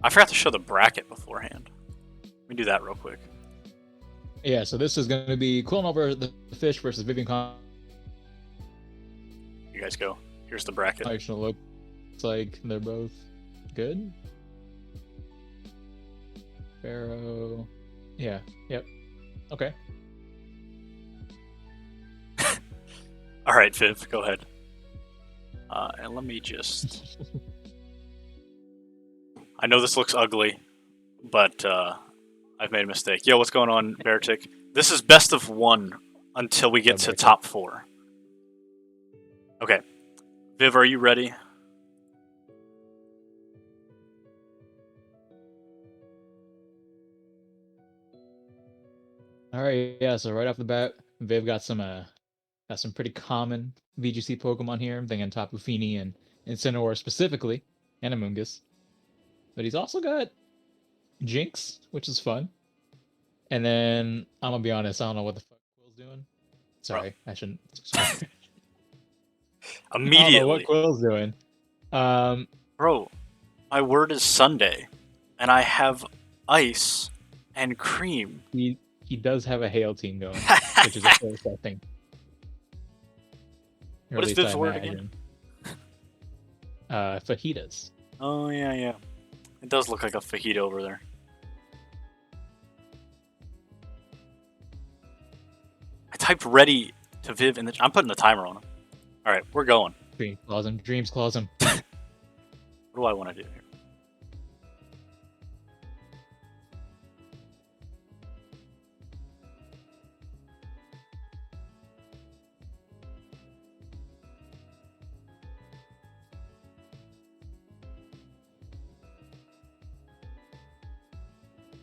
I forgot to show the bracket beforehand. Let me do that real quick. Yeah, so this is going to be Qwillinallthefish versus Vivian Con. You guys go. Here's the bracket. Looks like they're both good. Pharaoh. Yeah, yep. Okay. All right, Viv, go ahead. And let me just... I know this looks ugly, but I've made a mistake. Yo, what's going on, Beartic? This is best of 1 until we get to top 4. Okay. Viv, are you ready? All right, yeah. So right off the bat, Viv got some pretty common VGC Pokemon here. I'm thinking Tapu Fini and Incineroar specifically, and Amoonguss. But he's also got Jinx, which is fun. And then I'm gonna be honest, I don't know what the fuck Quill's doing. Sorry, I shouldn't. Sorry. Immediately. I don't know what Quill's doing. Bro, my word is Sunday, and I have ice and cream. He does have a hail team going, which is a first, I think. What is Viv's word again? Fajitas. Oh, yeah, yeah. It does look like a fajita over there. I typed ready to Viv, and I'm putting the timer on him. All right, we're going. Dreams claws him. What do I want to do here?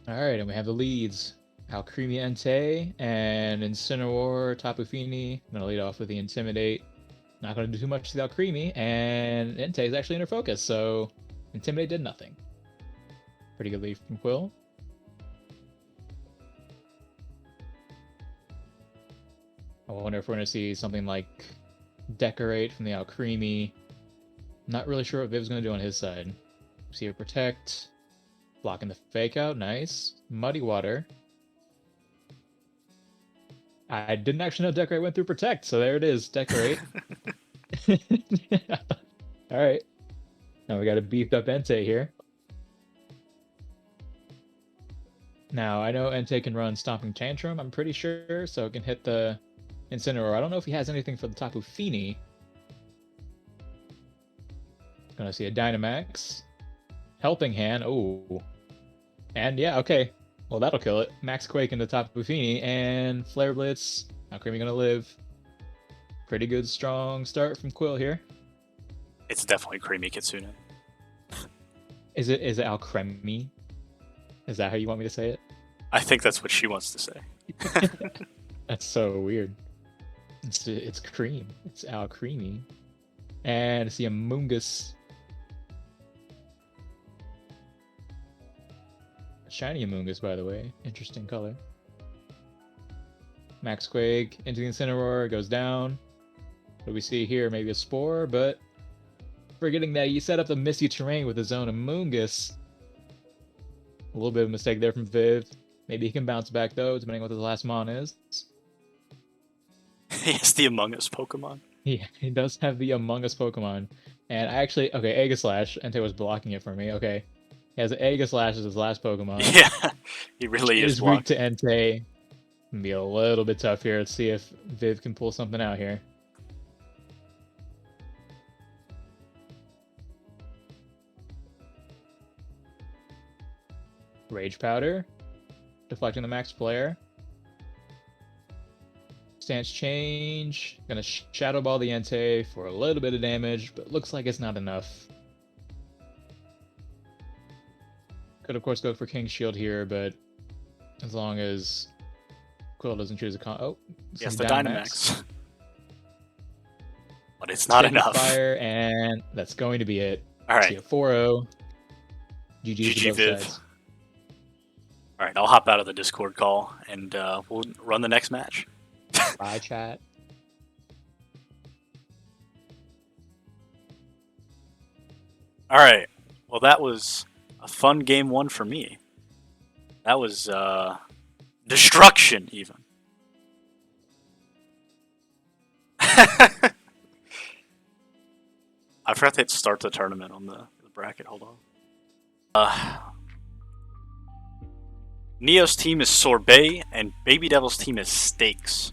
Alright, and we have the leads. Alcremie Entei and Incineroar Tapu Fini. I'm going to lead off with the Intimidate. Not going to do too much to the Alcremie, and Entei is actually under focus, so Intimidate did nothing. Pretty good lead from Quill. I wonder if we're going to see something like Decorate from the Alcremie. Not really sure what Viv's going to do on his side. See her Protect. Blocking the Fake Out, nice. Muddy Water. I didn't actually know Decorate went through Protect, so there it is, Decorate. Alright. Now we got a beefed up Entei here. Now, I know Entei can run Stomping Tantrum, I'm pretty sure, so it can hit the Incineroar. I don't know if he has anything for the Tapu Fini. Gonna see a Dynamax. Helping Hand, oh. And yeah, okay. Well, that'll kill it. Max Quake into Tapu Fini, and Flare Blitz. Alcremie gonna live. Pretty good, strong start from Quill here. It's definitely creamy Kitsune. Is it Alcremie? Is that how you want me to say it? I think that's what she wants to say. That's so weird. It's cream. It's Alcremie. And it's the Amoonguss. Shiny Amoonguss, by the way. Interesting color. Max Quake into the Incineroar, goes down. What do we see here? Maybe a Spore, but forgetting that you set up the Misty Terrain with his own Amoonguss. A little bit of a mistake there from Viv. Maybe he can bounce back, though, depending on what his last Mon is. He has the Among Us Pokemon. Yeah, he does have the Among Us Pokemon. And I actually... Okay, Aegislash. Entei was blocking it for me. Okay. He has Aegislash as his last Pokemon. Yeah, he really is weak to Entei. Can be a little bit tough here. Let's see if Viv can pull something out here. Rage Powder. Deflecting the max player. Stance Change. Gonna Shadow Ball the Entei for a little bit of damage, but looks like it's not enough. Could, of course, go for King's Shield here, but as long as Quill doesn't choose a con... Oh, yes, the Dynamax. But it's not enough. Fire, and that's going to be it. All right. See a 4-0. GG to both Viv. sides. All right, I'll hop out of the Discord call, and we'll run the next match. Bye, chat. All right. Well, that was a fun game one for me. That was destruction even. I forgot to start the tournament on the bracket. Hold on. Neo's team is Sorbet, and Baby Devil's team is Steaks.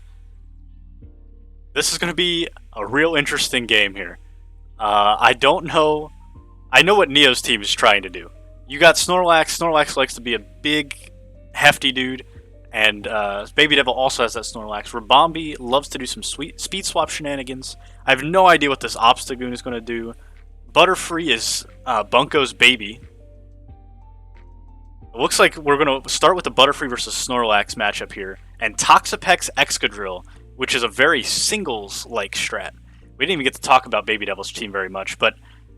This is going to be a real interesting game here. I don't know. I know what Neo's team is trying to do. You got Snorlax. Snorlax likes to be a big, hefty dude, and Baby Devil also has that Snorlax. Rabombi loves to do some speed swap shenanigans. I have no idea what this Obstagoon is going to do. Butterfree is Bunko's baby. It looks like we're going to start with the Butterfree versus Snorlax matchup here, and Toxapex Excadrill, which is a very singles-like strat. We didn't even get to talk about Baby Devil's team very much, but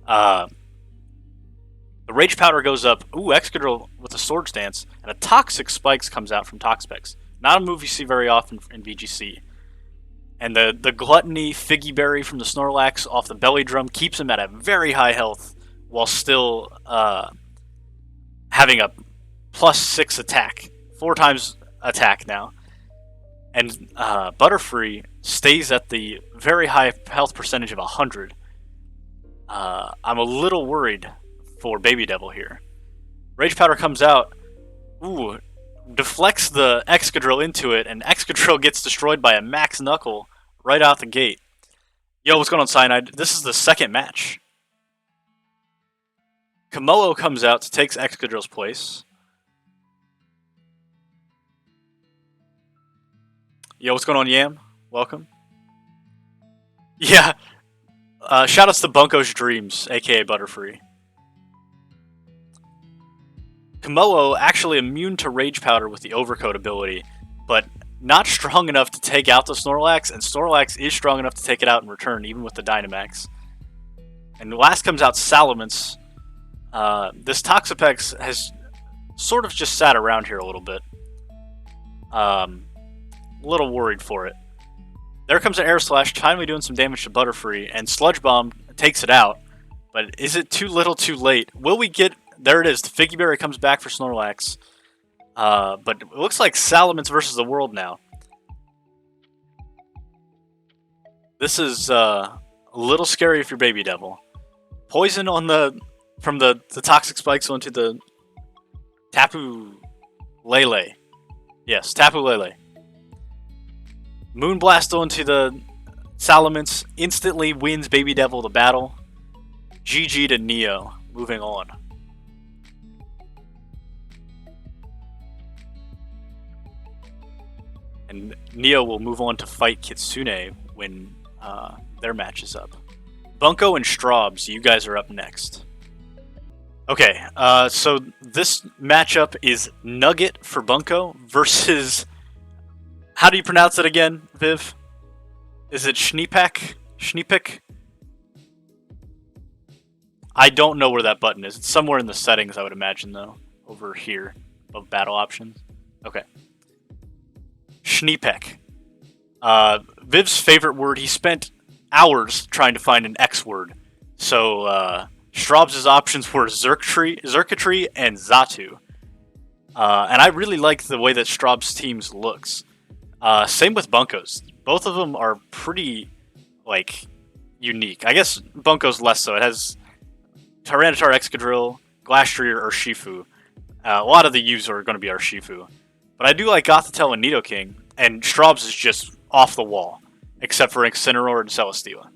the Rage Powder goes up. Ooh, Excadrill with a Swords Dance, and a Toxic Spikes comes out from Toxapex. Not a move you see very often in VGC. And the Gluttony Figgy Berry from the Snorlax off the Belly Drum keeps him at a very high health while still having a +6 attack. 4 times attack now. And Butterfree stays at the very high health percentage of 100. I'm a little worried for Baby Devil here. Rage Powder comes out. Ooh, deflects the Excadrill into it, and Excadrill gets destroyed by a Max Knuckle right out the gate. Yo, what's going on, Cyanide? This is the second match. Komodo comes out to take Excadrill's place. Yo, what's going on, Yam? Welcome. Yeah. Shoutouts to Bunko's Dreams, aka Butterfree. Komodo actually immune to Rage Powder with the Overcoat ability, but not strong enough to take out the Snorlax, and Snorlax is strong enough to take it out in return, even with the Dynamax. And last comes out Salamence. This Toxapex has sort of just sat around here a little bit. A little worried for it. There comes an Air Slash, finally doing some damage to Butterfree, and Sludge Bomb takes it out. But is it too little too late? Will we get... There it is. The Figgy Berry comes back for Snorlax. But it looks like Salamence versus the world now. This is a little scary if you're Baby Devil. Poison on the... From the Toxic Spikes onto the... Tapu Lele. Yes, Tapu Lele. Moonblast onto the Salamence. Instantly wins Baby Devil the battle. GG to Neo. Moving on. And Neo will move on to fight Kitsune when their match is up. Bunko and Straubs, you guys are up next. Okay, so this matchup is Nugget for Bunko versus... How do you pronounce it again, Viv? Is it Schneepak? Schneepik? I don't know where that button is. It's somewhere in the settings, I would imagine, though. Over here, above battle options. Okay. Schneepek. Viv's favorite word. He spent hours trying to find an X word. So, Straubs' options were Xurkitree, and Xatu. And I really like the way that Straubs' teams looks. Same with Bunko's. Both of them are pretty, like, unique. I guess Bunko's less so. It has Tyranitar, Excadrill, Glastrier, or Urshifu. A lot of the U's are going to be Urshifu. But I do like Gothitelle and Nidoking, and Straubs is just off the wall, except for Incineroar and Celesteela.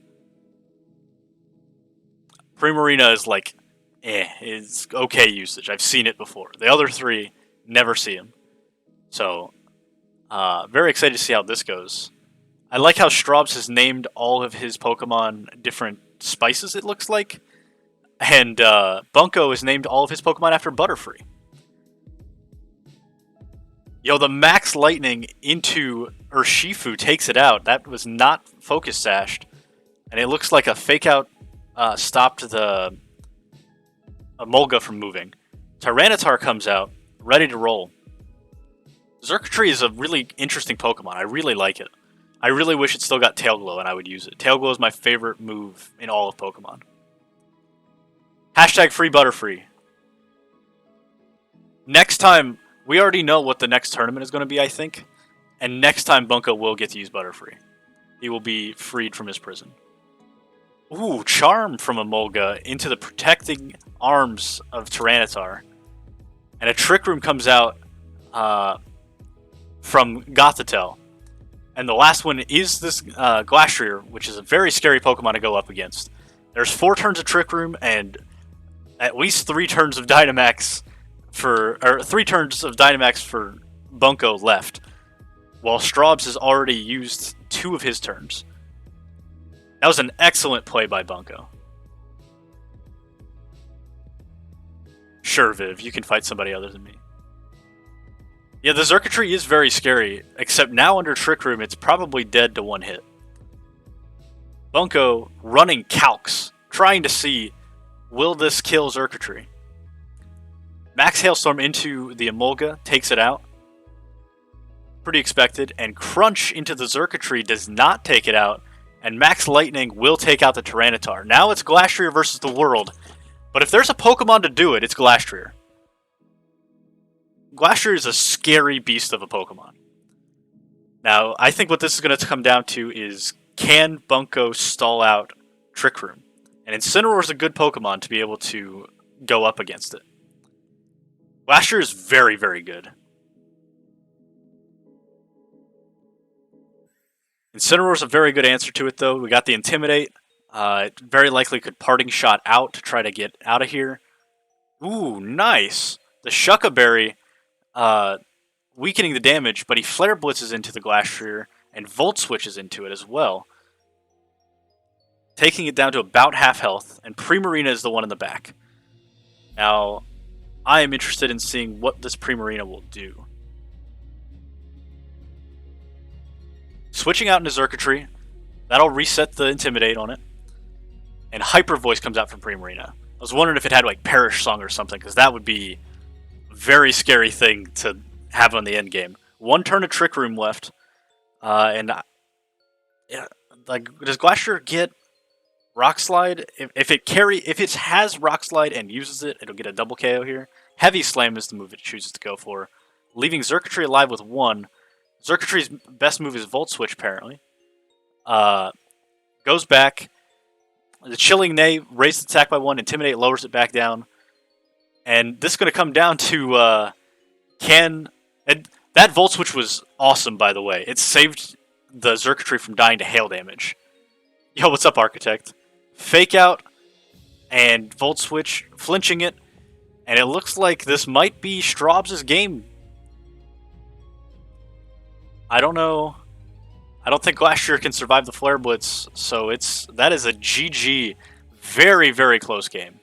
Primarina is like, it's okay usage. I've seen it before. The other three, never see him. So... very excited to see how this goes. I like how Straubs has named all of his Pokemon different spices, it looks like. And Bunko has named all of his Pokemon after Butterfree. Yo, the Max Lightning into Urshifu takes it out. That was not Focus Sashed. And it looks like a Fake Out stopped the Emolga from moving. Tyranitar comes out, ready to roll. Xurkitree is a really interesting Pokemon. I really like it. I really wish it still got Tail Glow and I would use it. Tail Glow is my favorite move in all of Pokemon. Hashtag free Butterfree. Next time, we already know what the next tournament is going to be, I think. And next time, Bunko will get to use Butterfree. He will be freed from his prison. Ooh, Charm from Emolga into the protecting arms of Tyranitar. And a Trick Room comes out from Gothitelle. And the last one is this Glastrier, which is a very scary Pokemon to go up against. There's 4 turns of Trick Room and at least 3 turns of Dynamax for Bunko left, while Straubs has already used 2 of his turns. That was an excellent play by Bunko. Sure, Viv, you can fight somebody other than me. Yeah, the Xurkitree is very scary, except now under Trick Room, it's probably dead to 1 hit. Bunko running Calcs, trying to see, will this kill Xurkitree? Max Hailstorm into the Emolga, takes it out. Pretty expected, and Crunch into the Xurkitree does not take it out, and Max Lightning will take out the Tyranitar. Now it's Glastrier versus the world, but if there's a Pokemon to do it, it's Glastrier. Glastrier is a scary beast of a Pokemon. Now, I think what this is going to come down to is, can Bunko stall out Trick Room? And Incineroar is a good Pokemon to be able to go up against it. Glastrier is very, very good. Incineroar is a very good answer to it, though. We got the Intimidate. It very likely could Parting Shot out to try to get out of here. Ooh, nice. The Shucka Berry weakening the damage, but he Flare Blitzes into the Glastrier and Volt Switches into it as well, taking it down to about half health, and Primarina is the one in the back. Now, I am interested in seeing what this Primarina will do. Switching out into Xurkitree, that'll reset the Intimidate on it, and Hyper Voice comes out from Primarina. I was wondering if it had like Perish Song or something, because that would be a very scary thing to have on the end game. 1 turn of Trick Room left, and yeah, like, does Glastrier get Rock Slide? If it has Rock Slide and uses it, it'll get a double KO here. Heavy Slam is the move it chooses to go for, leaving Xurkitree alive with 1. Xurkitree's best move is Volt Switch, apparently. Goes back. The Chilling Neigh raises the attack by 1, Intimidate lowers it back down. And this is going to come down to that Volt Switch was awesome, by the way. It saved the Xurkitree from dying to hail damage. Yo, what's up, Architect? Fake Out and Volt Switch, flinching it. And it looks like this might be Straubs' game. I don't know. I don't think Glastrier can survive the Flare Blitz, so that is a GG. Very, very close game.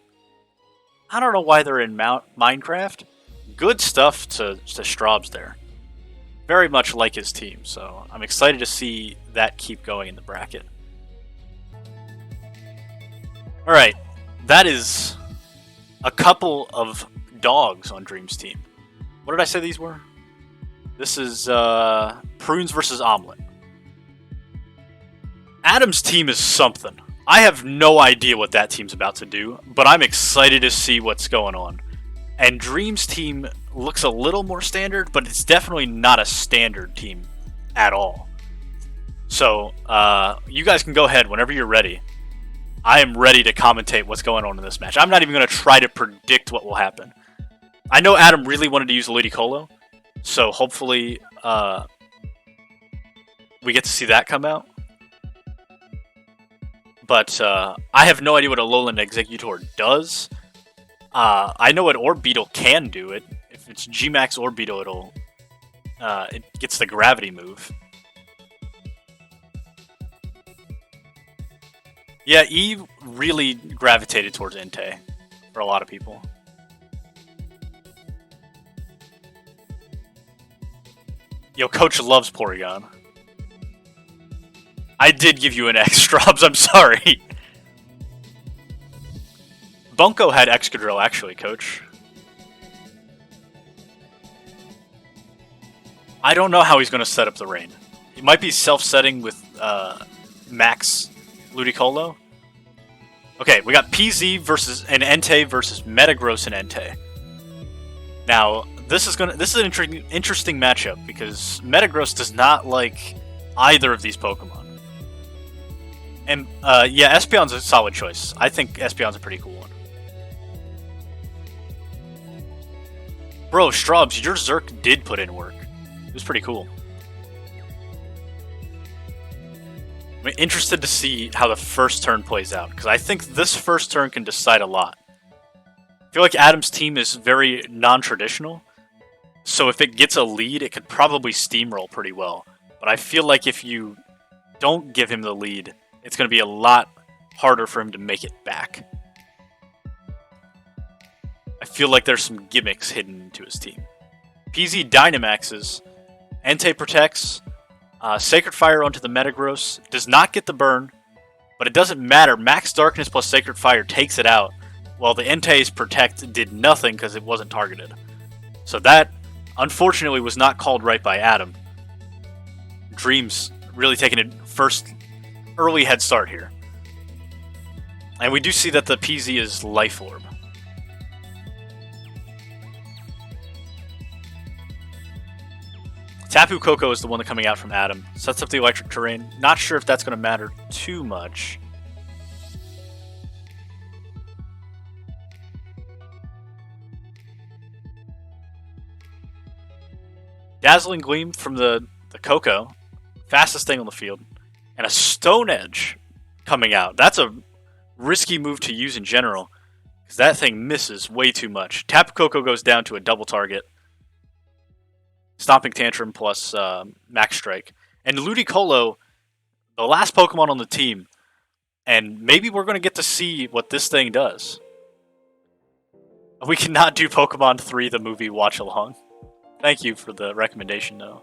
I don't know why they're in Minecraft. Good stuff to Straubs there. Very much like his team, so I'm excited to see that keep going in the bracket. Alright, that is a couple of dogs on Dream's team. What did I say these were? This is Prunes versus Omelet. Adam's team is something. I have no idea what that team's about to do, but I'm excited to see what's going on. And Dream's team looks a little more standard, but it's definitely not a standard team at all. So, you guys can go ahead whenever you're ready. I am ready to commentate what's going on in this match. I'm not even going to try to predict what will happen. I know Adam really wanted to use Ludicolo, so hopefully we get to see that come out. But I have no idea what a Alolan Executor does. I know what Orbeetle can do. If it's G-Max Orbeetle, it gets the Gravity move. Yeah, Eve really gravitated towards Entei for a lot of people. Yo, Coach loves Porygon. I did give you an X, Straubs, I'm sorry. Bunko had Excadrill, actually, Coach. I don't know how he's going to set up the rain. He might be self-setting with Max Ludicolo. Okay, we got PZ versus an Entei versus Metagross and Entei. Now, this is an interesting matchup because Metagross does not like either of these Pokemon. And yeah, Espeon's a solid choice. I think Espeon's a pretty cool one. Bro, Straubs, your Zerk did put in work. It was pretty cool. I'm interested to see how the first turn plays out, because I think this first turn can decide a lot. I feel like Adam's team is very non-traditional, so if it gets a lead, it could probably steamroll pretty well. But I feel like if you don't give him the lead, it's going to be a lot harder for him to make it back. I feel like there's some gimmicks hidden into his team. PZ Dynamaxes, Entei protects, Sacred Fire onto the Metagross, does not get the burn, but it doesn't matter. Max Darkness plus Sacred Fire takes it out, while the Entei's Protect did nothing because it wasn't targeted. So that, unfortunately, was not called right by Adam. Dreams really taking a first early head start here. And we do see that the PZ is Life Orb. Tapu Koko is the one coming out from Adam. Sets up the electric terrain. Not sure if that's going to matter too much. Dazzling Gleam from the Koko. Fastest thing on the field. And a Stone Edge coming out. That's a risky move to use in general, because that thing misses way too much. Tapu Koko goes down to a double target. Stomping Tantrum plus Max Strike. And Ludicolo, the last Pokemon on the team. And maybe we're going to get to see what this thing does. We cannot do Pokemon 3, the movie watch along. Thank you for the recommendation, though.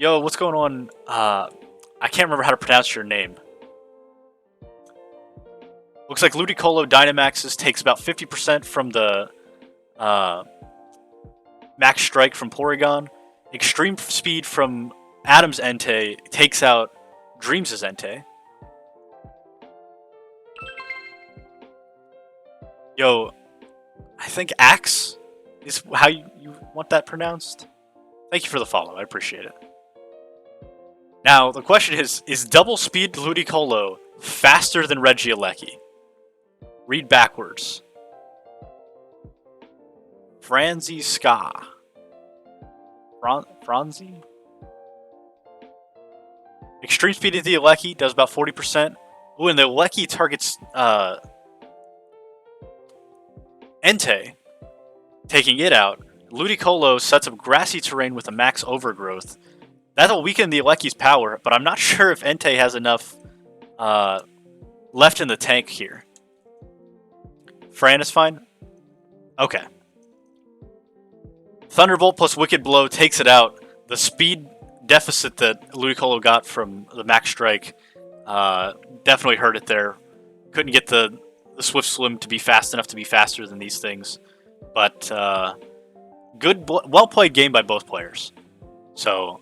Yo, what's going on? I can't remember how to pronounce your name. Looks like Ludicolo Dynamaxes takes about 50% from the Max Strike from Porygon. Extreme Speed from Adam's Entei takes out Dreams' Entei. Yo, I think Axe is how you want that pronounced. Thank you for the follow, I appreciate it. Now, the question is double speed Ludicolo faster than Regieleki? Read backwards. Franzi Ska. Franzi? Extreme speed into the Alecki does about 40%. Ooh, and the Alecki targets Entei, taking it out. Ludicolo sets up grassy terrain with a max overgrowth. That'll weaken the Alecki's power, but I'm not sure if Entei has enough left in the tank here. Fran is fine? Okay. Thunderbolt plus Wicked Blow takes it out. The speed deficit that Ludicolo got from the Max Strike definitely hurt it there. Couldn't get the Swift Swim to be fast enough to be faster than these things. But well played game by both players. So,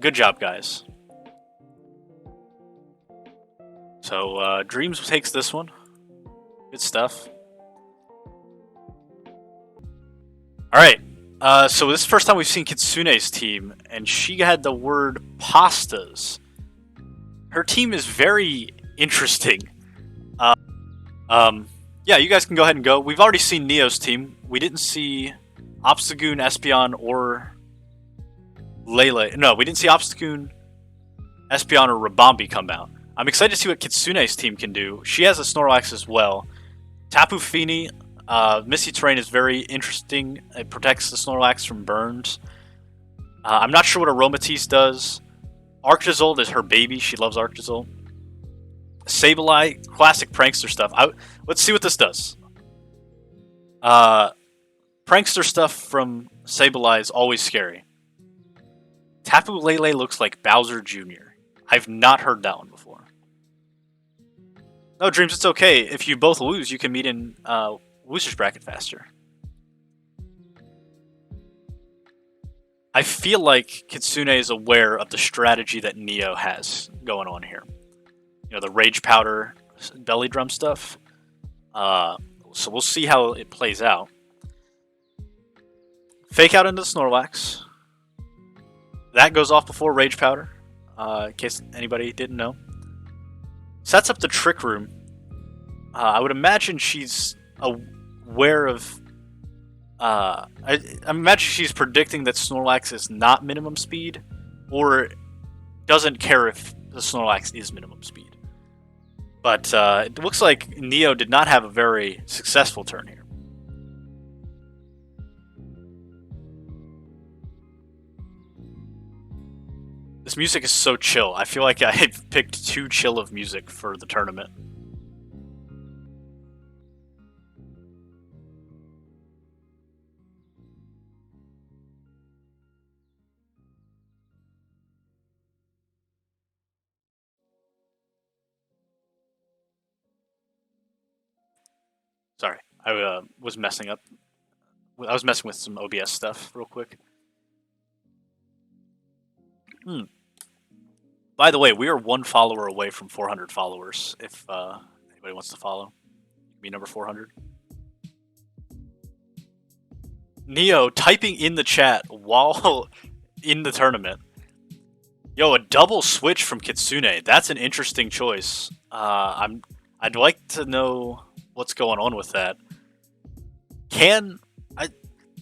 good job, guys. So, Dreams takes this one. Good stuff. Alright. So this is the first time we've seen Kitsune's team, and she had the word pastas. Her team is very interesting. Yeah, you guys can go ahead and go. We've already seen Neo's team. We didn't see Obstagoon, Espeon, or Lele. No, we didn't see Obstagoon, Espeon, or Rabambi come out. I'm excited to see what Kitsune's team can do. She has a Snorlax as well. Tapu Fini, Misty Terrain is very interesting. It protects the Snorlax from burns. I'm not sure what Aromatisse does. Arctozolt is her baby. She loves Arctozolt. Sableye, classic prankster stuff. Let's see what this does. Prankster stuff from Sableye is always scary. Tapu Lele looks like Bowser Jr. I've not heard that one before. No, Dreams, it's okay. If you both lose, you can meet in Loser's Bracket faster. I feel like Kitsune is aware of the strategy that Neo has going on here. You know, the Rage Powder, Belly Drum stuff. So we'll see how it plays out. Fake out into the Snorlax. That goes off before Rage Powder, in case anybody didn't know. Sets up the Trick Room. I would imagine she's aware of... I imagine she's predicting that Snorlax is not minimum speed, or doesn't care if the Snorlax is minimum speed. But it looks like Neo did not have a very successful turn here. This music is so chill. I feel like I picked too chill of music for the tournament. Sorry, I was messing up. I was messing with some OBS stuff real quick. By the way, we are 1 follower away from 400 followers. If anybody wants to follow, be number 400. Neo typing in the chat while in the tournament. Yo, a double switch from Kitsune. That's an interesting choice. I'd like to know what's going on with that.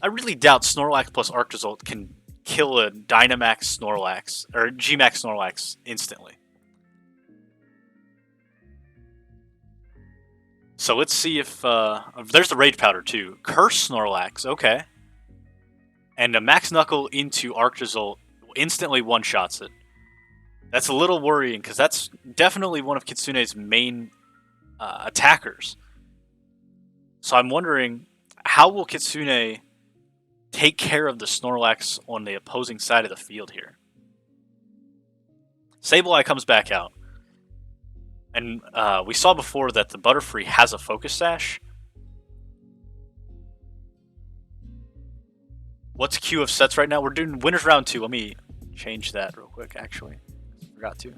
I really doubt Snorlax plus Arctozolt can kill a Dynamax Snorlax or Gmax Snorlax instantly. So let's see if there's the Rage Powder too. Curse Snorlax, okay. And a Max Knuckle into Arctozolt instantly one-shots it. That's a little worrying because that's definitely one of Kitsune's main attackers. So I'm wondering, how will Kitsune take care of the Snorlax on the opposing side of the field here? Sableye comes back out. And we saw before that the Butterfree has a Focus Sash. What's queue of sets right now? We're doing Winners Round 2. Let me change that real quick, actually. Forgot to.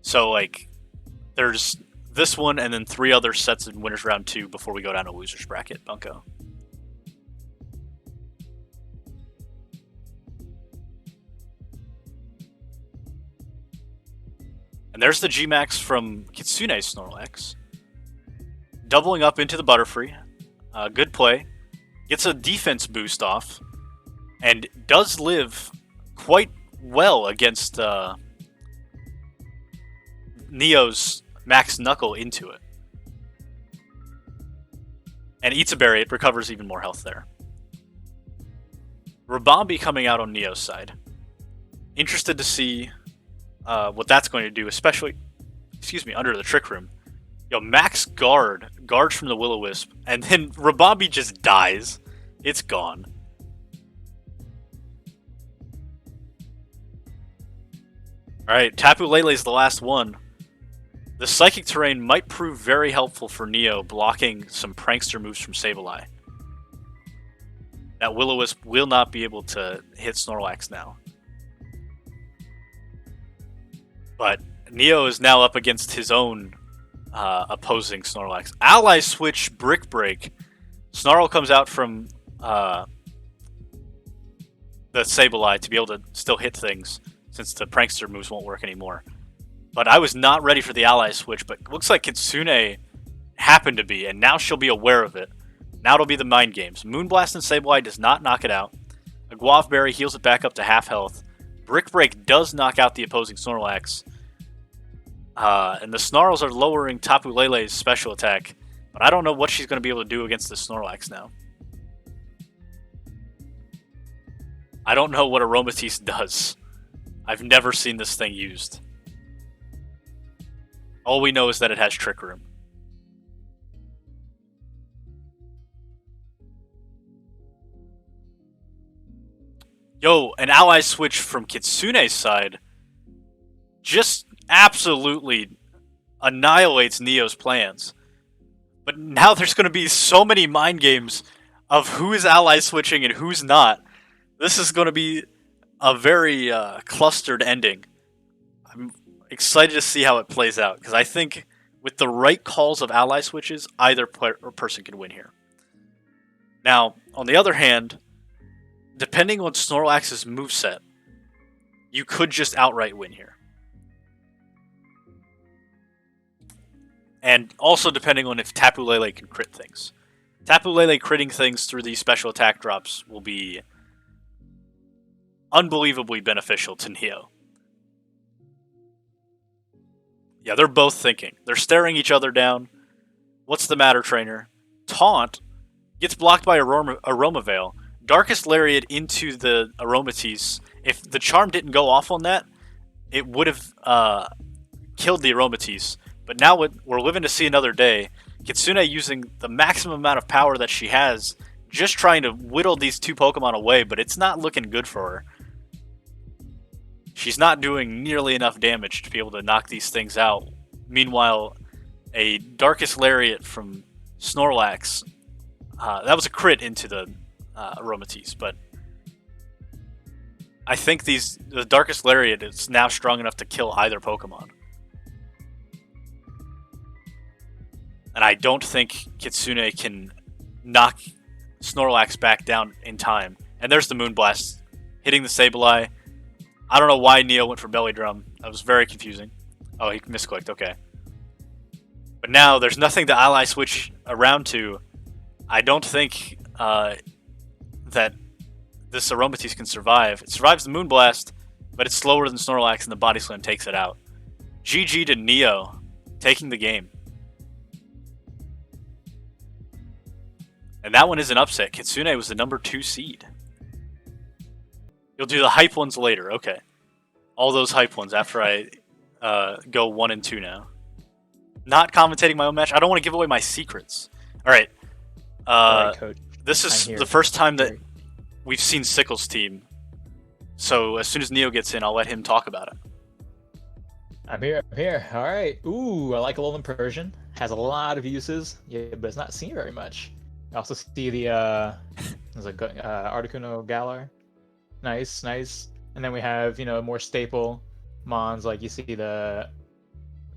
So, like, there's this one and then 3 other sets in Winners Round 2 before we go down to Losers Bracket, Bunko. And there's the Gmax from Kitsune Snorlax. Doubling up into the Butterfree. Good play. Gets a defense boost off. And does live quite well against Neo's Max Knuckle into it. And eats a berry, it recovers even more health there. Rabombi coming out on Neo's side. Interested to see what that's going to do, especially, under the Trick Room. Yo, Max Guard from the Will-O-Wisp, and then Rabombi just dies. It's gone. Alright, Tapu Lele's the last one. The Psychic Terrain might prove very helpful for Neo, blocking some prankster moves from Sableye. That Will-O-Wisp will not be able to hit Snorlax now. But Neo is now up against his own opposing Snorlax. Ally Switch Brick Break. Snarl comes out from the Sableye to be able to still hit things, since the prankster moves won't work anymore. But I was not ready for the Ally Switch, but it looks like Kitsune happened to be, and now she'll be aware of it. Now it'll be the mind games. Moonblast and Sableye does not knock it out. A Guava Berry heals it back up to half health. Brick Break does knock out the opposing Snorlax. And the Snarls are lowering Tapu Lele's special attack, but I don't know what she's going to be able to do against the Snorlax now. I don't know what Aromatisse does. I've never seen this thing used. All we know is that it has Trick Room. Yo, an ally switch from Kitsune's side just absolutely annihilates Neo's plans. But now there's going to be so many mind games of who is ally switching and who's not. This is going to be a very clustered ending. I'm excited to see how it plays out, because I think with the right calls of ally switches, either person can win here. Now, on the other hand, depending on Snorlax's moveset, you could just outright win here. And also depending on if Tapu Lele can crit things. Tapu Lele critting things through these special attack drops will be unbelievably beneficial to Neo. Yeah, they're both thinking. They're staring each other down. What's the matter, trainer? Taunt gets blocked by Aroma Veil. Darkest Lariat into the Aromatisse. If the charm didn't go off on that, it would have killed the Aromatisse. But now we're living to see another day. Kitsune using the maximum amount of power that she has, just trying to whittle these two Pokemon away, but it's not looking good for her. She's not doing nearly enough damage to be able to knock these things out. Meanwhile, a Darkest Lariat from Snorlax, that was a crit into the Aromatisse, but I think the Darkest Lariat is now strong enough to kill either Pokemon. And I don't think Kitsune can knock Snorlax back down in time. And there's the Moonblast hitting the Sableye. I don't know why Neo went for Belly Drum. That was very confusing. Oh, he misclicked. Okay. But now there's nothing to ally switch around to. I don't think that this Aromatisse can survive. It survives the Moonblast, but it's slower than Snorlax, and the Body Slam takes it out. GG to Neo, taking the game. And that one is an upset. Kitsune was the number 2 seed. You'll do the hype ones later. Okay. All those hype ones after I go 1 and 2 now. Not commentating my own match. I don't want to give away my secrets. All right. Coach. This is the first time that we've seen Sickle's team. So as soon as Neo gets in, I'll let him talk about it. I'm here. All right. Ooh, I like Alolan Persian. Has a lot of uses, yeah, but it's not seen very much. I also see the there's a Articuno Galar. Nice. And then we have, more staple mons, like you see the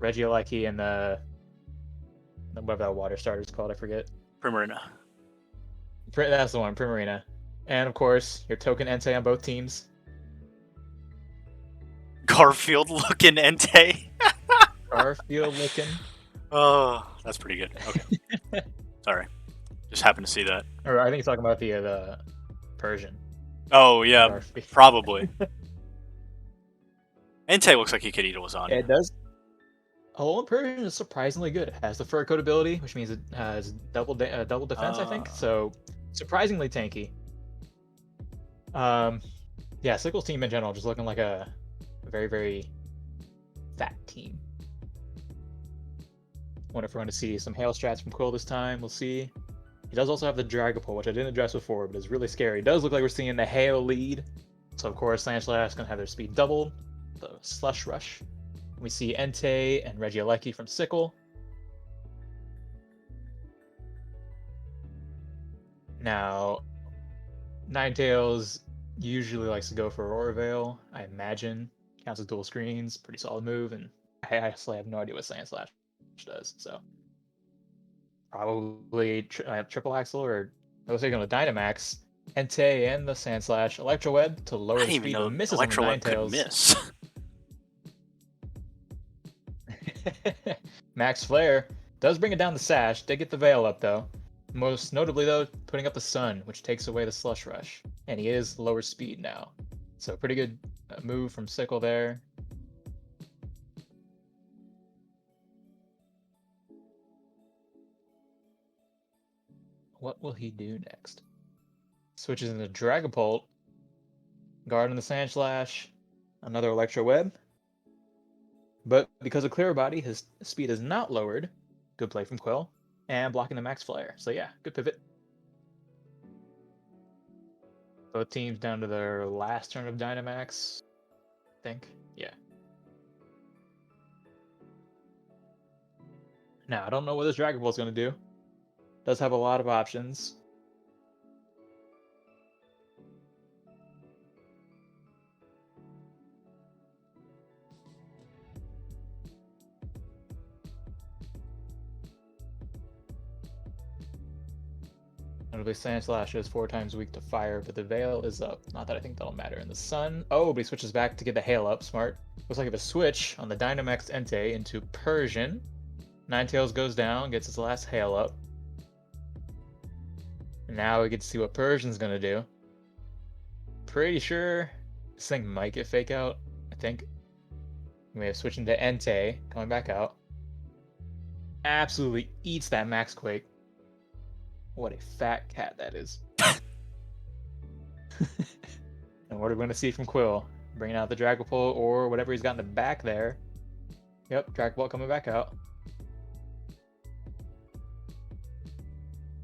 Regieleki and the whatever that water starter is called, I forget. Primarina. That's the one, Primarina. And of course, your token Entei on both teams. Garfield looking Entei. Garfield looking. Oh, that's pretty good. Okay. Sorry. Just happened to see that. Or I think he's talking about the Persian. Oh, yeah, probably. Entei looks like he could eat it was on. It does. Alolan Persian is surprisingly good. It has the fur coat ability, which means it has double defense, I think. So surprisingly tanky. Yeah, Sickle's team in general just looking like a very, very fat team. Wonder if we're going to see some hail strats from Quill this time. We'll see. He does also have the Dragapult, which I didn't address before, but is really scary. It does look like we're seeing the hail lead. So of course, Sandslash is going to have their speed doubled. The Slush Rush. We see Entei and Regieleki from Sickle. Now, Ninetales usually likes to go for Aurora Veil, I imagine. Counts as dual screens, pretty solid move, and I actually have no idea what Sandslash does, so. Probably Triple Axle, or I was thinking with Dynamax, Entei and the Sandslash, Electro Web to lower the speed, but misses on the Ninetales. Miss. Max Flare does bring it down the Sash. Did get the Veil up, though. Most notably, though, putting up the Sun, which takes away the Slush Rush. And he is lower speed now. So pretty good move from Sickle there. What will he do next? Switches into Dragapult. Guard on the Sandslash. Another Electro Web. But because of Clear Body, his speed is not lowered. Good play from Quill. And blocking the Max Flare. So yeah, good pivot. Both teams down to their last turn of Dynamax. I think. Yeah. Now, I don't know what this Dragon Ball is going to do. Does have a lot of options. Notably, Sandslash is 4 times weak to fire, but the Veil is up. Not that I think that'll matter. In the Sun, oh, but he switches back to get the Hail up. Smart. Looks like if a switch on the Dynamax Entei into Persian, Ninetales goes down, gets his last Hail up. And now we get to see what Persian's gonna do. Pretty sure this thing might get Fake Out, I think. We may have switched into Entei, coming back out. Absolutely eats that Max Quake. What a fat cat that is. And what are we going to see from Quill? Bringing out the Dragapult or whatever he's got in the back there. Yep, Dragapult coming back out.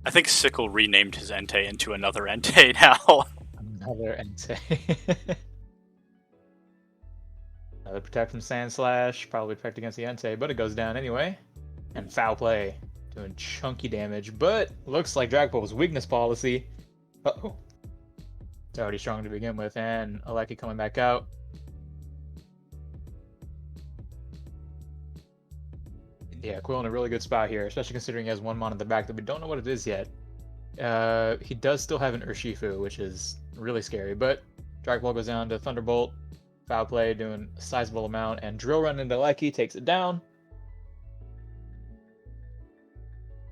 I think Sickle renamed his Entei into another Entei now. Another Entei. Another Protect from Sandslash. Probably Protect against the Entei, but it goes down anyway. And Foul Play. Doing chunky damage, but looks like Dragapult's weakness policy. Uh-oh. It's already strong to begin with, and Aleki coming back out. Yeah, Quill in a really good spot here, especially considering he has one mon in the back that we don't know what it is yet. He does still have an Urshifu, which is really scary, but Dragapult goes down to Thunderbolt. Foul Play doing a sizable amount, and Drill Run into Aleki takes it down.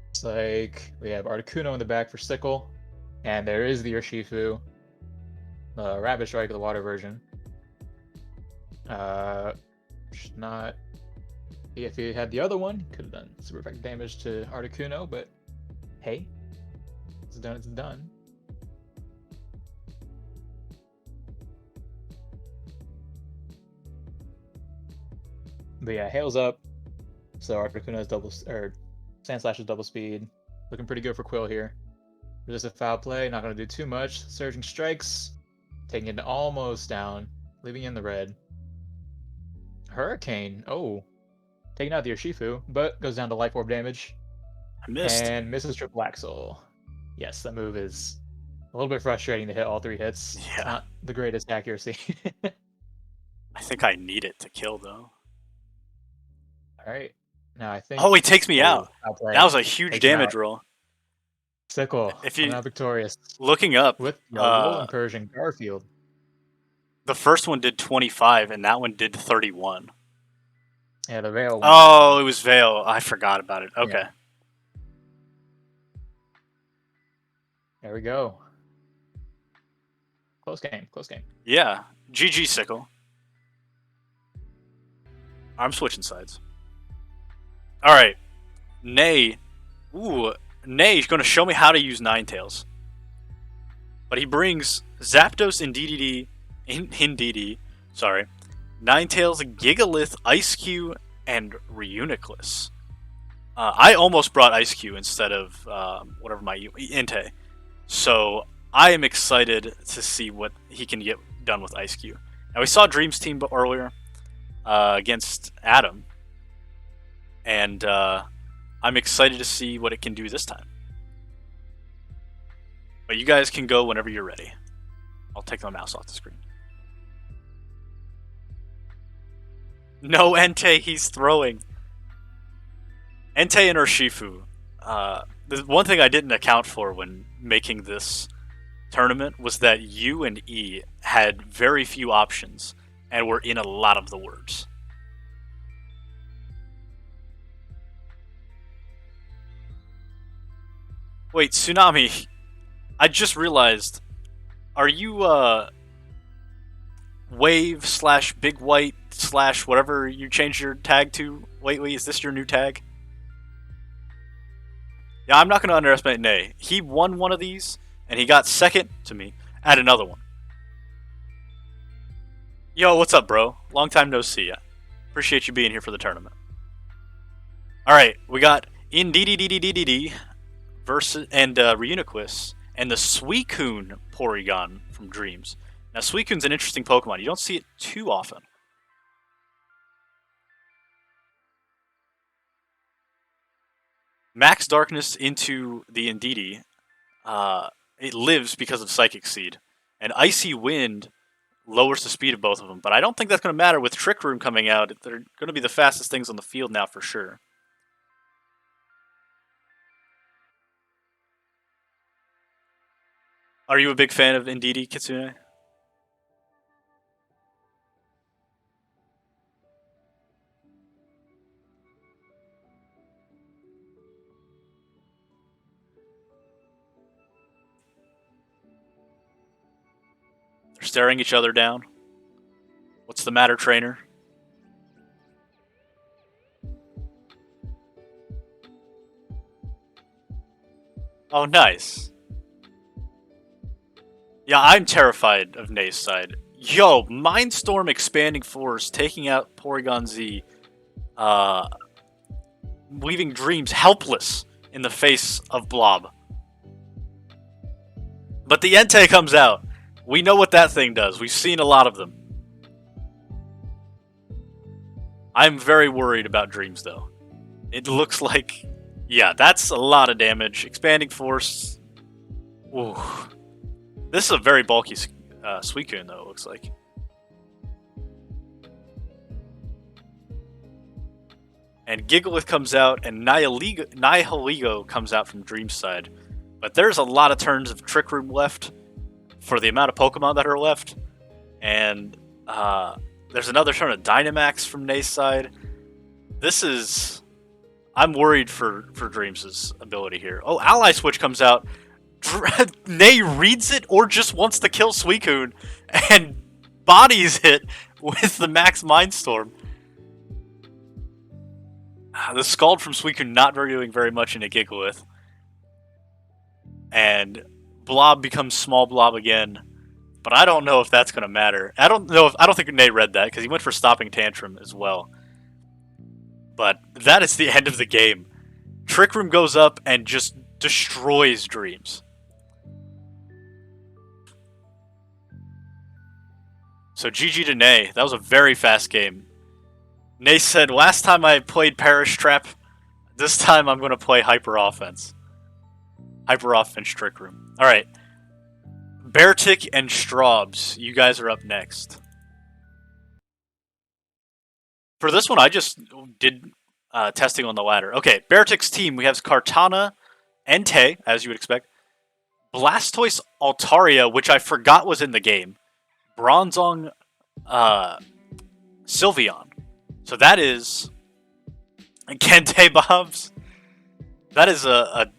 Looks like we have Articuno in the back for Sickle, and there is the Urshifu. Rabbit Strike, the water version. Not. If he had the other one, could have done super effective damage to Articuno, but hey, it's done. It's done. But yeah, Hail's up. So Articuno has Sandslash is double speed. Looking pretty good for Quill here. Resist a Foul Play, not going to do too much. Surging Strikes, taking it almost down, leaving in the red. Hurricane, oh, taking out the Urshifu, but goes down to Life Orb damage. I missed. And misses Triple Axle. Yes, that move is a little bit frustrating to hit all 3 hits. Yeah. It's not the greatest accuracy. I think I need it to kill, though. Alright, now I think... Oh, he takes me out. That was a huge damage roll. Sickle, if you coming out victorious. Looking up, with Rolling Persian Garfield. The first one did 25, and that one did 31. Yeah, the Veil one. Oh, it was Veil. I forgot about it. Okay. Yeah. There we go. Close game, close game. Yeah. GG, Sickle. I'm switching sides. Alright. Nay. Ooh. Nay is going to show me how to use Ninetales. But he brings Zapdos, Indeedee, sorry, Ninetales, Gigalith, Ice-Q, and Reuniclus. I almost brought Ice-Q instead of whatever my Entei. So I am excited to see what he can get done with Ice-Q. Now we saw Dream's team earlier against Adam. And I'm excited to see what it can do this time. But you guys can go whenever you're ready. I'll take my mouse off the screen. No Entei, he's throwing. Entei and Urshifu. The one thing I didn't account for when making this tournament was that U and E had very few options and were in a lot of the words. Wait, Tsunami, I just realized, are you Wave / Big White / whatever you changed your tag to? Wait, is this your new tag? Yeah, I'm not going to underestimate Nay. He won one of these, and he got second to me at another one. Yo, what's up, bro? Long time no see ya. Appreciate you being here for the tournament. Alright, we got Indeedee versus and Reuniclus and the Suicune Porygon from Dreams. Now, Suicune's an interesting Pokemon. You don't see it too often. Max Darkness into the Indeedee. It lives because of Psychic Seed. And Icy Wind lowers the speed of both of them. But I don't think that's going to matter with Trick Room coming out. They're going to be the fastest things on the field now for sure. Are you a big fan of Indeedee, Kitsune? They're staring each other down. What's the matter, trainer? Oh, nice. Yeah, I'm terrified of Nay's side. Yo, Mindstorm expanding force, taking out Porygon Z, leaving Dreams helpless in the face of Blob. But the Entei comes out. We know what that thing does. We've seen a lot of them. I'm very worried about Dreams, though. It looks like... Yeah, that's a lot of damage. Expanding force... Ooh. This is a very bulky Suicune, though, it looks like. And Gigalith comes out, and Nihilego comes out from Dream's side. But there's a lot of turns of Trick Room left for the amount of Pokemon that are left. And there's another turn of Dynamax from Nay's side. This is... I'm worried for Dreams' ability here. Oh, Ally Switch comes out. Nay reads it or just wants to kill Suicune and bodies it with the Max Mindstorm. The Scald from Suicune not doing very much into Gigalith. And Blob becomes Small Blob again. But I don't know if that's going to matter. I don't think Nay read that because he went for Stopping Tantrum as well. But that is the end of the game. Trick Room goes up and just destroys Dreams. So GG to Nay. That was a very fast game. Nay said, last time I played Perish Trap, this time I'm going to play Hyper Offense. Hyper Offense Trick Room. Alright. Beartic and Straubs, you guys are up next. For this one, I just did testing on the ladder. Okay, Beartic's team, we have Kartana, Entei, as you would expect. Blastoise Altaria, which I forgot was in the game. Bronzong Sylveon. So that is Kente Bobs. That is a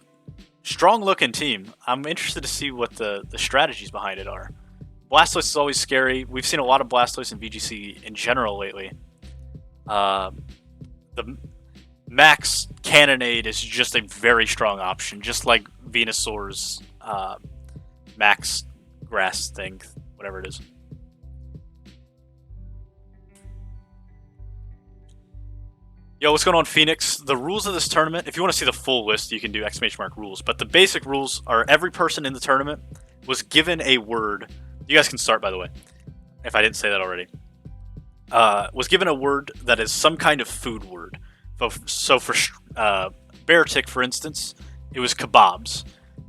strong looking team. I'm interested to see what the strategies behind it are. Blastoise is always scary. We've seen a lot of Blastoise in VGC in general lately. The Max Cannonade is just a very strong option, just like Venusaur's Max Grass thing, whatever it is. Yo, what's going on, Phoenix? The rules of this tournament, if you want to see the full list, you can do !rules. But the basic rules are every person in the tournament was given a word. You guys can start, by the way, if I didn't say that already. Was given a word that is some kind of food word. So for Beartic, for instance, it was kebabs.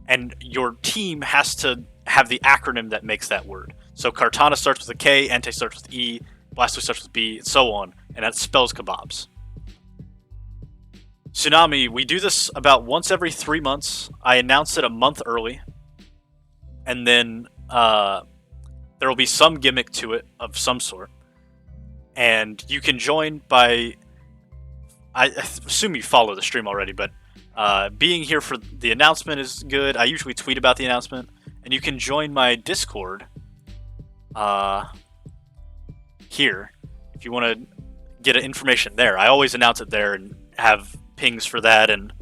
And your team has to have the acronym that makes that word. So Kartana starts with a K, Entei starts with E, Blastoise starts with B, and so on. And that spells kebabs. Tsunami, we do this about once every 3 months. I announce it a month early. And then there will be some gimmick to it of some sort. And you can join by... I assume you follow the stream already, but being here for the announcement is good. I usually tweet about the announcement. And you can join my Discord here if you want to get information there. I always announce it there and have pings for that and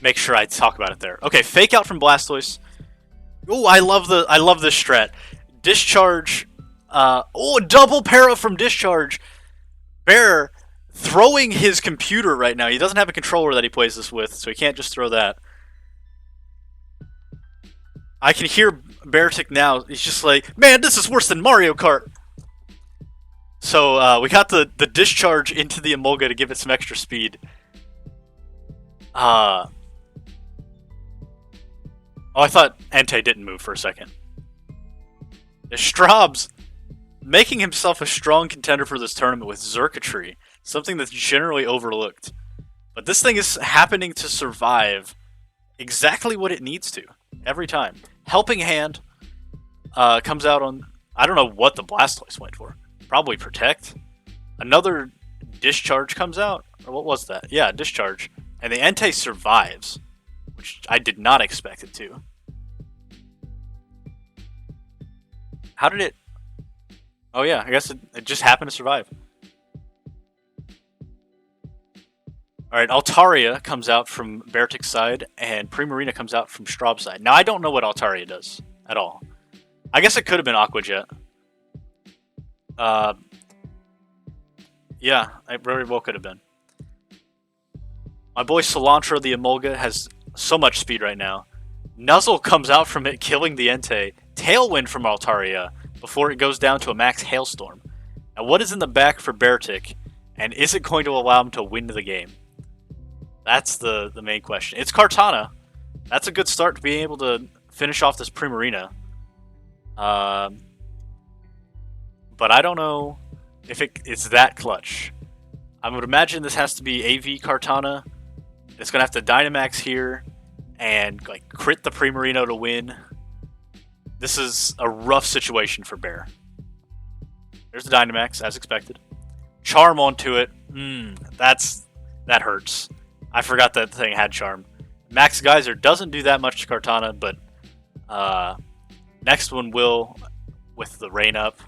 make sure I talk about it there. Okay, Fake Out from Blastoise. Oh, I love this strat. Discharge. Oh, double para from Discharge. Bear throwing his computer right now. He doesn't have a controller that he plays this with, so he can't just throw that. I can hear Beartic now. He's just like, man, this is worse than Mario Kart. So we got the discharge into the Emolga to give it some extra speed. Oh, I thought Entei didn't move for a second. Straubs making himself a strong contender for this tournament with Xurkitree, something that's generally overlooked. But this thing is happening to survive exactly what it needs to every time. Helping Hand comes out on. I don't know what the Blastoise went for. Probably Protect. Another Discharge comes out, or what was that? Yeah, Discharge, and the Entei survives, which I did not expect it to. How did it? Oh yeah, I guess it just happened to survive. Alright, Altaria comes out from Beartic's side, and Primarina comes out from Straub's side. Now, I don't know what Altaria does at all. I guess it could have been Aqua Jet. Yeah, it very well could have been. My boy Cilantro the Emolga has so much speed right now. Nuzzle comes out from it, killing the Entei. Tailwind from Altaria before it goes down to a max Hailstorm. Now, what is in the back for Beartic, and is it going to allow him to win the game? That's the main question. It's Kartana. That's a good start to being able to finish off this Primarina. But I don't know if it's that clutch. I would imagine this has to be AV Kartana. It's going to have to Dynamax here and like crit the Primarina to win. This is a rough situation for Bear. There's the Dynamax, as expected. Charm onto it. That hurts. I forgot that thing had Charm. Max Geyser doesn't do that much to Kartana, but next one will with the Rain Up.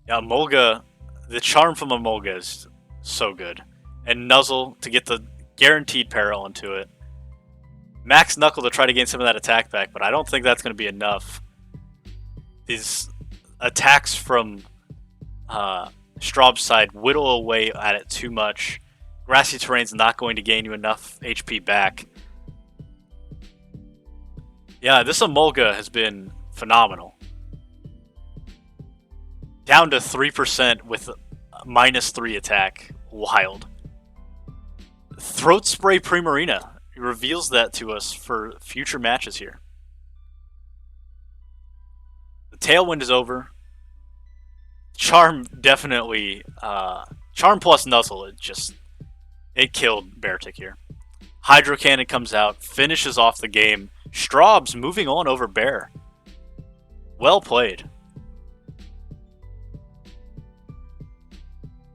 Yeah, Emolga, the Charm from Emolga is so good. And Nuzzle to get the guaranteed peril into it. Max Knuckle to try to gain some of that attack back, but I don't think that's going to be enough. These attacks from Straub's side whittle away at it too much. Grassy Terrain's not going to gain you enough HP back. Yeah, this Emolga has been phenomenal. Down to 3% with -3 attack. Wild. Throat Spray Primarina. It reveals that to us for future matches here. The Tailwind is over. Charm definitely... Charm plus Nuzzle, it killed Beartic here. Hydro Cannon comes out, finishes off the game. Straub's moving on over Bear. Well played.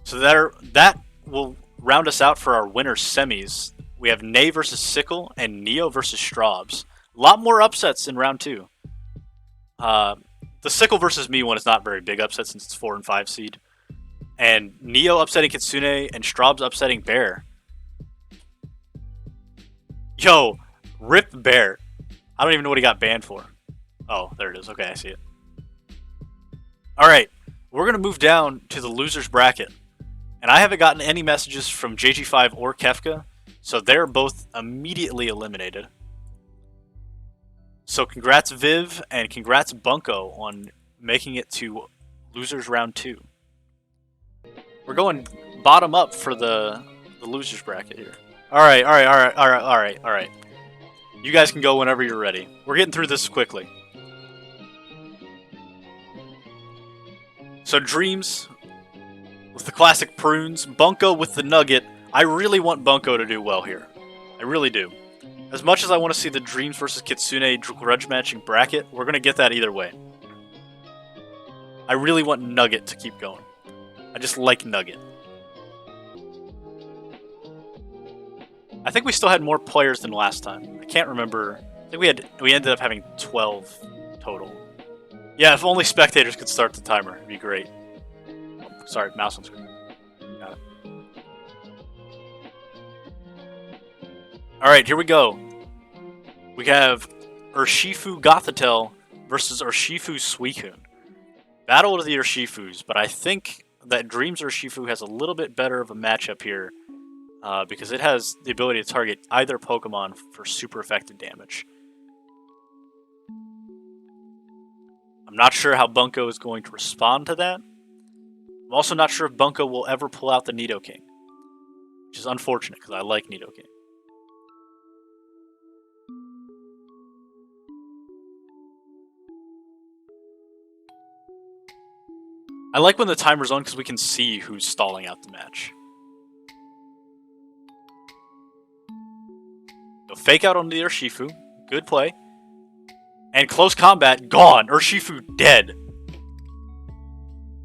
So that will round us out for our winner semis. We have Nay versus Sickle and Neo versus Straub's. A lot more upsets in round 2. The Sickle versus me one is not very big upset since it's 4 and 5 seed. And Neo upsetting KITSUNE and Straub's upsetting Bear. Yo, rip Bear. I don't even know what he got banned for. Oh, there it is. Okay, I see it. Alright, we're going to move down to the loser's bracket. And I haven't gotten any messages from JG5 or Kefka, so they're both immediately eliminated. So congrats Viv, and congrats Bunko on making it to losers round 2. We're going bottom up for the losers bracket here. Alright. You guys can go whenever you're ready. We're getting through this quickly. So Dreams with the classic prunes, Bunko with the nugget. I really want Bunko to do well here. I really do. As much as I want to see the Dreams versus KITSUNE grudge matching bracket, we're going to get that either way. I really want Nugget to keep going. I just like Nugget. I think we still had more players than last time. I can't remember. I think we ended up having 12 total. Yeah, if only spectators could start the timer, it'd be great. Oh, sorry, mouse on screen. Got it. Alright, here we go. We have Urshifu Gothitelle versus Urshifu Suicune. Battle of the Urshifus, but I think that Dreams Urshifu has a little bit better of a matchup here because it has the ability to target either Pokemon for super effective damage. I'm not sure how Bunko is going to respond to that. I'm also not sure if Bunko will ever pull out the Nidoking, which is unfortunate because I like Nidoking. I like when the timer's on because we can see who's stalling out the match. So fake out on the Urshifu. Good play. And close combat, gone. Urshifu dead.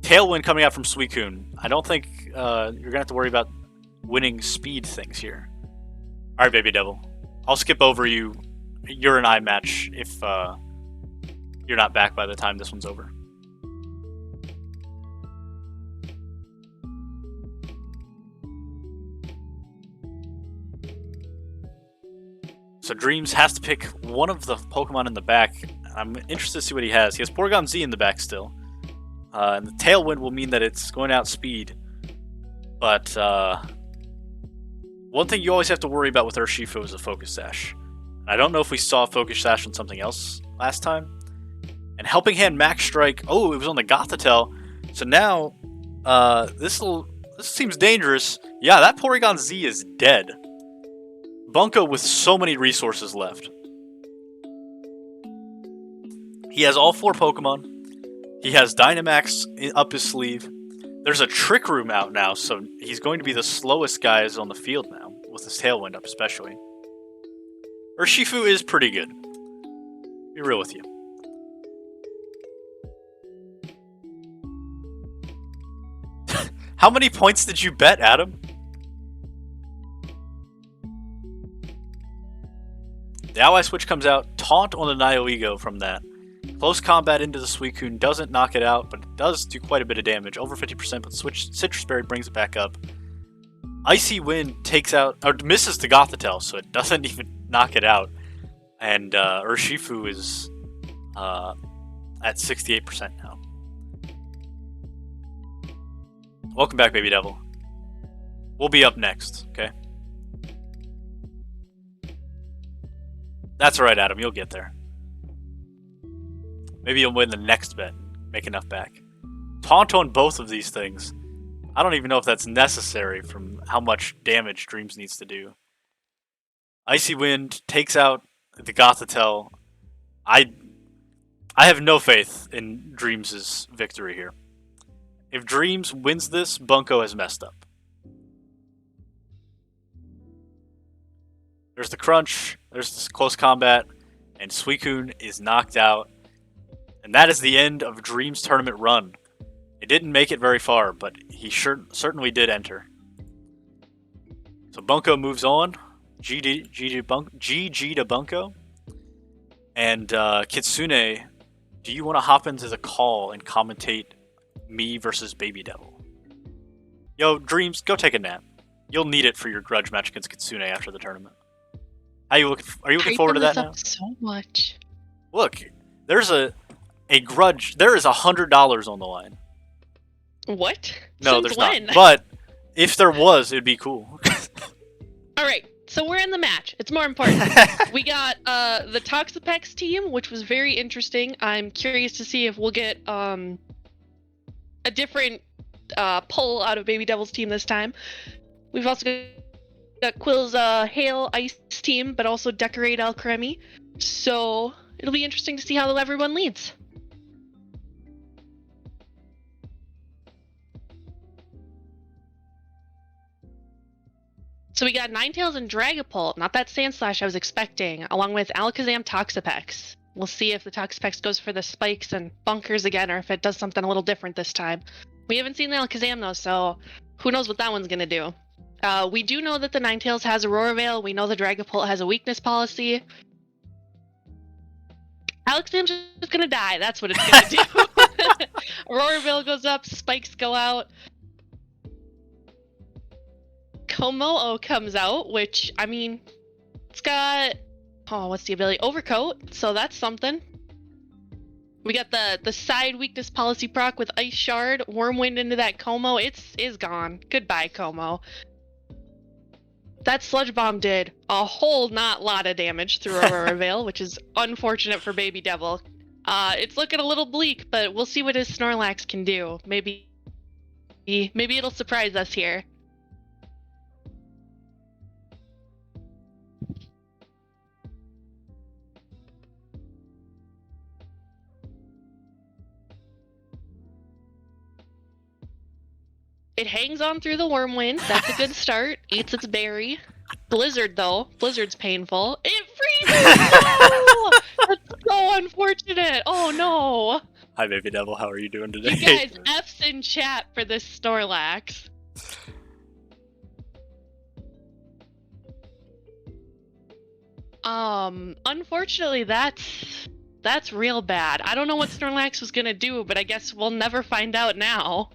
Tailwind coming out from Suicune. I don't think you're going to have to worry about winning speed things here. Alright, Baby Devil. I'll skip over you. You're an I match if you're not back by the time this one's over. So Dreams has to pick one of the Pokemon in the back. I'm interested to see what he has. He has Porygon Z in the back still. And the Tailwind will mean that it's going to outspeed. But one thing you always have to worry about with Urshifu is a Focus Sash. I don't know if we saw a Focus Sash on something else last time. And Helping Hand Max Strike. Oh, it was on the Gothitelle. So now, this seems dangerous. Yeah, that Porygon Z is dead. Bunko with so many resources left. He has all 4 Pokemon. He has Dynamax up his sleeve. There's a Trick Room out now, so he's going to be the slowest guys on the field now, with his Tailwind up especially. Urshifu is pretty good. Be real with you. How many points did you bet, Adam? The Ally Switch comes out. Taunt on the Nihilego from that. Close combat into the Suicune doesn't knock it out, but it does do quite a bit of damage. Over 50%, but Citrus Berry brings it back up. Icy Wind takes out, or misses the Gothitelle, so it doesn't even knock it out. And Urshifu is at 68% now. Welcome back, Baby Devil. We'll be up next, okay? That's alright, Adam. You'll get there. Maybe you'll win the next bet. Make enough back. Taunt on both of these things. I don't even know if that's necessary from how much damage Dreams needs to do. Icy Wind takes out the Gothitelle. I have no faith in Dreams' victory here. If Dreams wins this, Bunko has messed up. There's the crunch, there's this close combat, and Suicune is knocked out. And that is the end of Dreams' tournament run. It didn't make it very far, but he certainly did enter. So Bunko moves on. GG to Bunko. And Kitsune, do you want to hop into the call and commentate me versus Baby Devil? Yo, Dreams, go take a nap. You'll need it for your grudge match against Kitsune after the tournament. Are you looking forward to that now? So much. Look, there's a grudge. There is $100 on the line. What? No, Since there's when? not. But if there was, it'd be cool. All right, so we're in the match. It's more important. We got the Toxapex team, which was very interesting. I'm curious to see if we'll get a different pull out of Baby Devil's team this time. We've also got Quill's Hail Ice team, but also Decorate Alcremie. So it'll be interesting to see how everyone leads. So we got Ninetales and Dragapult, not that Sandslash I was expecting, along with Alakazam Toxapex. We'll see if the Toxapex goes for the spikes and bunkers again, or if it does something a little different this time. We haven't seen the Alakazam though, so who knows what that one's gonna do. We do know that the Ninetales has Aurora Veil. We know the Dragapult has a weakness policy. Alakazam's just gonna die. That's what it's gonna do. Aurora Veil goes up, spikes go out. Komo-o comes out, which, I mean, it's got, oh, what's the ability? Overcoat, so that's something. We got the side weakness policy proc with Ice Shard, Wormwind into that Como. It's gone. Goodbye, Como. That Sludge Bomb did a whole lot of damage through Aurora Veil, which is unfortunate for Baby Devil. It's looking a little bleak, but we'll see what his Snorlax can do. Maybe it'll surprise us here. it hangs on through the Wormwind. That's a good start. Eats its berry. Blizzard, though. Blizzard's painful. It freezes! No! That's so unfortunate. Oh, no. Hi, Baby Devil. How are you doing today? You guys, F's in chat for this Snorlax. Unfortunately, that's real bad. I don't know what Snorlax was gonna do, but I guess we'll never find out now.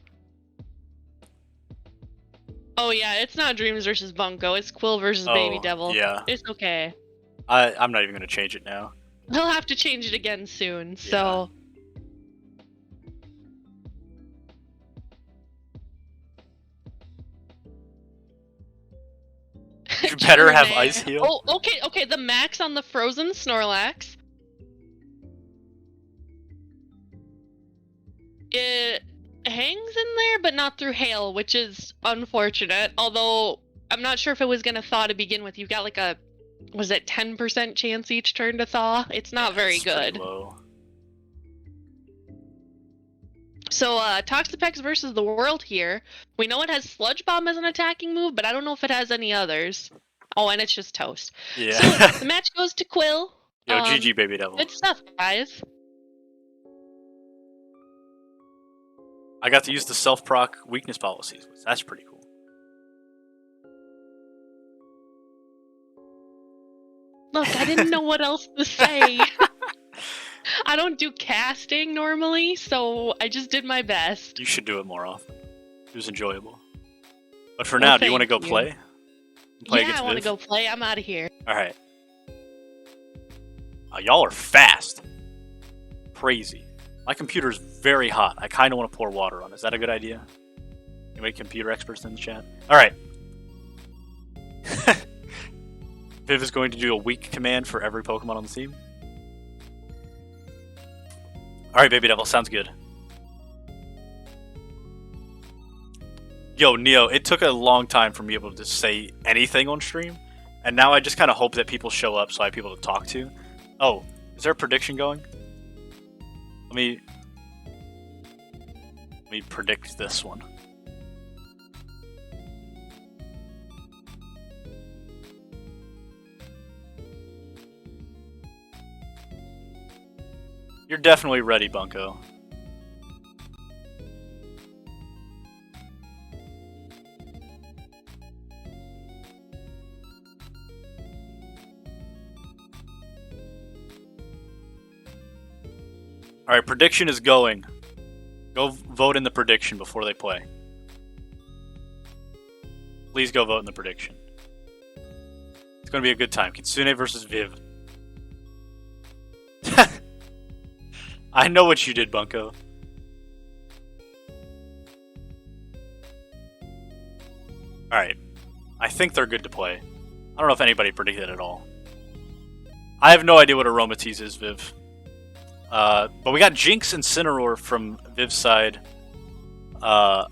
Oh yeah, it's not Dreams versus Bunko. It's Quill versus Baby Devil. Yeah. It's okay. I'm not even gonna change it now. He'll have to change it again soon, so... You better have Ice Heal. Oh, okay, the max on the frozen Snorlax. It hangs in there, but not through hail, which is unfortunate. Although, I'm not sure if it was gonna thaw to begin with. You've got like a, was it 10% chance each turn to thaw? It's not very good. Low. So, Toxapex versus the World here. We know it has Sludge Bomb as an attacking move, but I don't know if it has any others. Oh, and it's just Toast. Yeah. So, the match goes to Quill. Yo, GG, Baby Devil. Good stuff, guys. I got to use the self-proc weakness policies. That's pretty cool. Look, I didn't know what else to say. I don't do casting normally, so I just did my best. You should do it more often. It was enjoyable. But for now, do you want to go play? Yeah, I want to go play. I'm out of here. Alright. Y'all are fast. Crazy. My computer's very hot. I kind of want to pour water on it. Is that a good idea? Anybody computer experts in the chat? Alright. Viv is going to do a weak command for every Pokemon on the team. Alright, Baby Devil. Sounds good. Yo, Neo, it took a long time for me able to say anything on stream. And now I just kind of hope that people show up so I have people to talk to. Oh, is there a prediction going? Let me predict this one. You're definitely ready, Bunko. Alright, prediction is going. Go vote in the prediction before they play. Please go vote in the prediction. It's going to be a good time. Kitsune versus Viv. I know what you did, Bunko. Alright. I think they're good to play. I don't know if anybody predicted at all. I have no idea what Aromatisse is, Viv. But we got Jinx and Incineroar from Viv's side. Thumbs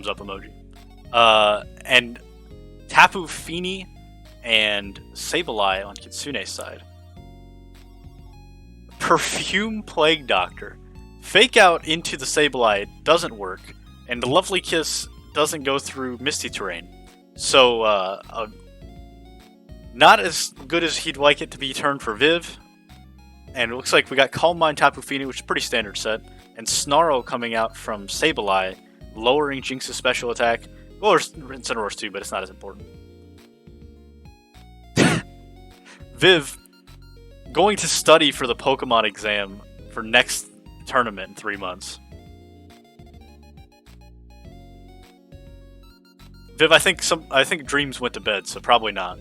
up emoji. And Tapu Fini and Sableye on Kitsune's side. Perfume Plague Doctor. Fake Out into the Sableye doesn't work, and the Lovely Kiss doesn't go through Misty Terrain. So, not as good as he'd like it to be turned for Viv. And it looks like we got Calm Mind Tapu Fini, which is a pretty standard set, and Snarl coming out from Sableye, lowering Jinx's special attack. Well, there's Incineroar's too, but it's not as important. Viv, going to study for the Pokemon exam for next tournament in 3 months. Viv, I think Dreams went to bed, so probably not.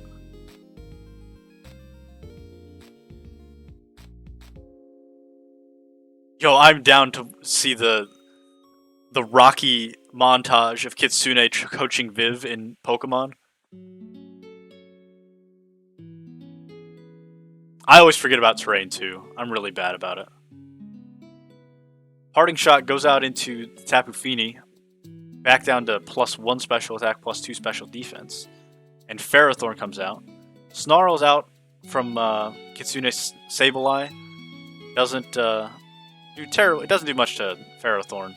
Yo, I'm down to see the Rocky montage of Kitsune coaching Viv in Pokemon. I always forget about terrain too. I'm really bad about it. Parting Shot goes out into Tapu Fini, back down to +1 special attack, +2 special defense. And Ferrothorn comes out. Snarl's out from Kitsune's Sableye. doesn't do terrible. It doesn't do much to Ferrothorn.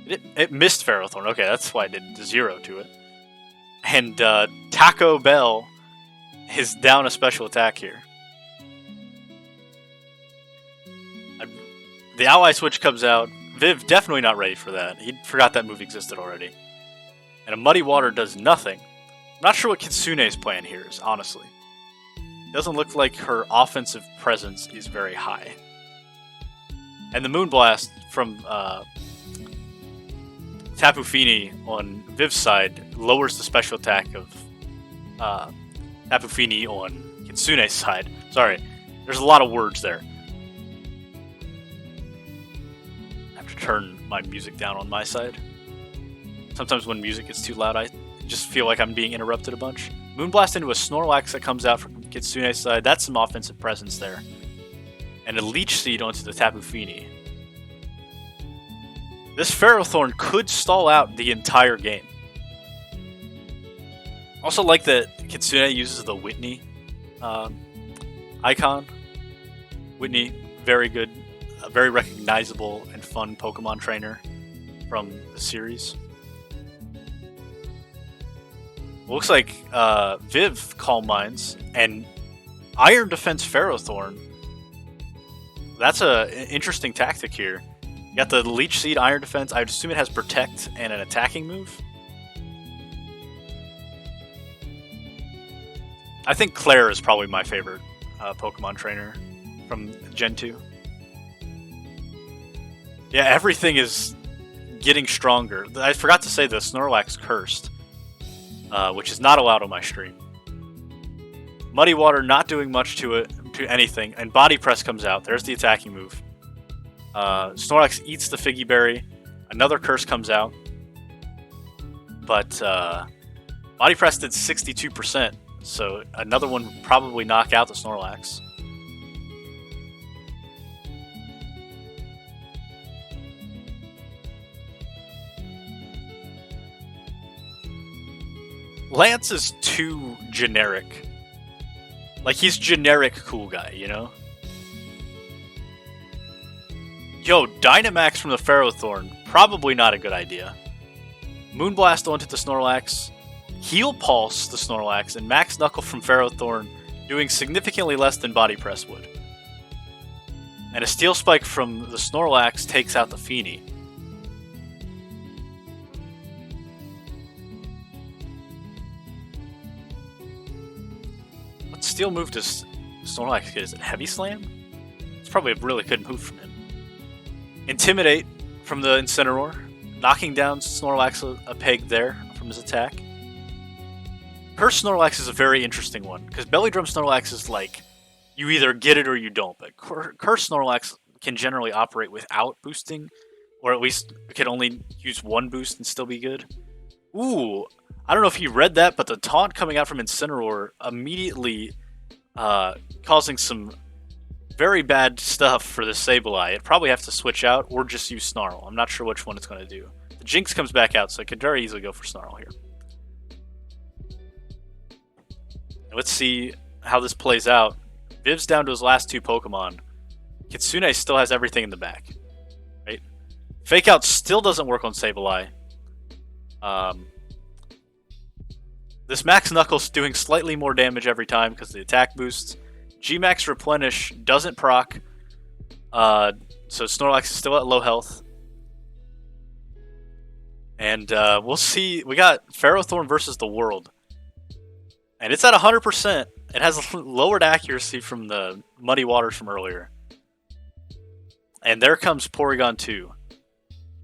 It missed Ferrothorn. Okay, that's why it did 0 to it. And Taco Bell is down a special attack here. The ally switch comes out. Viv definitely not ready for that. He forgot that move existed already. And a Muddy Water does nothing. I'm not sure what Kitsune's plan here is, honestly. It doesn't look like her offensive presence is very high. And the Moonblast from Tapu Fini on Viv's side lowers the special attack of Tapu Fini on Kitsune's side. Sorry, there's a lot of words there. I have to turn my music down on my side. Sometimes when music gets too loud, I just feel like I'm being interrupted a bunch. Moonblast into a Snorlax that comes out from Kitsune's side. That's some offensive presence there. And a Leech Seed onto the Tapu Fini. This Ferrothorn could stall out the entire game. Also like that Kitsune uses the Whitney icon. Whitney, very good, a very recognizable and fun Pokemon trainer from the series. Looks like Viv Calm Minds and Iron Defense Ferrothorn. That's an interesting tactic here. You got the Leech Seed Iron Defense. I'd assume it has Protect and an attacking move. I think Claire is probably my favorite Pokemon trainer from Gen 2. Yeah, everything is getting stronger. I forgot to say the Snorlax Cursed, which is not allowed on my stream. Muddy Water not doing much to anything, and Body Press comes out. There's the attacking move. Snorlax eats the Figgy Berry. Another Curse comes out. But Body Press did 62%, so another one would probably knock out the Snorlax. Lance is too generic. Like, he's generic cool guy, you know? Yo, Dynamax from the Ferrothorn, probably not a good idea. Moonblast onto the Snorlax, Heal Pulse the Snorlax, and Max Knuckle from Ferrothorn, doing significantly less than Body Press would. And a Steel Spike from the Snorlax takes out the Fini. What steel move does Snorlax get? Is it Heavy Slam? It's probably a really good move from him. Intimidate from the Incineroar, knocking down Snorlax a peg there from his attack. Curse Snorlax is a very interesting one, because Belly Drum Snorlax is like, you either get it or you don't, but Curse Snorlax can generally operate without boosting, or at least can only use one boost and still be good. Ooh, I don't know if you read that, but the taunt coming out from Incineroar immediately causing some very bad stuff for the Sableye. It'd probably have to switch out or just use Snarl. I'm not sure which one it's going to do. The Jinx comes back out, so it could very easily go for Snarl here. Let's see how this plays out. Viv's down to his last two Pokemon. Kitsune still has everything in the back. Right? Fake Out still doesn't work on Sableye. This Max Knuckle's doing slightly more damage every time because of the attack boosts. G-Max Replenish doesn't proc, so Snorlax is still at low health. And we'll see. We got Ferrothorn versus the World. And it's at 100%. It has lowered accuracy from the Muddy Waters from earlier. And there comes Porygon 2.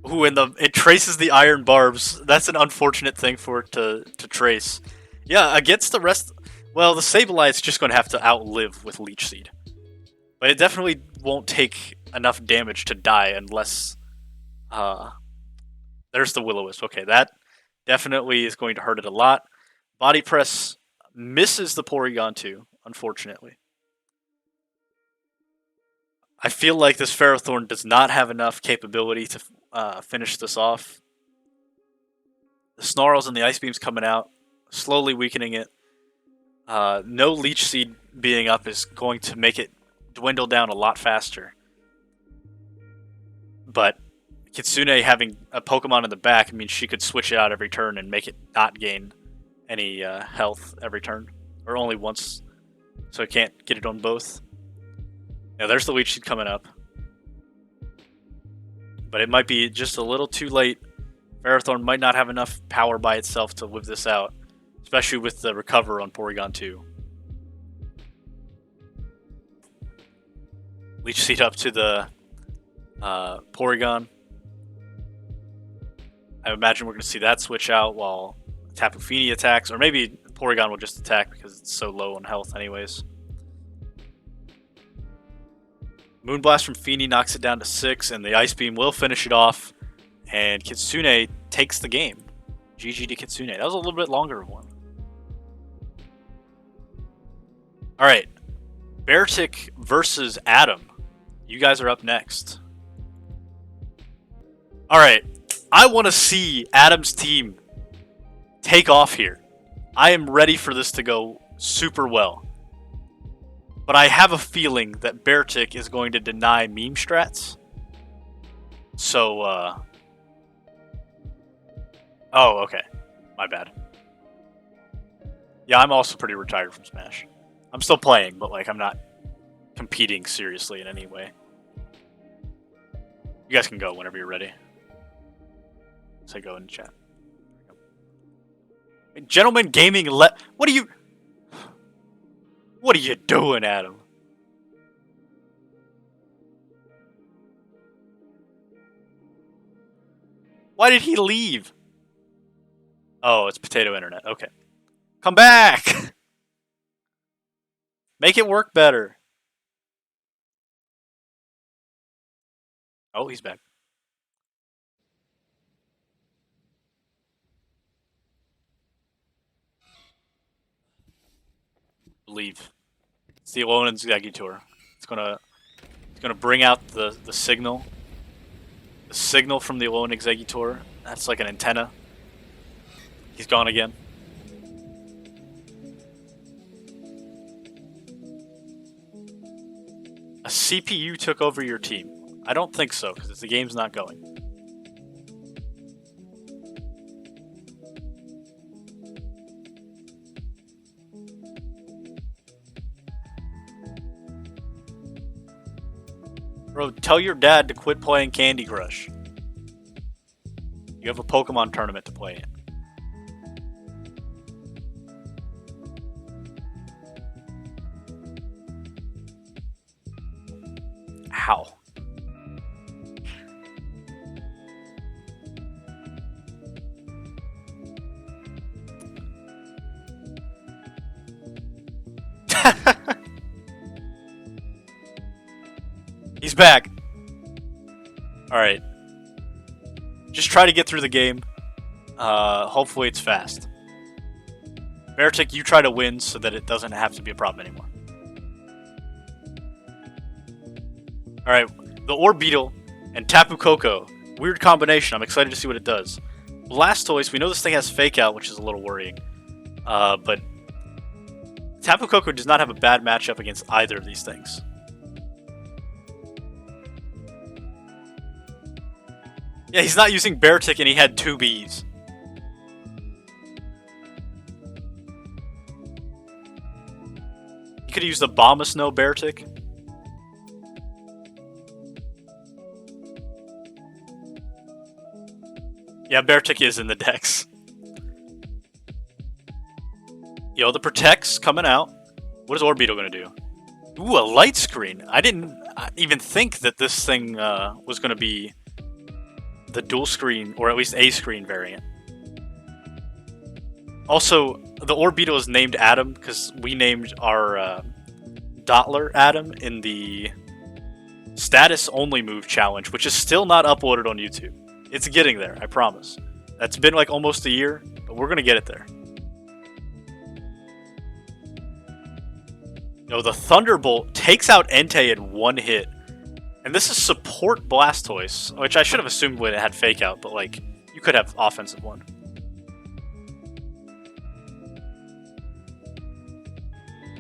Ooh, and it traces the Iron Barbs. That's an unfortunate thing for it to trace. Yeah, against the rest... Well, the Sableye is just going to have to outlive with Leech Seed. But it definitely won't take enough damage to die unless... there's the Will-O-Wisp. Okay, that definitely is going to hurt it a lot. Body Press misses the Porygon 2, unfortunately. I feel like this Ferrothorn does not have enough capability to finish this off. The Snarls and the Ice Beams coming out, slowly weakening it. No Leech Seed being up is going to make it dwindle down a lot faster. But Kitsune having a Pokemon in the back means she could switch it out every turn and make it not gain any health every turn. Or only once. So it can't get it on both. Now there's the Leech Seed coming up. But it might be just a little too late. Ferrothorn might not have enough power by itself to live this out. Especially with the Recover on Porygon 2. Leech Seed up to the Porygon. I imagine we're going to see that switch out while Tapu Fini attacks. Or maybe Porygon will just attack because it's so low on health anyways. Moonblast from Fini knocks it down to 6, and the Ice Beam will finish it off. And Kitsune takes the game. GG to Kitsune. That was a little bit longer of one. Alright. Beartic versus Adam. You guys are up next. Alright. I want to see Adam's team take off here. I am ready for this to go super well. But I have a feeling that Beartic is going to deny meme strats. So, oh, okay. My bad. Yeah, I'm also pretty retired from Smash. I'm still playing, but like I'm not competing seriously in any way. You guys can go whenever you're ready. Say go in the chat. Gentleman Gaming What are you... What are you doing, Adam? Why did he leave? Oh, it's Potato Internet. Okay. Come back! Make it work better. Oh, he's back. Leave. It's the Alolan Exeggutor. It's gonna bring out the signal. The signal from the Alolan Exeggutor. That's like an antenna. He's gone again. A CPU took over your team. I don't think so, because the game's not going. Bro, tell your dad to quit playing Candy Crush. You have a Pokemon tournament to play in. How? He's back. Alright. Just try to get through the game. Hopefully it's fast. Beartic, you try to win so that it doesn't have to be a problem anymore. Alright, the Orbeetle and Tapu Koko. Weird combination. I'm excited to see what it does. Blastoise, we know this thing has Fake Out, which is a little worrying. But Tapu Koko does not have a bad matchup against either of these things. Yeah, he's not using Beartic and he had 2 Bs. He could have used the Bombasnow Beartic. Yeah, Beartic is in the decks. Yo, the Protect's coming out. What is Orbeetle gonna do? Ooh, a light screen. I didn't even think that this thing was gonna be the dual screen, or at least a screen variant. Also, the Orbeetle is named Adam because we named our Dottler Adam in the status only move challenge, which is still not uploaded on YouTube. It's getting there, I promise. That's been like almost a year, but we're gonna get it there. No, the Thunderbolt takes out Entei in 1 hit. And this is support Blastoise, which I should have assumed when it had Fake Out, but like, you could have offensive one.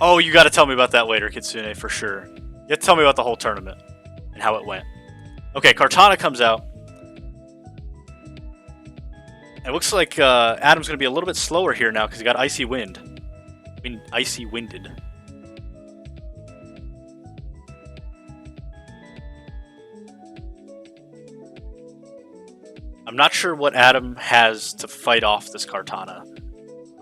Oh, you gotta tell me about that later, Kitsune, for sure. You have to tell me about the whole tournament and how it went. Okay, Kartana comes out. It looks like Adam's going to be a little bit slower here now because he got Icy Wind. I mean, Icy Winded. I'm not sure what Adam has to fight off this Kartana.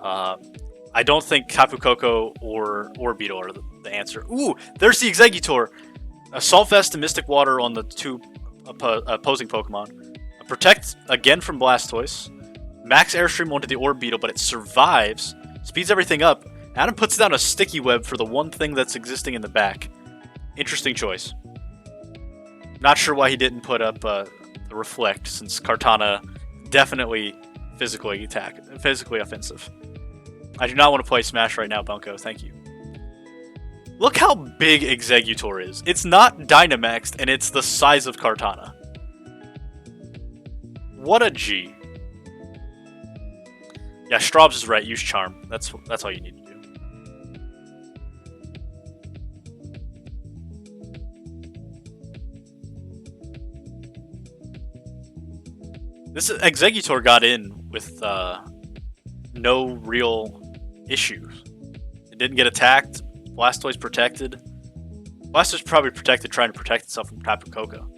I don't think Tapu Koko or Orbeetle are the answer. Ooh, there's the Exeggutor. Assault Vest and Mystic Water on the two opposing Pokemon. Protect again from Blastoise. Max Airstream onto the Orbeetle, but it survives. Speeds everything up. Adam puts down a Sticky Web for the one thing that's existing in the back. Interesting choice. Not sure why he didn't put up the Reflect, since Kartana definitely physically offensive. I do not want to play Smash right now, Bunko. Thank you. Look how big Exeggutor is. It's not Dynamaxed, and it's the size of Kartana. What a G. Yeah, Straubs is right. Use Charm. That's all you need to do. This Exeggutor got in with no real issues. It didn't get attacked. Blastoise protected. Blastoise probably protected, trying to protect itself from Tapu Koko.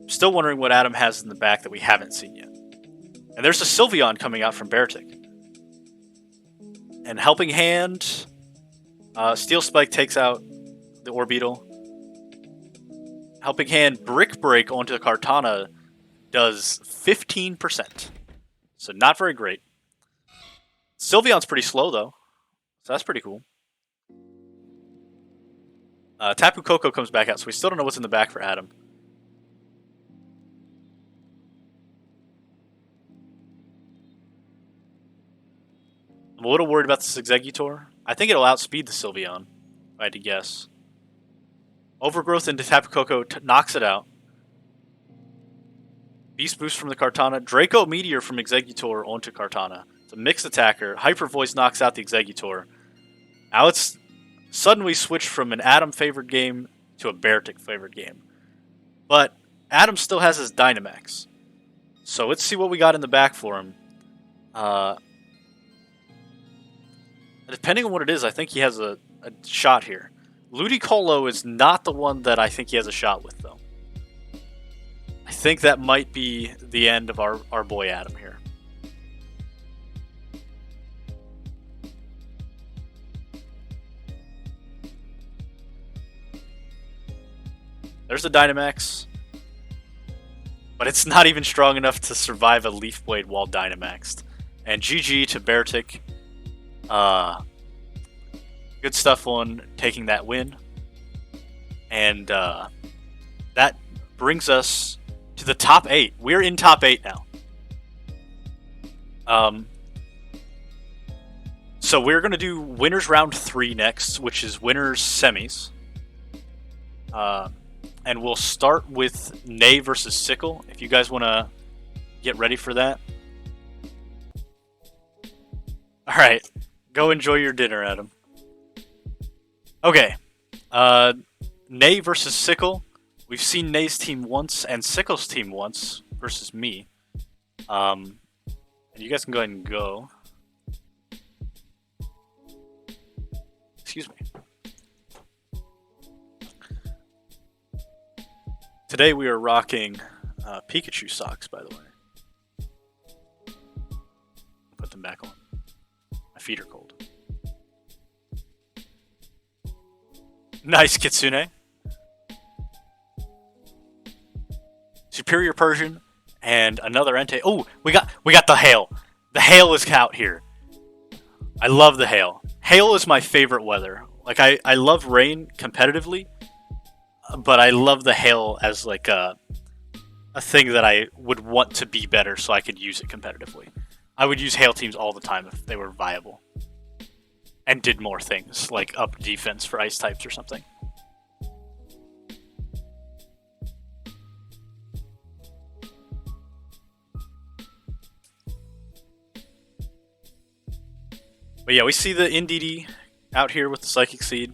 Still wondering what Adam has in the back that we haven't seen yet. And there's a Sylveon coming out from Beartic. And Helping Hand. Steel Spike takes out the Orbeetle. Helping Hand Brick Break onto the Kartana does 15%. So not very great. Sylveon's pretty slow though. So that's pretty cool. Tapu Koko comes back out, so we still don't know what's in the back for Adam. I'm a little worried about this Exeggutor. I think it'll outspeed the Sylveon, if I had to guess. Overgrowth into Tapu Koko knocks it out. Beast Boost from the Kartana. Draco Meteor from Exeggutor onto Kartana. It's a mixed attacker. Hyper Voice knocks out the Exeggutor. Now it's suddenly switched from an Adam favored game to a Beartic favored game. But Adam still has his Dynamax. So let's see what we got in the back for him. Depending on what it is, I think he has a shot here. Ludicolo is not the one that I think he has a shot with, though. I think that might be the end of our boy Adam here. There's the Dynamax. But it's not even strong enough to survive a Leaf Blade while Dynamaxed. And GG to Beartic. Good stuff on taking that win. And that brings us to the top 8. We're in top 8 now. So we're going to do winners round 3 next, which is winners semis. And we'll start with S.N.A.C.K.S versus Sickle, if you guys want to get ready for that. Alright, go enjoy your dinner, Adam. Okay, S.N.A.C.K.S versus Sickle. We've seen S.N.A.C.K.'s team once and Sickle's team once versus me. And you guys can go ahead and go. Excuse me. Today we are rocking Pikachu socks, by the way. Put them back on. My feet are cold. Nice, Kitsune. Superior Persian and another Entei. Oh, we got the hail. The hail is out here. I love the hail. Hail is my favorite weather. Like I love rain competitively, but I love the hail as like a thing that I would want to be better so I could use it competitively. I would use hail teams all the time if they were viable. And did more things, like up defense for ice types or something. But yeah, we see the NDD out here with the Psychic Seed.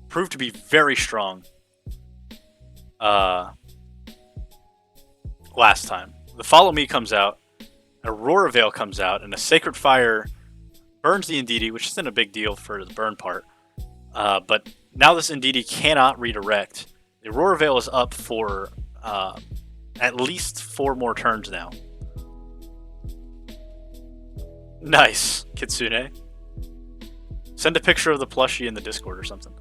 Proved to be very strong. last time. The Follow Me comes out, Aurora Veil comes out, and a Sacred Fire burns the Indeedee, which isn't a big deal for the burn part. But now this Indeedee cannot redirect. The Aurora Veil is up for at least 4 more turns now. Nice, Kitsune. Send a picture of the plushie in the Discord or something.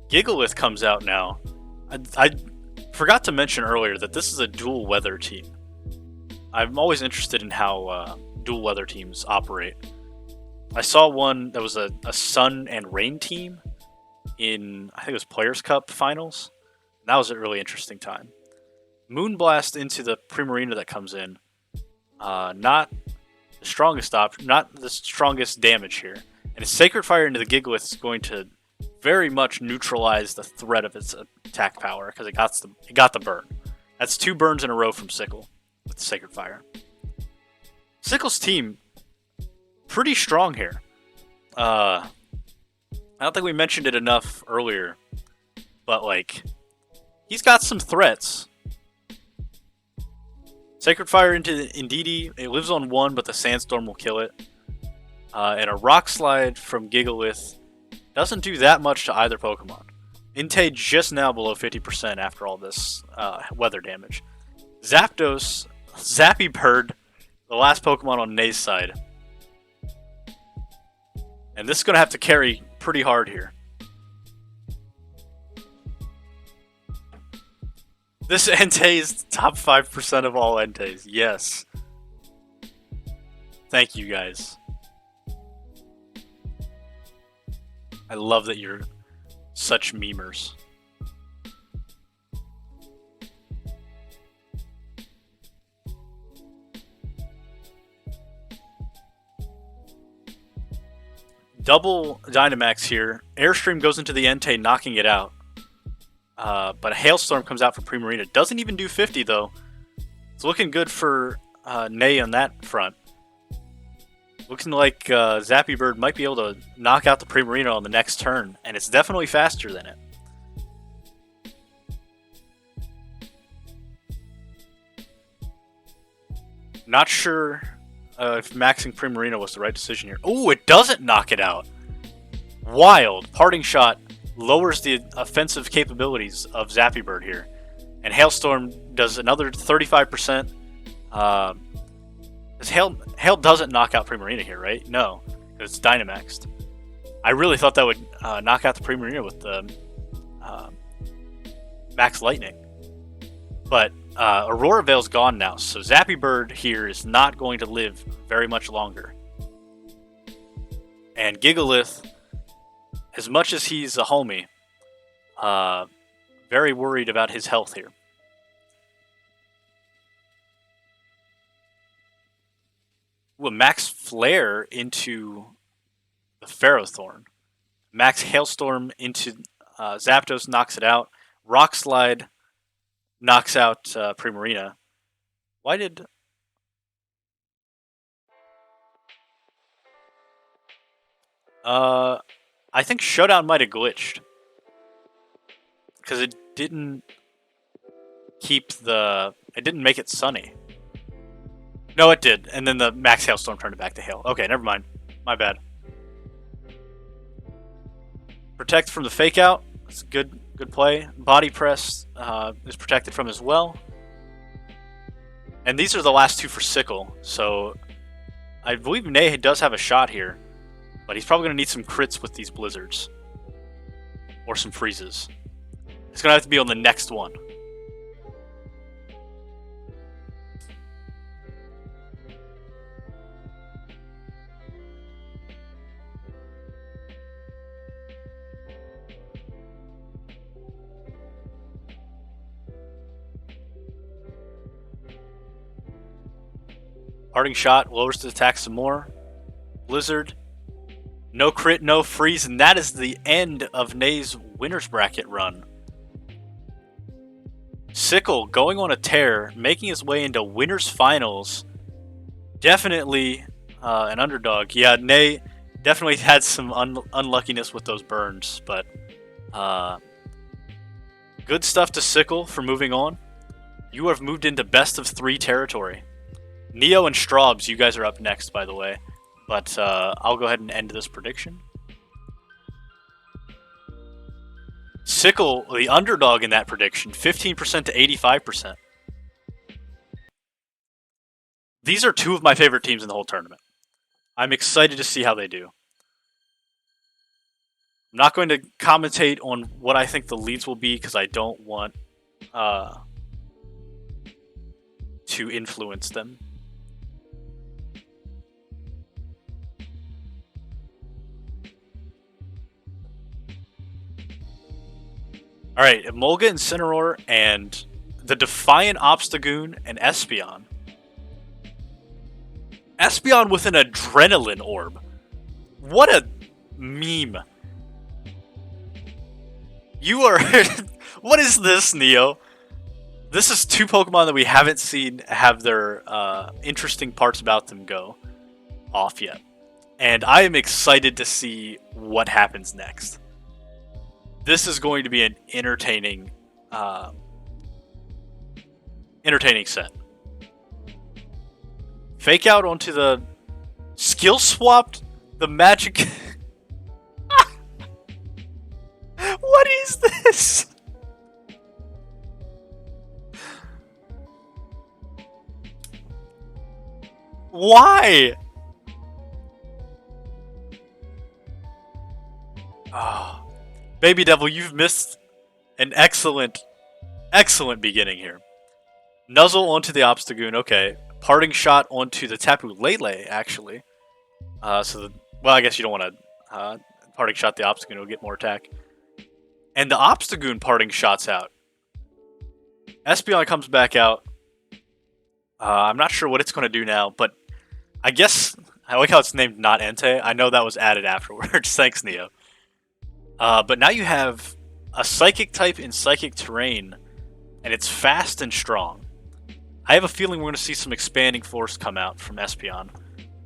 Gigalith comes out now. I forgot to mention earlier that this is a dual weather team. I'm always interested in how dual weather teams operate. I saw one that was a sun and rain team in, I think it was Players' Cup finals. That was a really interesting time. Moonblast into the Primarina that comes in. Not the strongest not the strongest damage here. And a Sacred Fire into the Gigalith is going to very much neutralize the threat of its attack power because it got the burn. That's 2 burns in a row from Sickle with the Sacred Fire. Sickle's team pretty strong here. I don't think we mentioned it enough earlier, but like he's got some threats. Sacred Fire into the Indeedee. It lives on 1, but the Sandstorm will kill it. And a Rock Slide from Gigalith doesn't do that much to either Pokemon. Entei just now below 50% after all this weather damage. Zapdos, Zappy Bird, the last Pokemon on Nay's side. And this is going to have to carry pretty hard here. This Entei is top 5% of all Enteis. Yes. Thank you guys. I love that you're such memers. Double Dynamax here. Airstream goes into the Entei, knocking it out. But a Hailstorm comes out for Primarina. Doesn't even do 50 though. It's looking good for Nay on that front. Looking like Zappy Bird might be able to knock out the Primarina on the next turn, and it's definitely faster than it. Not sure if maxing Primarina was the right decision here. Oh, it doesn't knock it out. Wild. Parting Shot lowers the offensive capabilities of Zappy Bird here. And Hailstorm does another 35%. Hail doesn't knock out Primarina here, right? No, because it's Dynamaxed. I really thought that would knock out the Primarina with the Max Lightning. But Aurora Veil's gone now, so Zappy Bird here is not going to live very much longer. And Gigalith, as much as he's a homie, very worried about his health here. Ooh, Max Flare into the Ferrothorn. Max Hailstorm into Zapdos, knocks it out. Rock Slide knocks out Primarina. Why did... I think Showdown might have glitched. Because it didn't keep the... It didn't make it sunny. No, it did. And then the Max Hailstorm turned it back to hail. Okay, never mind. My bad. Protect from the Fake Out. That's a good play. Body Press is protected from as well. And these are the last 2 for Sickle. So I believe Nay does have a shot here. But he's probably going to need some crits with these Blizzards. Or some freezes. It's going to have to be on the next one. Parting Shot lowers the attack some more. Blizzard. No crit, no freeze, and that is the end of Nay's winner's bracket run. Sickle going on a tear, making his way into winners finals. Definitely an underdog. Yeah, Nay Definitely had some unluckiness with those burns, but good stuff to Sickle for moving on. You have moved into best of 3 territory. Neo and Straubs, you guys are up next, by the way. But I'll go ahead and end this prediction. Sickle, the underdog in that prediction, 15% to 85%. These are 2 of my favorite teams in the whole tournament. I'm excited to see how they do. I'm not going to commentate on what I think the leads will be because I don't want to influence them. Alright, Emolga, Incineroar, and the Defiant Obstagoon and Espeon. Espeon with an Adrenaline Orb. What a meme. You are... What is this, Neo? This is 2 Pokemon that we haven't seen have their interesting parts about them go off yet. And I am excited to see what happens next. This is going to be an entertaining set. Fake out onto the skill swapped the magic. What is this? Why? Oh. Baby Devil, you've missed an excellent beginning here. Nuzzle onto the Obstagoon, okay. Parting Shot onto the Tapu Lele, actually. Well, I guess you don't want to Parting Shot the Obstagoon, it'll get more attack. And the Obstagoon Parting Shot's out. Espeon comes back out. I'm not sure what it's going to do now, but I guess... I like how it's named Not Entei. I know that was added afterwards. Thanks, Neo. But now you have a Psychic type in Psychic Terrain, and it's fast and strong. I have a feeling we're going to see some Expanding Force come out from Espeon,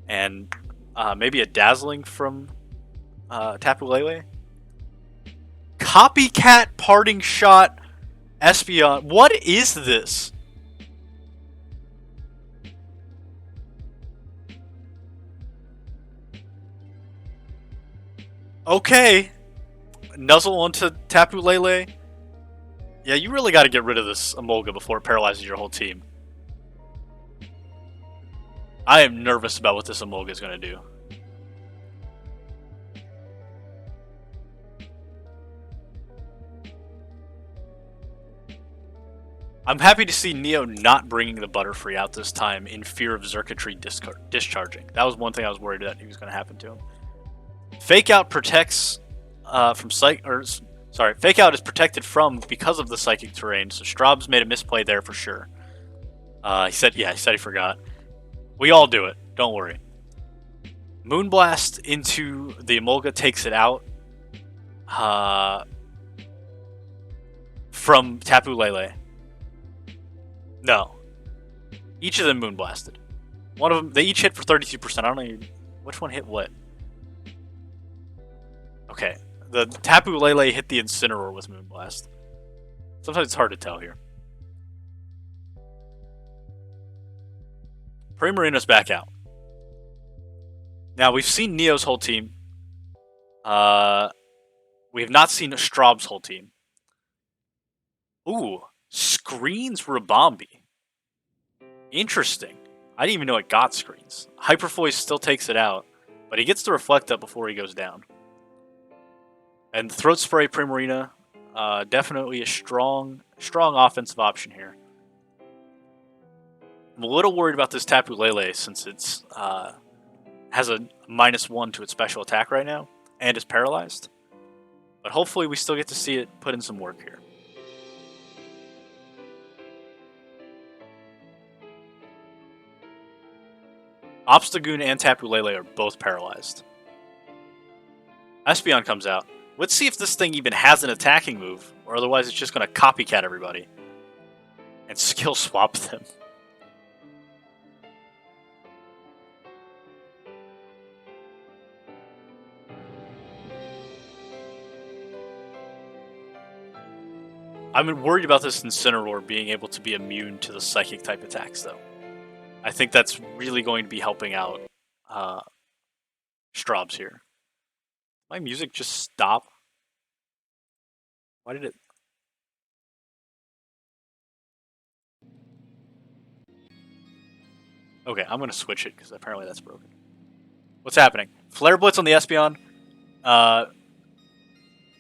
and maybe a Dazzling from Tapu Lele. Copycat Parting Shot Espeon. What is this? Okay. Nuzzle onto Tapu Lele. Yeah, you really got to get rid of this Emolga before it paralyzes your whole team. I am nervous about what this Emolga is going to do. I'm happy to see Neo not bringing the Butterfree out this time in fear of Xurkitree discharging. That was one thing I was worried that he was going to happen to him. Fake Out protects from Fake Out is protected from because of the Psychic Terrain, so Straub's made a misplay there for sure. He said he forgot. We all do it, don't worry. Moonblast into the Emolga takes it out from Tapu Lele. No. Each of them Moonblasted. One of them, they each hit for 32%. I don't know which one hit what. Okay. The Tapu Lele hit the Incineroar with Moonblast. Sometimes it's hard to tell here. Primarina's back out. Now, we've seen Neo's whole team. We have not seen Straub's whole team. Ooh. Screens Rabombi. Interesting. I didn't even know it got screens. Hypervoice still takes it out, but he gets to reflect up before he goes down. And Throat Spray Primarina, definitely a strong offensive option here. I'm a little worried about this Tapu Lele since it's has a -1 to its special attack right now and is paralyzed. But hopefully we still get to see it put in some work here. Obstagoon and Tapu Lele are both paralyzed. Espeon comes out. Let's see if this thing even has an attacking move, or otherwise it's just going to copycat everybody and skill swap them. I'm worried about this Incineroar being able to be immune to the psychic type attacks, though. I think that's really going to be helping out Straub's here. My music just stop? Why did it? Okay, I'm going to switch it because apparently that's broken. What's happening? Flare Blitz on the Espeon.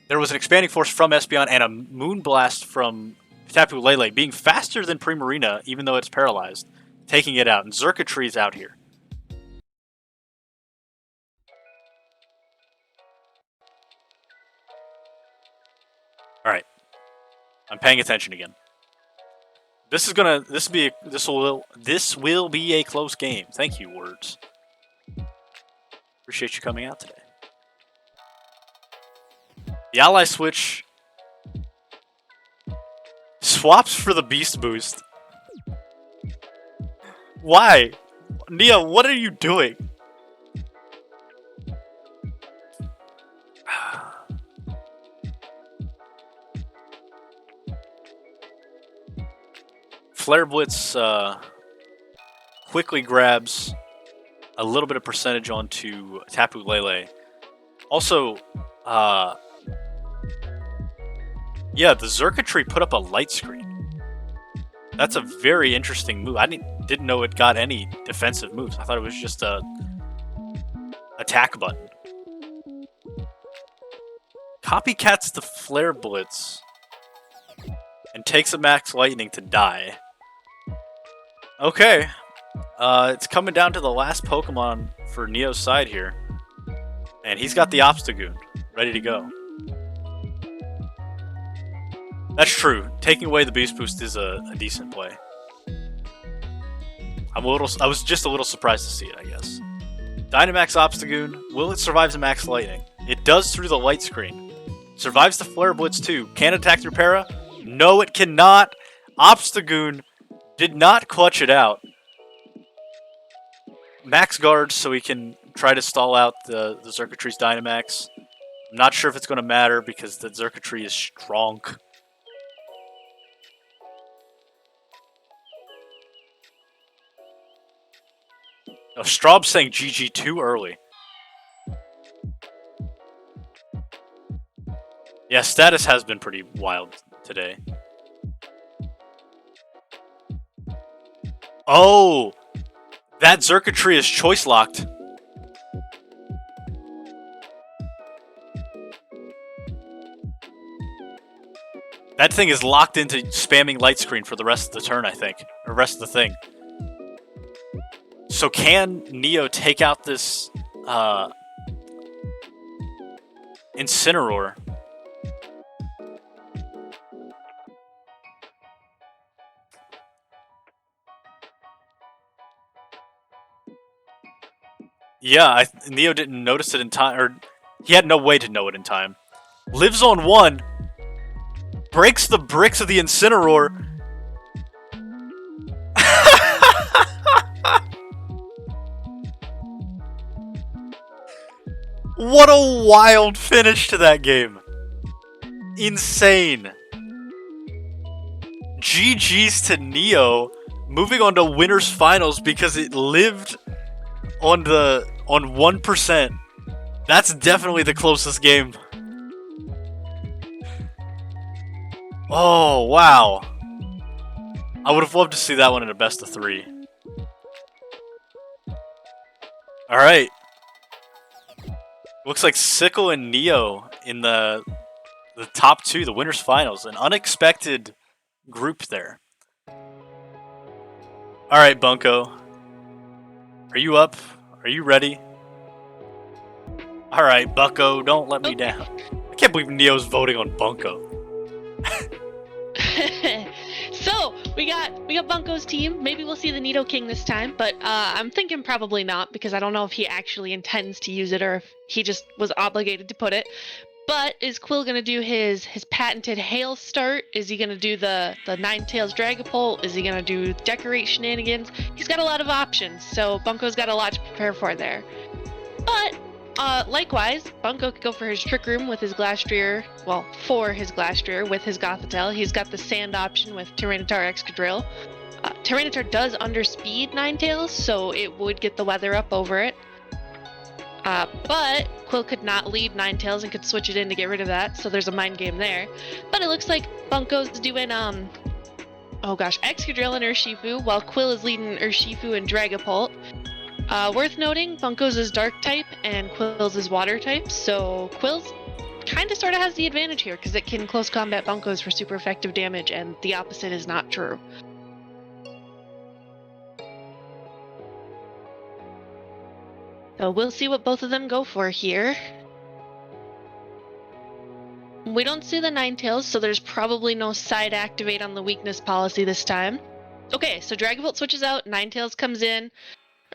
There was an Expanding Force from Espeon and a Moonblast from Tapu Lele being faster than Primarina, even though it's paralyzed, taking it out. And Xurkitree's out here. Alright. I'm paying attention again. This will be a close game. Thank you, Words. Appreciate you coming out today. The Ally Switch swaps for the Beast Boost. Why? Nia, what are you doing? Flare Blitz quickly grabs a little bit of percentage onto Tapu Lele. Also, yeah, the Xurkitree put up a light screen. That's a very interesting move. I didn't know it got any defensive moves. I thought it was just a attack button. Copycats the Flare Blitz and takes a Max Lightning to die. Okay. It's coming down to the last Pokemon for Neo's side here. And he's got the Obstagoon ready to go. That's true. Taking away the Beast Boost is a decent play. I was just a little surprised to see it, I guess. Dynamax Obstagoon. Will it survive the Max Lightning? It does through the light screen. Survives the Flare Blitz too. Can it attack through Para? No, it cannot. Obstagoon did not clutch it out. Max guards so he can try to stall out the Xurkitree's Dynamax. I'm not sure if it's going to matter because the Xurkitree is strong. Oh, Straub's saying GG too early. Yeah, status has been pretty wild today. Oh! That Xurkitree is choice locked. That thing is locked into spamming light screen for the rest of the turn, I think. Or rest of the thing. So can Neo take out this Incineroar? Yeah, Neo didn't notice it in time, or he had no way to know it in time. Lives on one, breaks the bricks of the Incineroar. What a wild finish to that game. Insane. GG's to Neo, moving on to winners finals because it lived on 1%. That's definitely the closest game. Oh, wow. I would have loved to see that one in a best of 3. Alright. Looks like Sickle and Neo in the top 2, the winners finals. An unexpected group there. Alright, Bunko. Are you up? Are you ready? Alright, Bucko, don't let me down. I can't believe Neo's voting on Bunko. So we got Bunko's team. Maybe we'll see the Nidoking this time, but I'm thinking probably not because I don't know if he actually intends to use it or if he just was obligated to put it. But is Quill gonna do his patented hail start? Is he gonna do the Ninetales Dragapult? Is he gonna do decorate shenanigans? He's got a lot of options, so Bunko's got a lot to prepare for there. But Likewise, Bunko could go for his Trick Room with his Glastrier. Well, for his Glastrier with his Gothitelle. He's got the Sand option with Tyranitar Excadrill. Tyranitar does underspeed Ninetales, so it would get the weather up over it. But Quill could not lead Ninetales and could switch it in to get rid of that, so there's a mind game there. But it looks like Bunko's doing, oh gosh, Excadrill and Urshifu, while Quill is leading Urshifu and Dragapult. Worth noting, Bunko's is Dark type and Quill's is Water type, so Quill's kind of sort of has the advantage here because it can close combat Bunko's for super effective damage, and the opposite is not true. So we'll see what both of them go for here. We don't see the Ninetales, so there's probably no side activate on the weakness policy this time. Okay, so Dragapult switches out, Ninetales comes in,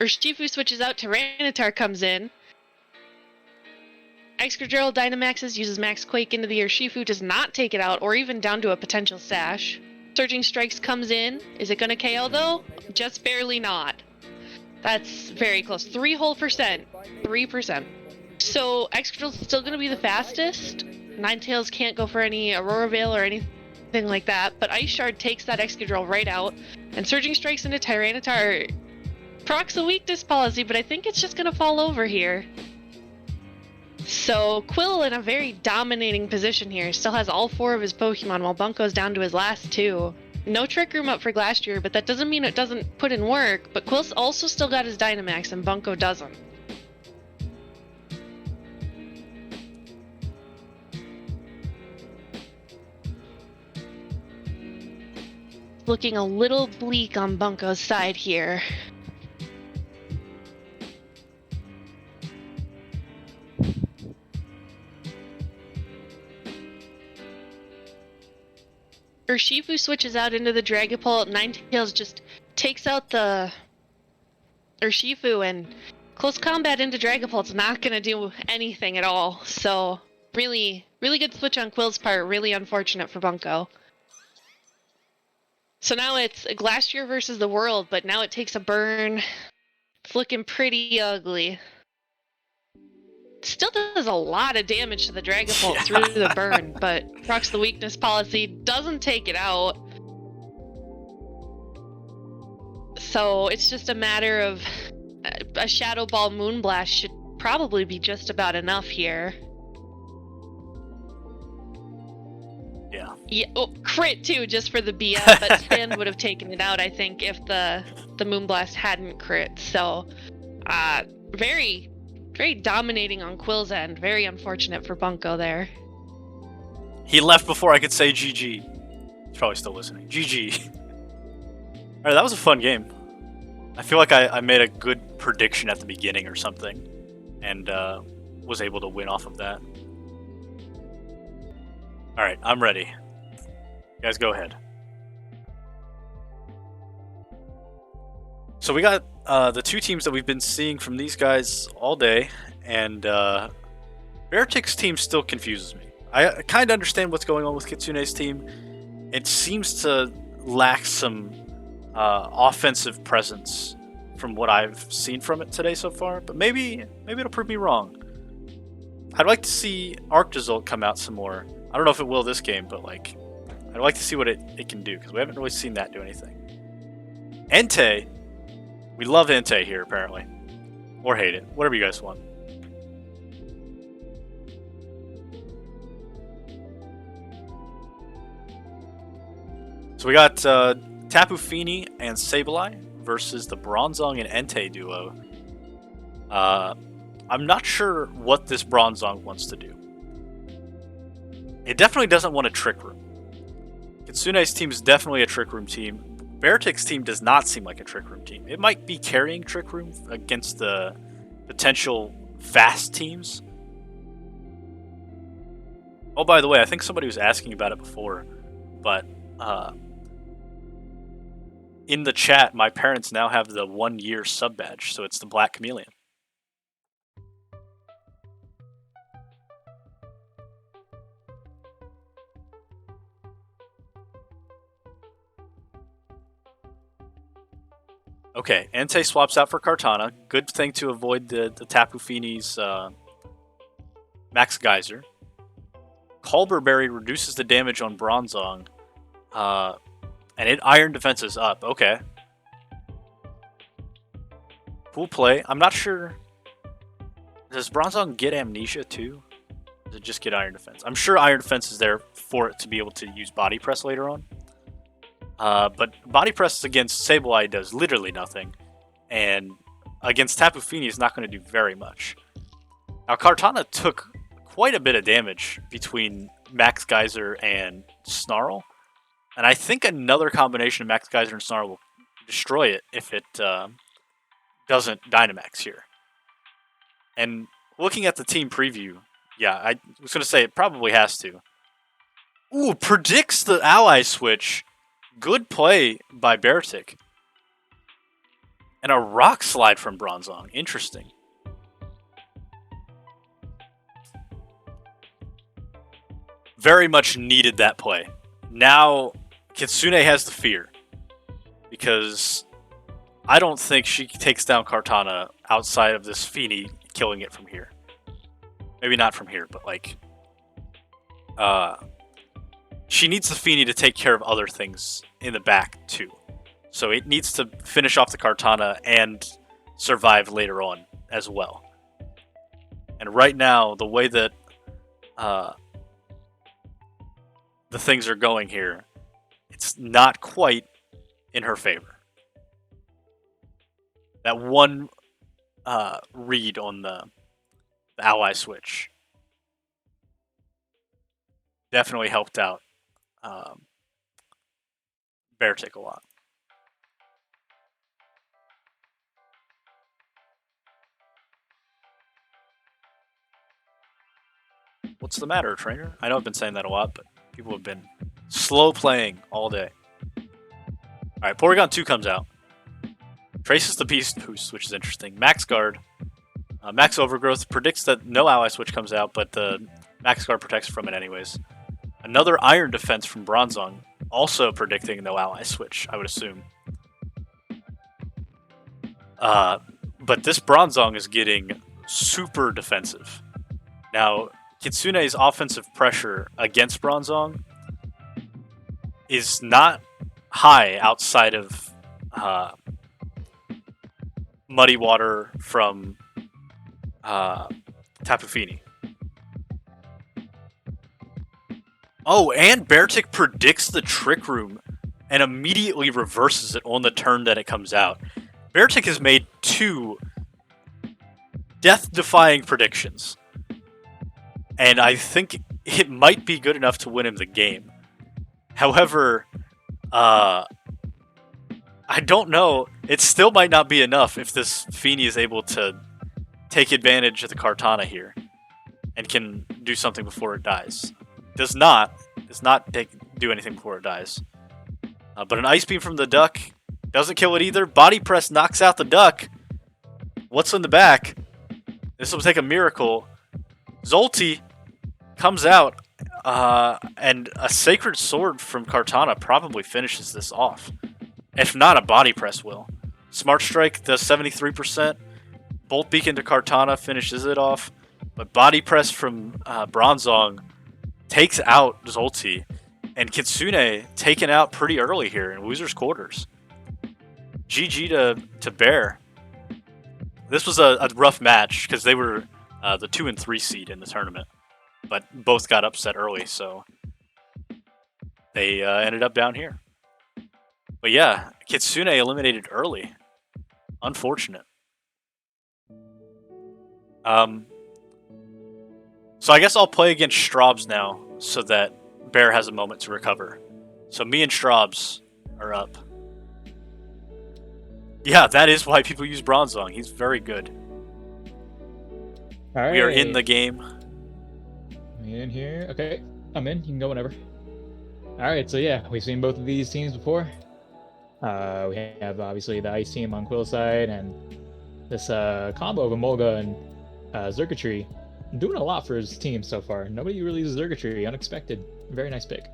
Urshifu switches out, Tyranitar comes in. Excadrill Dynamaxes, uses Max Quake into the Urshifu, does not take it out, or even down to a potential Sash. Surging Strikes comes in. Is it going to KO though? Just barely not. That's very close. 3%. 3%. So Excadrill's still going to be the fastest. Ninetales can't go for any Aurora Veil or anything like that, but Ice Shard takes that Excadrill right out, and Surging Strikes into Tyranitar procs a weakness policy, but I think it's just going to fall over here. So Quill in a very dominating position here. Still has all 4 of his Pokemon while Bunko's down to his last 2. No Trick Room up for Glastrier, but that doesn't mean it doesn't put in work. But Quill's also still got his Dynamax and Bunko doesn't. Looking a little bleak on Bunko's side here. Urshifu switches out into the Dragapult, Ninetales just takes out the Urshifu, and close combat into Dragapult's not going to do anything at all. So really, really good switch on Quill's part, really unfortunate for Bunko. So now it's Glastrier versus the world, but now it takes a burn. It's looking pretty ugly. Still does a lot of damage to the Dragapult through the burn, but procs the weakness policy, doesn't take it out. So it's just a matter of a Shadow Ball Moonblast should probably be just about enough here. Yeah, oh, crit too, just for the BF, but Stand would have taken it out, I think, if the Moonblast hadn't crit. So, very dominating on Quill's end. Very unfortunate for Bunko there. He left before I could say GG. He's probably still listening. GG. Alright, that was a fun game. I feel like I made a good prediction at the beginning or something, and was able to win off of that. Alright, I'm ready. You guys go ahead. So we got the 2 teams that we've been seeing from these guys all day, and Beartick's team still confuses me. I kind of understand what's going on with Kitsune's team. It seems to lack some offensive presence from what I've seen from it today so far, but maybe it'll prove me wrong. I'd like to see Arctozolt come out some more. I don't know if it will this game, but like, I'd like to see what it can do, because we haven't really seen that do anything. Entei. We love Entei here, apparently. Or hate it. Whatever you guys want. So we got Tapu Fini and Sableye versus the Bronzong and Entei duo. I'm not sure what this Bronzong wants to do. It definitely doesn't want a Trick Room. Kitsune's team is definitely a Trick Room team. Beartick's team does not seem like a Trick Room team. It might be carrying Trick Room against the potential fast teams. Oh, by the way, I think somebody was asking about it before, but in the chat, my parents now have the 1-year sub badge, so it's the Black Chameleon. Okay, Entei swaps out for Kartana. Good thing to avoid the Tapu Fini's Max Geyser. Culberberry reduces the damage on Bronzong. And it Iron Defense is up. Okay. Cool play. I'm not sure. Does Bronzong get Amnesia too? Does it just get Iron Defense? I'm sure Iron Defense is there for it to be able to use Body Press later on. But Body Press against Sableye does literally nothing. And against Tapu Fini is not going to do very much. Now, Kartana took quite a bit of damage between Max Geyser and Snarl. And I think another combination of Max Geyser and Snarl will destroy it if it doesn't Dynamax here. And looking at the team preview, yeah, I was going to say it probably has to. Ooh, predicts the ally switch. Good play by Beartic. And a Rock Slide from Bronzong. Interesting. Very much needed that play. Now, Kitsune has the fear. Because I don't think she takes down Kartana outside of this Fini killing it from here. Maybe not from here, but like... she needs the Fini to take care of other things in the back, too. So it needs to finish off the Kartana and survive later on as well. And right now, the way that the things are going here, it's not quite in her favor. That one read on the ally switch definitely helped out Beartic a lot. What's the matter, trainer? I know I've been saying that a lot, but people have been slow playing all day. Alright, Porygon 2 comes out. Traces the Beast Boost, which is interesting. Max Guard. Max Overgrowth predicts that no ally switch comes out, but the Max Guard protects from it anyways. Another Iron Defense from Bronzong, also predicting no ally switch, I would assume. But this Bronzong is getting super defensive. Now, Kitsune's offensive pressure against Bronzong is not high outside of Muddy Water from Tapu Fini. Oh, and Beartic predicts the Trick Room and immediately reverses it on the turn that it comes out. Beartic has made 2 death-defying predictions. And I think it might be good enough to win him the game. However, I don't know. It still might not be enough if this Fini is able to take advantage of the Kartana here and can do something before it dies. Does not do anything before it dies. But an Ice Beam from the Duck doesn't kill it either. Body Press knocks out the Duck. What's in the back? This will take a miracle. Zolti comes out, and a Sacred Sword from Kartana probably finishes this off. If not, a Body Press will. Smart Strike does 73%. Bolt Beacon to Kartana finishes it off. But Body Press from Bronzong takes out Zolti. And Kitsune taken out pretty early here in loser's quarters. GG to Bear. This was a rough match because they were the 2 and 3 seed in the tournament. But both got upset early, so they ended up down here. But yeah, Kitsune eliminated early. Unfortunate. So I guess I'll play against Straubs now so that Bear has a moment to recover. So me and Straubs are up. Yeah, that is why people use Bronzong. He's very good. All right. We are in the game. In here. Okay, I'm in. You can go whenever. All right, so yeah, we've seen both of these teams before. We have obviously the Ice team on Quill side, and this combo of Emolga and Xurkitree doing a lot for his team so far. Nobody really uses Xurkitree. Unexpected. Very nice pick.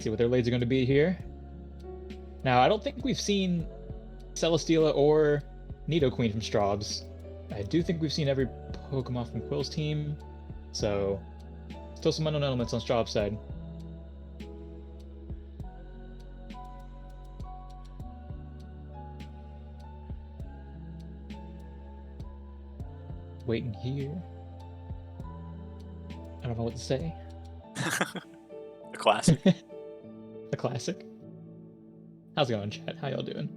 See what their lades are going to be here. Now, I don't think we've seen Celesteela or Nidoqueen from Straubs. I do think we've seen every Pokemon from Quill's team. So, still some unknown elements on Straw's side. Waiting here. I don't know what to say. The classic. The classic. How's it going, chat? How y'all doing?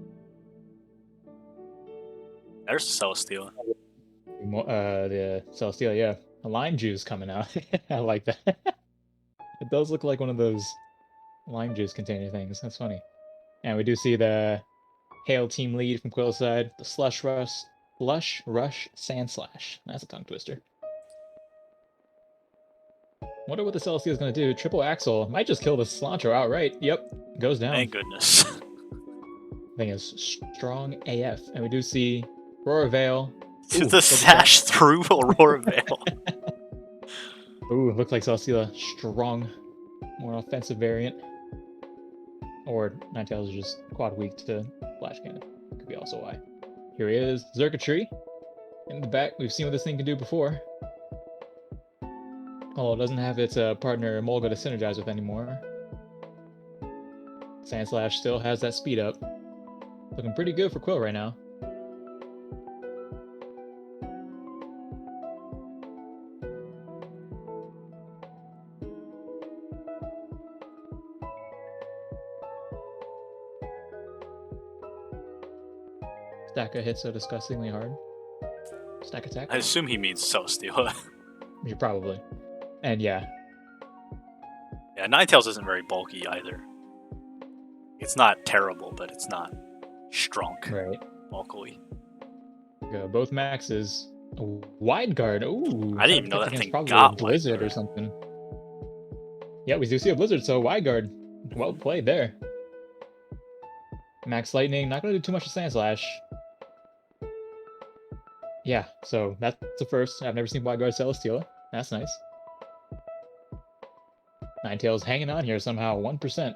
There's Celestial. The Celestial, yeah. A lime juice coming out. I like that. It does look like one of those lime juice container things. That's funny. And we do see the Hail team lead from Quill's side. The Slush Rush Sand Slash. That's a tongue twister. Wonder what the Celestial is going to do. Triple Axle. Might just kill the Cilantro outright. Yep. Goes down. Thank goodness. Thing is strong AF. And we do see Aurora Veil. Dude, the sash through Aurora Veil. Ooh, looks like Celesteela strong. More offensive variant. Or Ninetales is just quad weak to Flash Cannon. Could be also why. Here he is. Xurkitree. In the back. We've seen what this thing can do before. Oh, it doesn't have its partner Molga to synergize with anymore. Sandslash still has that speed up. Looking pretty good for Quill right now. Stack hit so disgustingly hard. Stack attack? I assume he means Celestial. You probably. And yeah. Yeah, Ninetales isn't very bulky either. It's not terrible, but it's not strong. Right. Bulkily. Go. Both maxes. A wide guard. Ooh. I didn't even know that thing probably got a blizzard or something. Yeah, we do see a blizzard, so wide guard. Well played there. Max Lightning, not gonna do too much of Sandslash. Yeah, so that's the first. I've never seen wide guard Celesteela. That's nice. Ninetales hanging on here somehow, 1%.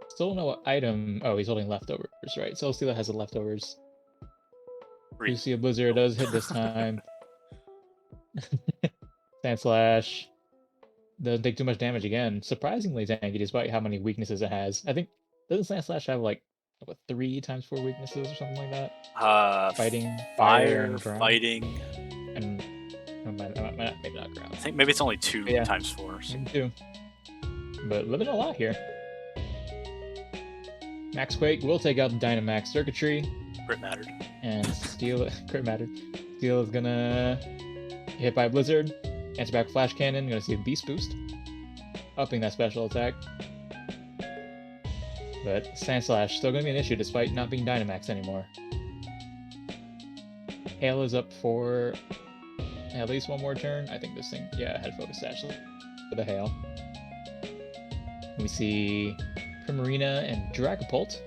Still don't know what item. Oh, he's holding leftovers, right? Celesteela has the leftovers. You see a blizzard does hit this time. Sandslash doesn't take too much damage again. Surprisingly tanky despite how many weaknesses it has. I think doesn't Sandslash have like what 3 times 4 weaknesses or something like that? Fighting, fire, and ground. Fighting, and maybe not ground. I think maybe it's only 2 times 4. So. Maybe 2. But living a lot here. Max Quake will take out the Dynamax Xurkitree. Crit mattered. And Steel crit mattered. Steel is gonna hit by a Blizzard. Answer back Flash Cannon. Gonna see a Beast Boost. Upping that special attack. But Sandslash still gonna be an issue despite not being Dynamax anymore. Hail is up for at least one more turn. I think this thing, yeah, had Focus Sash for the Hail. We see Primarina and Dragapult.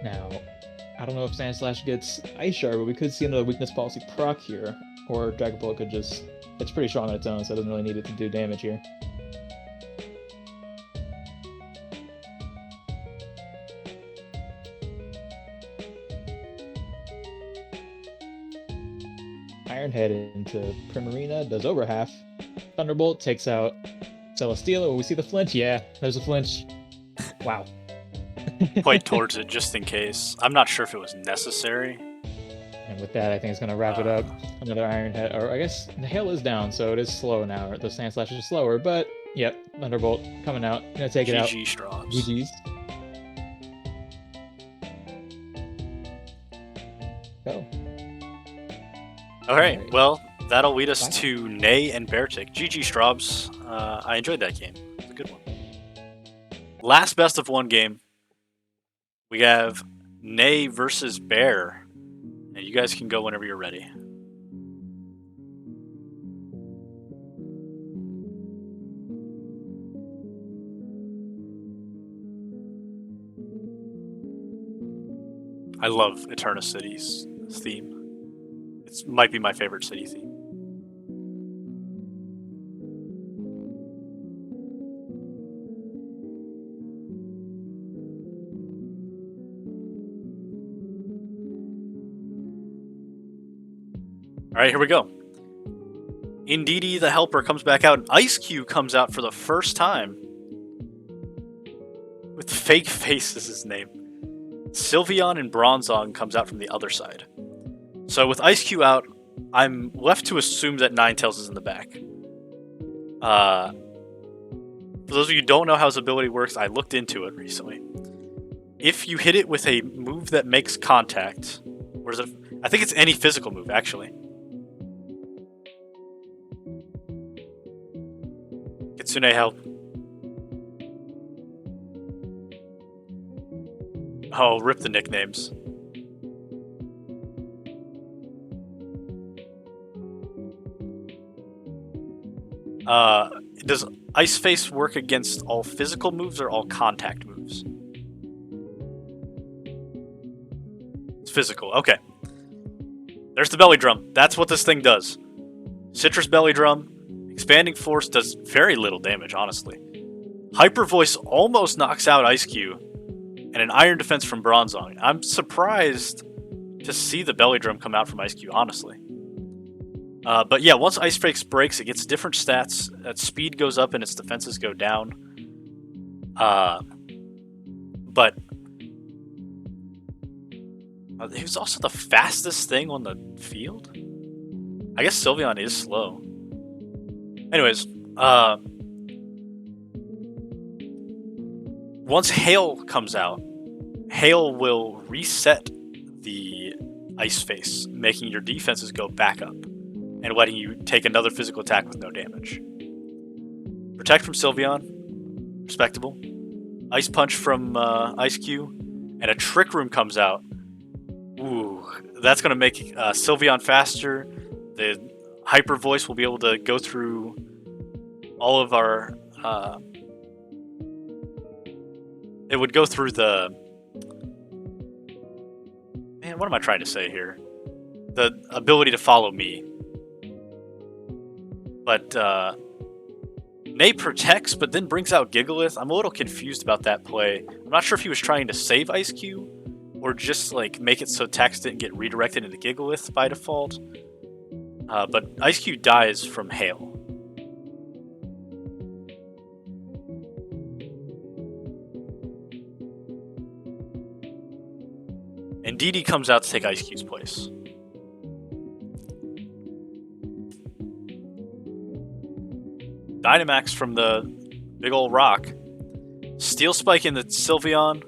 Now, I don't know if Sandslash gets Ice Shard, but we could see another Weakness Policy proc here. Or Dragapult could just... It's pretty strong on its own, so it doesn't really need it to do damage here. Iron Head into Primarina, does over half. Thunderbolt takes out Celesteela. Oh, we see the flinch. Yeah, there's a flinch. Wow. Quite towards it just in case. I'm not sure if it was necessary. And with that, I think it's going to wrap it up. Another Iron Head, or I guess the Hail is down, so it is slow now. The Sandslash is slower, but yep, Thunderbolt coming out. Gonna take it out. GG Straws. GG's. Go. Alright, well, that'll lead us to S.N.A.C.K.S and Beartic. GG Straubs. I enjoyed that game. It was a good one. Last best of 1 game. We have S.N.A.C.K.S versus Bear. And you guys can go whenever you're ready. I love Eterna City's theme. It might be my favorite city theme. Alright, here we go. Indeedee the Helper comes back out, and Ice-Q comes out for the first time. With Fake Face is his name. Sylveon and Bronzong comes out from the other side. So with Ice-Q out, I'm left to assume that Ninetales is in the back. For those of you who don't know how his ability works, I looked into it recently. If you hit it with a move that makes contact, or is it, I think it's any physical move, actually. Kitsune, help. Oh, rip the nicknames. Does Ice Face work against all physical moves or all contact moves? It's physical, okay. There's the Belly Drum. That's what this thing does. Citrus Belly Drum. Expanding Force does very little damage, honestly. Hyper Voice almost knocks out Ice-Q. And an Iron Defense from Bronzong. I'm surprised to see the Belly Drum come out from Ice-Q, honestly. But yeah, once Ice Face breaks, it gets different stats. Its speed goes up and its defenses go down. But he was also the fastest thing on the field? I guess Sylveon is slow. Anyways, once Hail comes out, Hail will reset the Ice Face, making your defenses go back up, and letting you take another physical attack with no damage. Protect from Sylveon, respectable. Ice Punch from Ice-Q, and a Trick Room comes out. Ooh, that's going to make Sylveon faster. The Hyper Voice will be able to go through all of our... it would go through the... Man, what am I trying to say here? The ability to follow me. But, Nay protects, but then brings out Gigalith. I'm a little confused about that play. I'm not sure if he was trying to save Ice-Q, or just, like, make it so attacks didn't get redirected into Gigalith by default. But Ice-Q dies from Hail. And Indeedee comes out to take Ice-Q's place. Dynamax from the big old rock. Steel Spike in the Sylveon.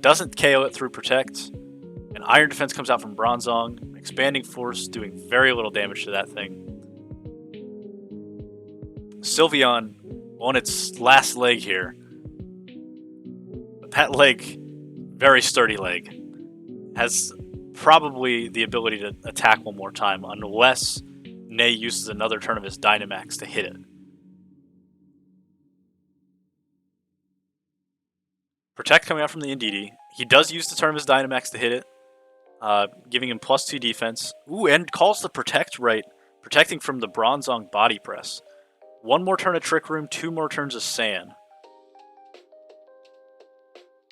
Doesn't KO it through Protect. And Iron Defense comes out from Bronzong. Expanding Force doing very little damage to that thing. Sylveon on its last leg here. But that leg, very sturdy leg, has probably the ability to attack one more time unless Nay uses another turn of his Dynamax to hit it. Protect coming out from the Indeedee. He does use the turn of his Dynamax to hit it, giving him +2 defense. Ooh, and calls the Protect right, protecting from the Bronzong Body Press. One more turn of Trick Room, 2 more turns of Sand.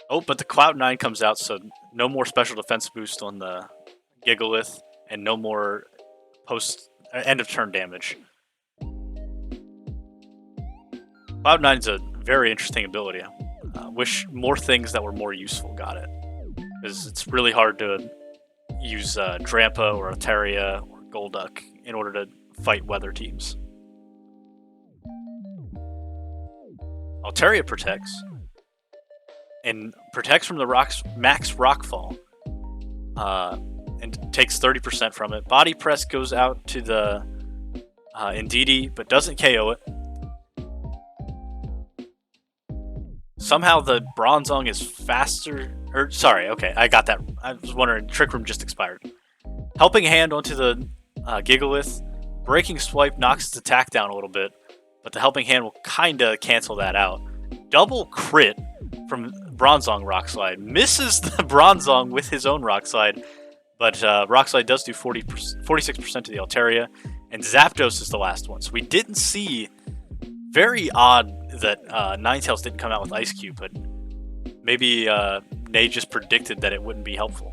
Oh, but the Cloud9 comes out, so no more special defense boost on the Gigalith, and no more end of turn damage. Cloud9's a very interesting ability. Wish more things that were more useful got it. Because it's really hard to use Drampa or Altaria or Golduck in order to fight weather teams. Altaria protects. And protects from the max Rockfall. And takes 30% from it. Body Press goes out to the Indeedee, but doesn't KO it. Somehow the Bronzong is faster... sorry, okay, I got that. I was wondering, Trick Room just expired. Helping Hand onto the Gigalith. Breaking Swipe knocks its attack down a little bit, but the Helping Hand will kinda cancel that out. Double crit from Bronzong Rock Slide. Misses the Bronzong with his own Rock Slide, but Rock Slide does do 46% to the Altaria, and Zapdos is the last one. So we didn't see... Very odd that Ninetales didn't come out with Ice-Q, but maybe Nay just predicted that it wouldn't be helpful.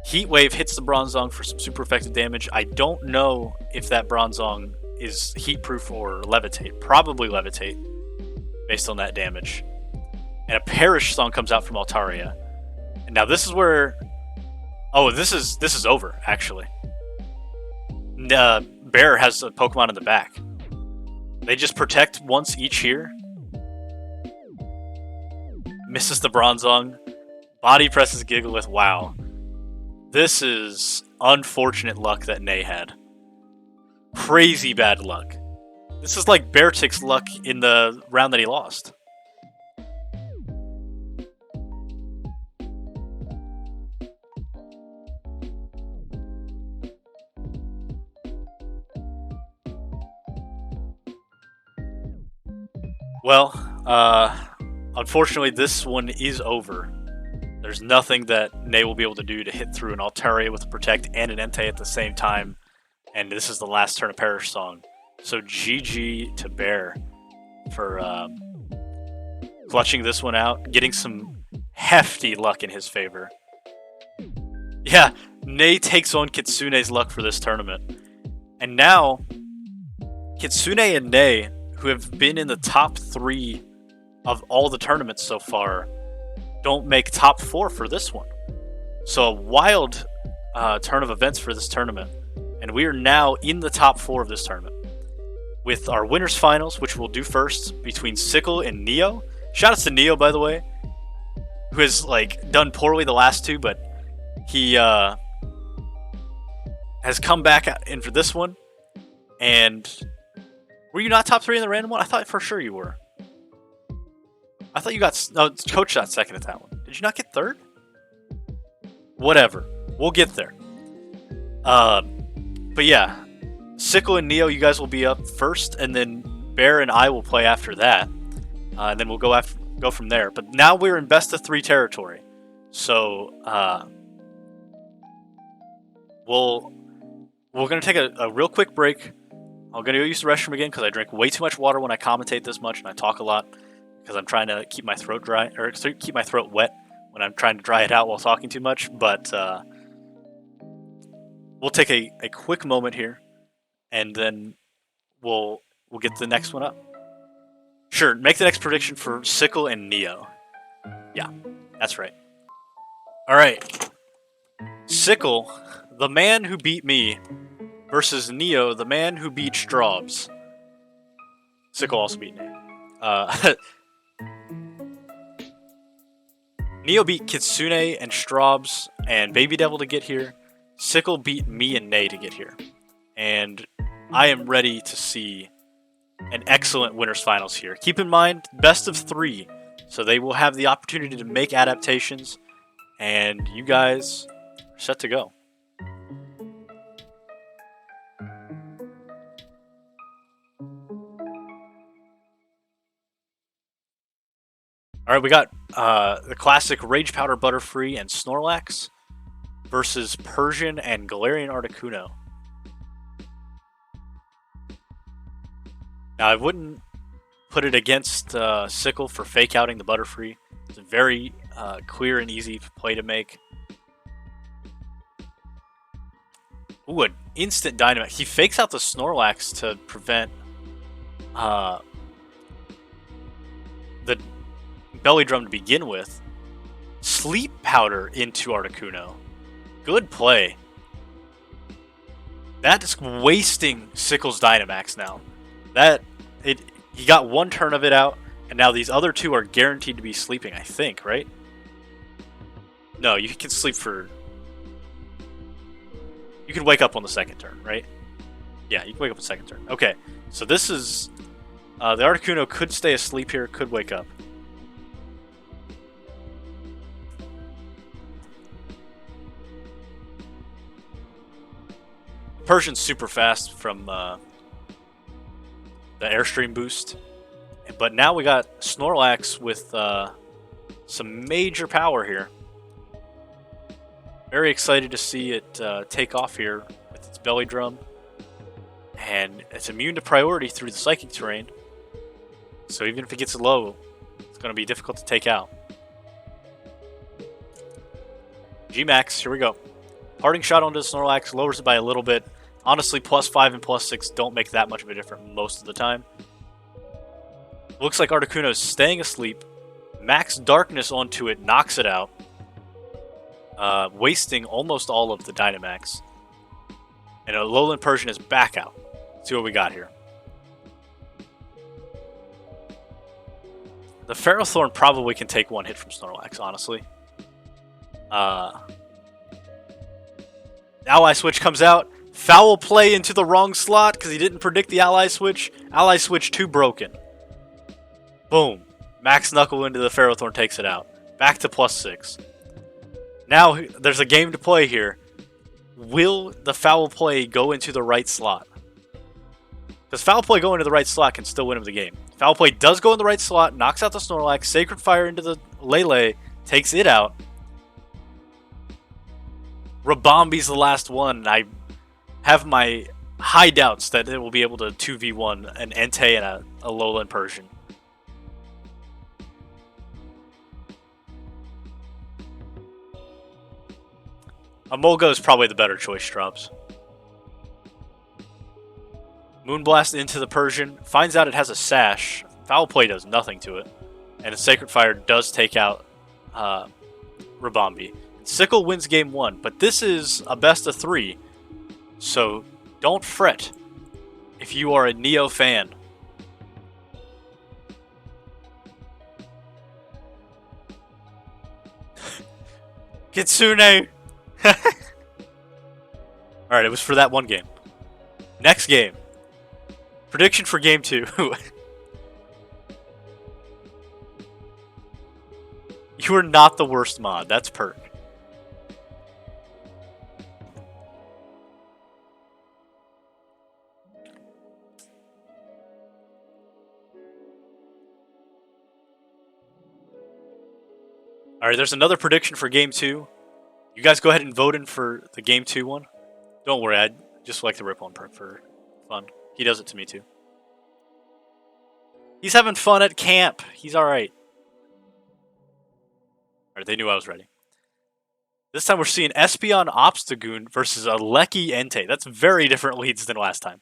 Heat Wave hits the Bronzong for some super effective damage. I don't know if that Bronzong is heat proof or levitate. Probably levitate, based on that damage. And a Perish Song comes out from Altaria. And now this is where... Oh, this is over, actually. Bear has a Pokemon in the back. They just protect once each here. Misses the Bronzong. Body presses Gigalith. Wow. This is unfortunate luck that Nay had. Crazy bad luck. This is like Beartic's luck in the round that he lost. Well, unfortunately this one is over. There's nothing that Nay will be able to do to hit through an Altaria with a Protect and an Entei at the same time. And this is the last turn of Perish Song. So GG to Bear for clutching this one out, getting some hefty luck in his favor. Yeah, Nay takes on Kitsune's luck for this tournament. And now, Kitsune and Nay, who have been in the top 3 of all the tournaments so far, don't make top 4 for this one. So a wild turn of events for this tournament. And we are now in the top 4 of this tournament. With our winners finals, which we'll do first, between Sickle and Neo. Shoutouts to Neo, by the way, who has like done poorly the last 2, but he has come back in for this one. And were you not top 3 in the random one? I thought for sure you were. I thought you got... No, Coach got second at that one. Did you not get third? Whatever. We'll get there. But yeah. Sickle and Neo, you guys will be up first, and then Bear and I will play after that. And then we'll go from there. But now we're in best of 3 territory. So, we're going to take a real quick break. I'm going to go use the restroom again because I drink way too much water when I commentate this much and I talk a lot because I'm trying to keep my throat dry, or keep my throat wet when I'm trying to dry it out while talking too much. But we'll take a quick moment here, and then we'll get the next one up. Sure, make the next prediction for Sickle and Neo. Yeah, that's right. All right. Sickle, the man who beat me, versus Neo, the man who beat Straubs. Sickle also beat Nay. Neo beat Kitsune and Straubs and Baby Devil to get here. Sickle beat me and Nay to get here. And I am ready to see an excellent winners finals here. Keep in mind, best of 3. So they will have the opportunity to make adaptations. And you guys are set to go. Alright, we got the classic Rage Powder Butterfree and Snorlax versus Persian and Galarian Articuno. Now, I wouldn't put it against Sickle for fake outing the Butterfree. It's a very clear and easy play to make. Ooh, an instant Dynamax. He fakes out the Snorlax to prevent the Belly Drum to begin with. Sleep Powder into Articuno. Good play. That's wasting Sickle's Dynamax now. He got 1 turn of it out, and now these other 2 are guaranteed to be sleeping, I think, right? No, you can sleep for... You can wake up on the 2nd turn, right? Yeah, you can wake up on the 2nd turn. Okay, so this is... the Articuno could stay asleep here, could wake up. Persian's super fast from the Airstream boost. But now we got Snorlax with some major power here. Very excited to see it take off here with its Belly Drum. And it's immune to priority through the Psychic Terrain. So even if it gets low, it's going to be difficult to take out. G-Max, here we go. Parting Shot onto the Snorlax lowers it by a little bit. Honestly, +5 and +6 don't make that much of a difference most of the time. Looks like Articuno is staying asleep. Max Darkness onto it, knocks it out. Wasting almost all of the Dynamax. And a Alolan Persian is back out. Let's see what we got here. The Ferrothorn probably can take one hit from Snorlax, honestly. Ally Switch comes out. Foul play into the wrong slot because he didn't predict the Ally Switch. Ally Switch 2 broken. Boom. Max Knuckle into the Ferrothorn takes it out. Back to +6. Now there's a game to play here. Will the foul play go into the right slot? Because foul play going into the right slot can still win him the game. Foul play does go in the right slot, knocks out the Snorlax, Sacred Fire into the Lele, takes it out. Rabombi's the last one. I have my high doubts that it will be able to 2v1 an Entei and a Alolan Persian. Emolga is probably the better choice, Strubs. Moonblast into the Persian. Finds out it has a Sash. Foul Play does nothing to it. And a Sacred Fire does take out Rabombi. Sickle wins game 1, but this is a best of 3. So don't fret if you are a Neo fan. Kitsune! Alright, it was for that one game. Next game. Prediction for game 2. You are not the worst mod. That's perk. Alright, there's another prediction for game 2. You guys go ahead and vote in for the game 2 one. Don't worry, I just like the Rip on perk for fun. He does it to me too. He's having fun at camp. He's alright. Alright, they knew I was ready. This time we're seeing Espeon Obstagoon versus a Lecky Entei. That's very different leads than last time.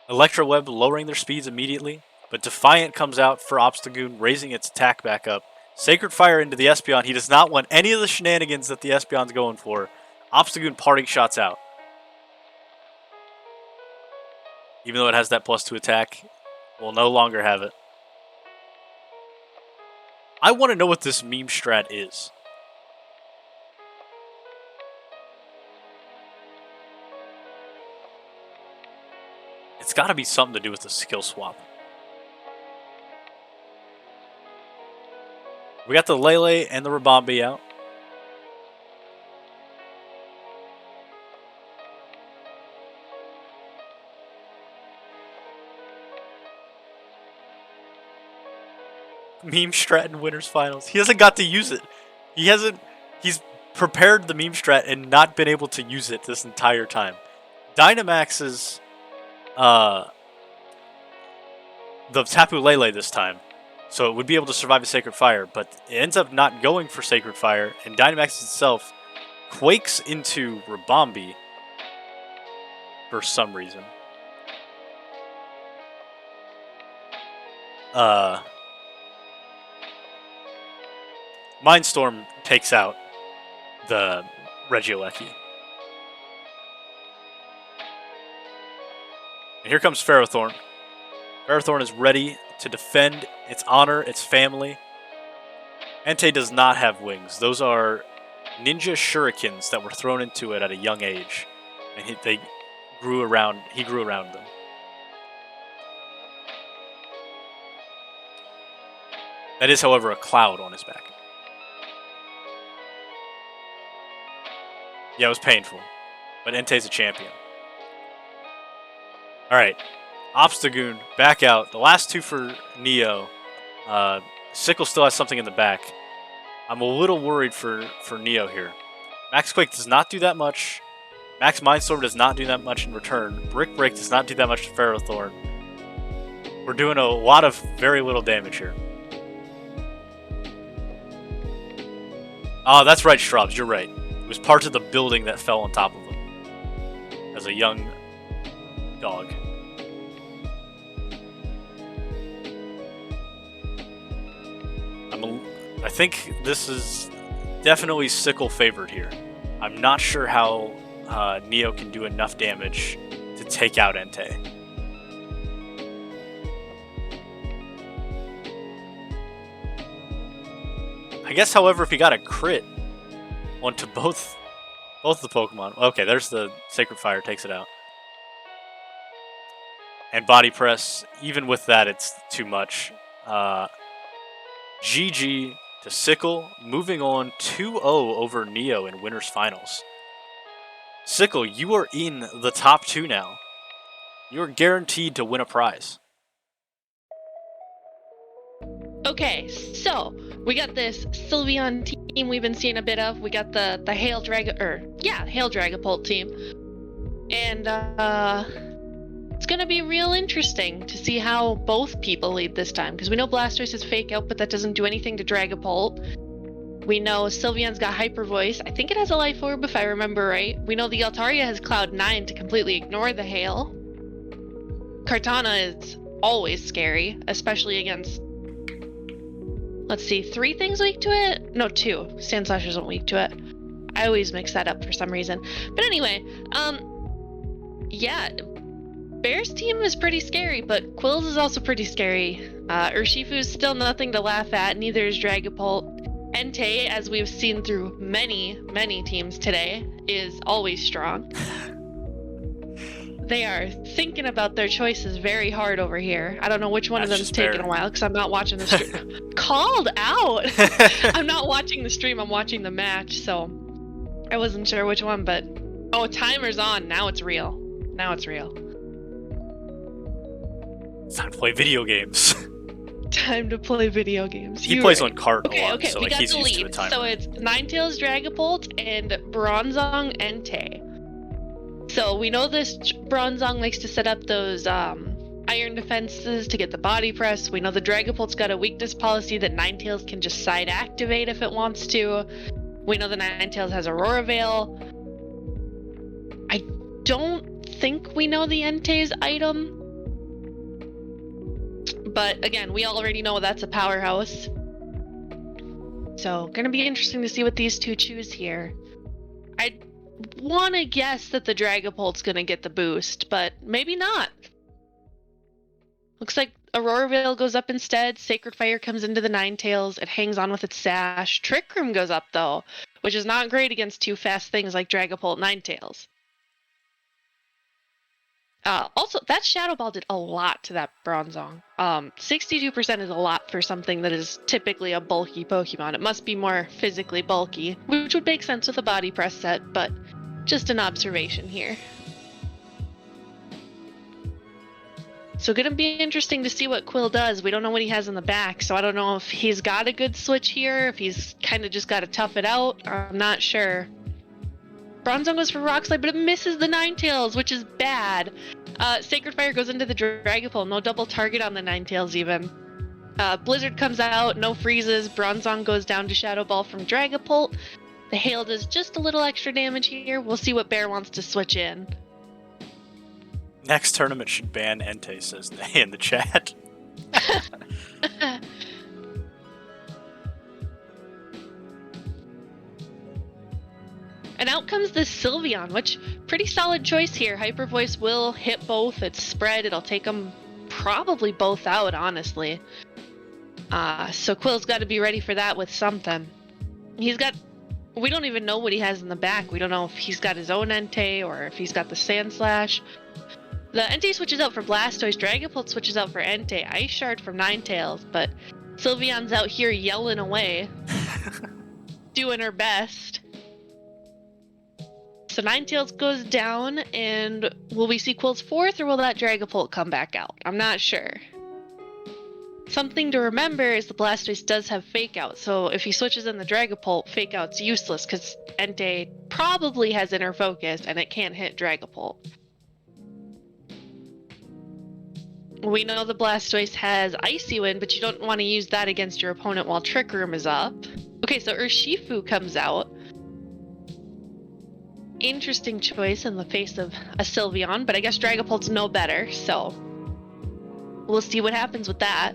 Electro Web lowering their speeds immediately, but Defiant comes out for Obstagoon, raising its attack back up. Sacred Fire into the Espeon. He does not want any of the shenanigans that the Espeon's going for. Obstagoon parting shots out. Even though it has that +2 attack, we'll no longer have it. I want to know what this meme strat is. It's got to be something to do with the skill swap. We got the Lele and the Rabombi out. Meme strat in winners finals. He hasn't got to use it. He's prepared the meme strat and not been able to use it this entire time. Dynamax's the Tapu Lele this time. So it would be able to survive a Sacred Fire, but it ends up not going for Sacred Fire, and Dynamax itself quakes into Rabombi for some reason. Mindstorm takes out the Regieleki. And here comes Ferrothorn. Ferrothorn is ready to defend its honor, its family. Entei does not have wings. Those are ninja shurikens that were thrown into it at a young age. And he grew around them. That is, however, a cloud on his back. Yeah, it was painful. But Entei's a champion. Alright. Obstagoon back out. The last two for Neo. Sickle still has something in the back. I'm a little worried for Neo here. Max Quake does not do that much. Max Mindstorm does not do that much in return. Brick Break does not do that much to Ferrothorn. We're doing a lot of very little damage here. Oh, that's right, shrubs. You're right. It was part of the building that fell on top of him as a young dog. I think this is definitely Sickle favored here. I'm not sure how Neo can do enough damage to take out Entei. I guess, however, if he got a crit onto both the Pokemon. Okay, there's the Sacred Fire, takes it out. And Body Press, even with that, it's too much. GG to Sickle, moving on 2-0 over Neo in Winners Finals. Sickle, you are in the top 2 now. You're guaranteed to win a prize. Okay, so we got this Sylveon team we've been seeing a bit of. We got the Hail Dragapult team. And it's gonna be real interesting to see how both people lead this time, because we know Blastoise is Fake Out, but that doesn't do anything to Dragapult. We know Sylveon's got Hyper Voice. I think it has a Life Orb if I remember right. We know the Altaria has Cloud 9 to completely ignore the Hail. Kartana is always scary, especially against, let's see, 3 things weak to it? No, 2. Sandslash isn't weak to it. I always mix that up for some reason. But anyway, yeah, Bear's team is pretty scary, but Quills is also pretty scary. Urshifu's still nothing to laugh at, neither is Dragapult. Entei, as we've seen through many, many teams today, is always strong. They are thinking about their choices very hard over here. I don't know which one of them's taking a while, because I'm not watching the stream. Called out! I'm not watching the stream, I'm watching the match, so I wasn't sure which one, but... Oh, timer's on. Now it's real. Now it's real. It's time to play video games. Time to play video games. He plays on cart a lot, okay, so we like, got he's the used lead. to the timer. So it's Ninetales Dragapult and Bronzong Entei. So we know this Bronzong likes to set up those iron defenses to get the body press. We know the Dragapult's got a weakness policy that Ninetales can just side activate if it wants to. We know the Ninetales has Aurora Veil. I don't think we know the Entei's item. But again, we already know that's a powerhouse. So, gonna be interesting to see what these two choose here. I want to guess that the Dragapult's gonna get the boost, but maybe not. Looks like Aurora Veil goes up instead, Sacred Fire comes into the Ninetales, it hangs on with its sash. Trick Room goes up though, which is not great against 2 fast things like Dragapult and Ninetales. Also, that Shadow Ball did a lot to that Bronzong. 62% is a lot for something that is typically a bulky Pokemon. It must be more physically bulky, which would make sense with a body press set, but just an observation here. So gonna be interesting to see what Quill does. We don't know what he has in the back, so I don't know if he's got a good switch here, if he's kind of just got to tough it out. I'm not sure. Bronzong goes for Rock Slide, but it misses the Ninetales, which is bad. Sacred Fire goes into the Dragapult, no double target on the Ninetales even. Blizzard comes out, no freezes, Bronzong goes down to Shadow Ball from Dragapult. The Hail does just a little extra damage here. We'll see what Bear wants to switch in. Next tournament should ban Entei, says they in the chat. And out comes this Sylveon, which pretty solid choice here. Hyper Voice will hit both. It's spread. It'll take them probably both out, honestly. So Quill's got to be ready for that with something. He's got... We don't even know what he has in the back. We don't know if he's got his own Entei or if he's got the Sandslash. The Entei switches out for Blastoise. Dragapult switches out for Entei. Ice Shard from Ninetales. But Sylveon's out here yelling away. Doing her best. So Ninetales goes down, and will we see Quill's 4th, or will that Dragapult come back out? I'm not sure. Something to remember is the Blastoise does have Fake Out, so if he switches in the Dragapult, Fake Out's useless, because Entei probably has Inner Focus, and it can't hit Dragapult. We know the Blastoise has Icy Wind, but you don't want to use that against your opponent while Trick Room is up. Okay, so Urshifu comes out. Interesting choice in the face of a Sylveon, but I guess Dragapult's no better, so we'll see what happens with that.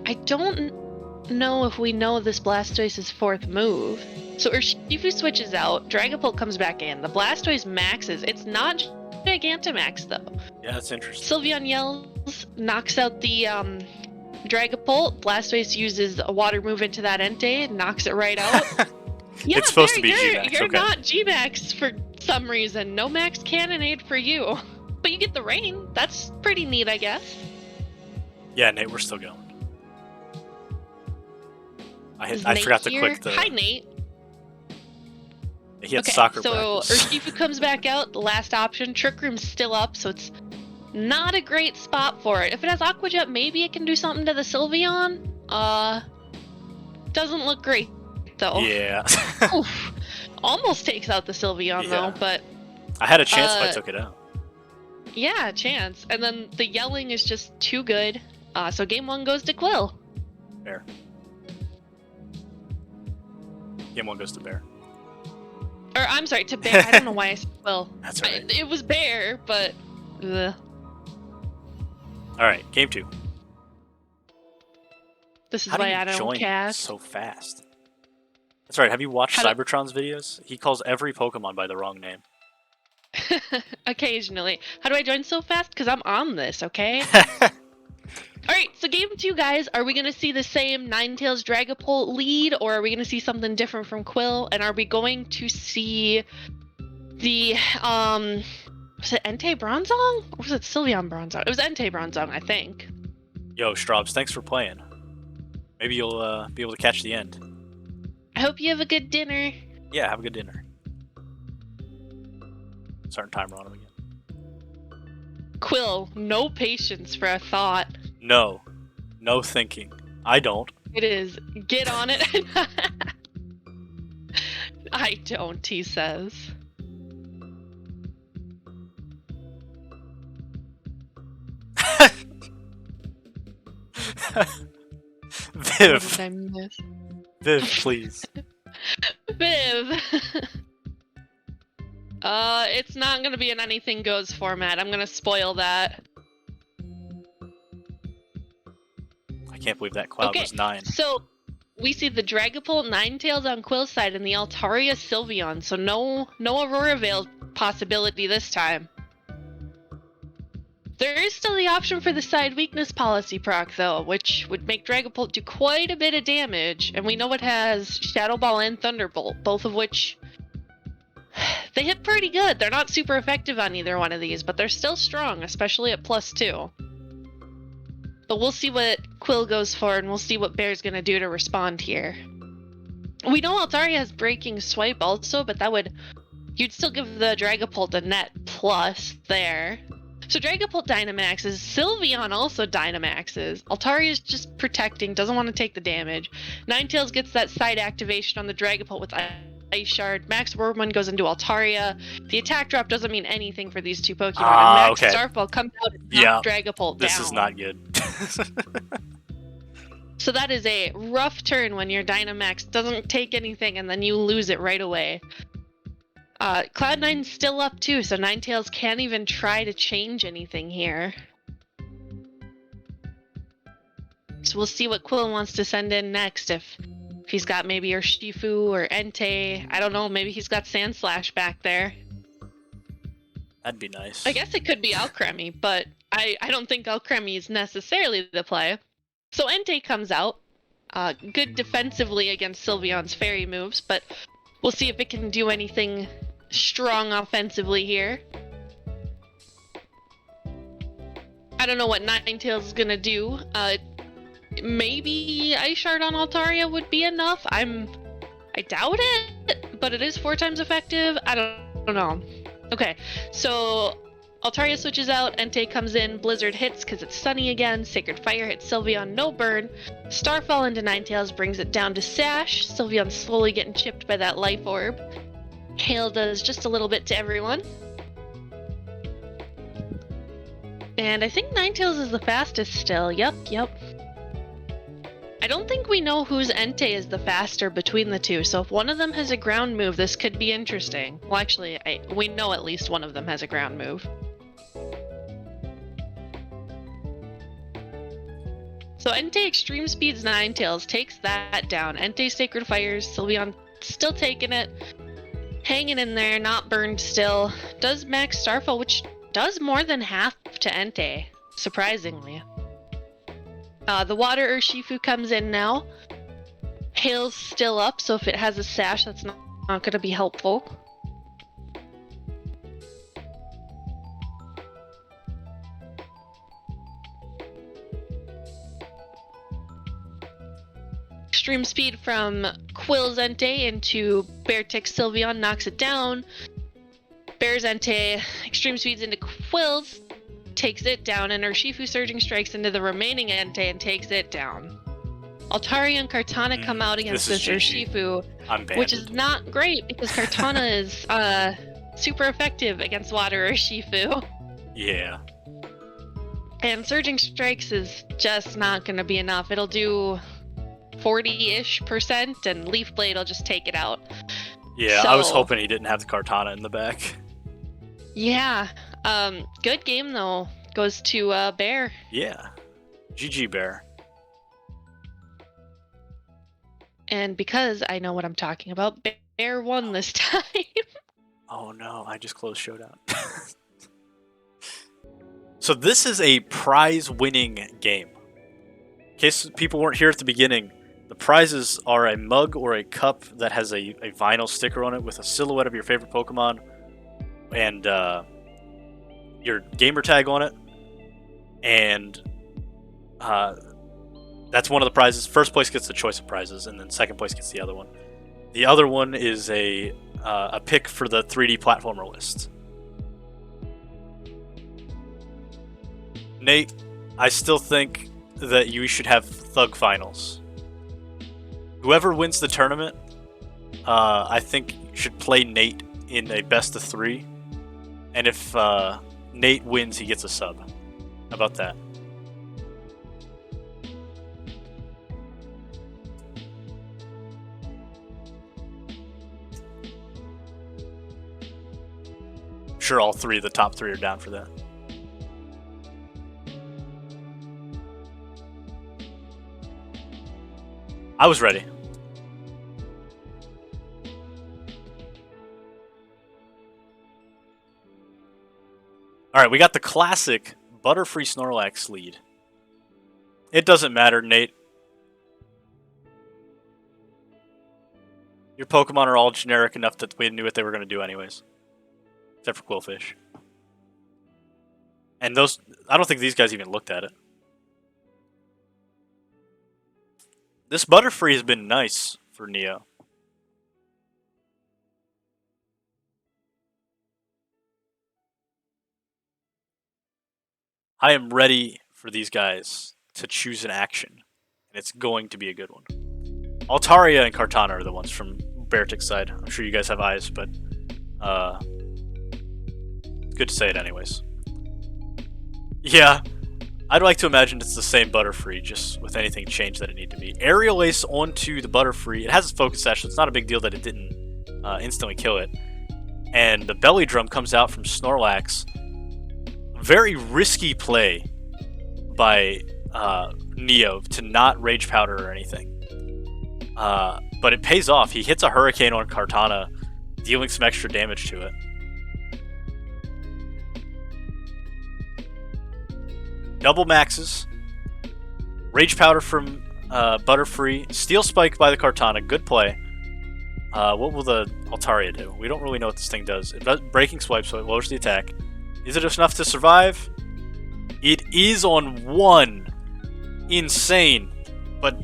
I don't know if we know this Blastoise's fourth move. So Urshifu switches out, Dragapult comes back in. The Blastoise maxes. It's not Gigantamax though. Yeah, that's interesting. Sylveon yells, knocks out the Dragapult. Blastoise uses a water move into that Entei, knocks it right out. Yeah, It's supposed to be G-Max, You're okay. not G-Max for some reason. No Max Cannonade for you. But you get the rain. That's pretty neat, I guess. Yeah, Nate, we're still going. Is I Nate forgot to here? click the... Hi, Nate. He had Okay, soccer so practice. Urshifu comes back out. The last option. Trick Room's still up, so it's not a great spot for it. If it has Aqua Jet, maybe it can do something to the Sylveon. Doesn't look great, though. Yeah. Oof. Almost takes out the Sylveon, Yeah. though, but... I had a chance if I took it out. Yeah, chance. And then the yelling is just too good. So game 1 goes to Quill. Bear. Game 1 goes to Bear. Or, I'm sorry, to Bear. I don't know why I said Quill. That's all right. It was Bear, but... Ugh. Alright, game 2. This is How do why you I don't join cast. so fast? That's right, have you watched How do- Cybertron's videos? He calls every Pokemon by the wrong name. Occasionally. How do I join so fast? Because I'm on this, okay? Alright, so game 2, guys. Are we going to see the same Ninetales Dragapult lead, or are we going to see something different from Quill? And are we going to see the, was it Entei Bronzong? Or was it Sylveon Bronzong? It was Entei Bronzong, I think. Yo, Straubs, thanks for playing. Maybe you'll be able to catch the end. I hope you have a good dinner. Yeah, have a good dinner. Starting timer on him again. Quill, no patience for a thought. No. No thinking. I don't. It is, get on it. I don't, he says. What did Viv. I miss? Viv, please. Viv! It's not gonna be an anything goes format. I'm gonna spoil that. I can't believe that cloud Okay, was 9. So, we see the Dragapult Ninetales on Quill's side and the Altaria Sylveon, so no Aurora Veil possibility this time. There is still the option for the side weakness policy proc, though, which would make Dragapult do quite a bit of damage, and we know it has Shadow Ball and Thunderbolt, both of which they hit pretty good. They're not super effective on either one of these, but they're still strong, especially at +2. But we'll see what Quill goes for, and we'll see what Bear's gonna do to respond here. We know Altaria has Breaking Swipe also, but that would... You'd still give the Dragapult a net plus there. So Dragapult Dynamaxes, Sylveon also Dynamaxes. Altaria's just protecting, doesn't want to take the damage. Ninetales gets that side activation on the Dragapult with Ice Shard. Max Wormwind goes into Altaria. The attack drop doesn't mean anything for these two Pokemon. And Max okay. Starfall comes out and Yeah, knocks Dragapult This down. is not good. So that is a rough turn when your Dynamax doesn't take anything and then you lose it right away. Cloud9's still up too, so Ninetales can't even try to change anything here. So we'll see what Quill wants to send in next, if he's got maybe Urshifu or Entei. I don't know, maybe he's got Sandslash back there. That'd be nice. I guess it could be Alcremie, but I don't think Alcremie is necessarily the play. So Entei comes out. Good defensively against Sylveon's fairy moves, but we'll see if it can do anything strong offensively here. I don't know what Ninetales is gonna do. Maybe Ice Shard on Altaria would be enough. I doubt it, but it is 4 times effective. I don't know. Okay, so Altaria switches out, Entei comes in, Blizzard hits because it's sunny again, Sacred Fire hits Sylveon, no burn. Starfall into Ninetales brings it down to Sash. Sylveon's slowly getting chipped by that Life Orb. Hail does just a little bit to everyone. And I think Ninetales is the fastest still. Yep. I don't think we know whose Entei is the faster between the two, so if one of them has a ground move, this could be interesting. Well, actually, we know at least one of them has a ground move. So Entei Extreme Speeds Ninetales takes that down. Entei Sacred Fires, Sylveon still taking it. Hanging in there, not burned still. Does max Starfall, which does more than half to Entei, surprisingly. The Water Urshifu comes in now. Hail's still up, so if it has a sash, that's not going to be helpful. Extreme Speed from Qwil's Entei into Beartic Sylveon knocks it down. Bear's Entei Extreme Speeds into Qwil's, takes it down, and Urshifu Surging Strikes into the remaining Entei and takes it down. Altaria and Kartana come out against this Urshifu, which is not great because Kartana is super effective against Water Urshifu. Yeah. And Surging Strikes is just not going to be enough. It'll do 40-ish%, and Leaf Blade will just take it out. Yeah, so, I was hoping he didn't have the Kartana in the back. Yeah. Good game, though. Goes to Bear. Yeah. GG, Bear. And because I know what I'm talking about, Bear won this time. Oh no, I just closed Showdown. So this is a prize-winning game. In case people weren't here at the beginning, the prizes are a mug or a cup that has a vinyl sticker on it with a silhouette of your favorite Pokemon and your gamer tag on it. And that's one of the prizes. First place gets the choice of prizes, and then second place gets the other one. The other one is a pick for the 3D platformer list. Nate, I still think that you should have Thug Finals. Whoever wins the tournament, I think should play Nate in a best of 3. And if Nate wins, he gets a sub. How about that? I'm sure all 3 of the top 3 are down for that. I was ready. Alright, we got the classic Butterfree Snorlax lead. It doesn't matter, Nate. Your Pokemon are all generic enough that we knew what they were going to do anyways. Except for Qwilfish. And those, I don't think these guys even looked at it. This Butterfree has been nice for Neo. I am ready for these guys to choose an action, and it's going to be a good one. Altaria and Kartana are the ones from Beartic's side. I'm sure you guys have eyes, but it's good to say it anyways. Yeah, I'd like to imagine it's the same Butterfree, just with anything changed that it needed to be. Aerial Ace onto the Butterfree. It has its Focus Sash, so it's not a big deal that it didn't instantly kill it. And the Belly Drum comes out from Snorlax. Very risky play by Neo to not Rage Powder or anything. But it pays off. He hits a Hurricane on Kartana, dealing some extra damage to it. Double maxes. Rage Powder from Butterfree. Steel Spike by the Kartana. Good play. What will the Altaria do? We don't really know what this thing does. It does Breaking Swipe, so it lowers the attack. Is it enough to survive? It is on 1. Insane. But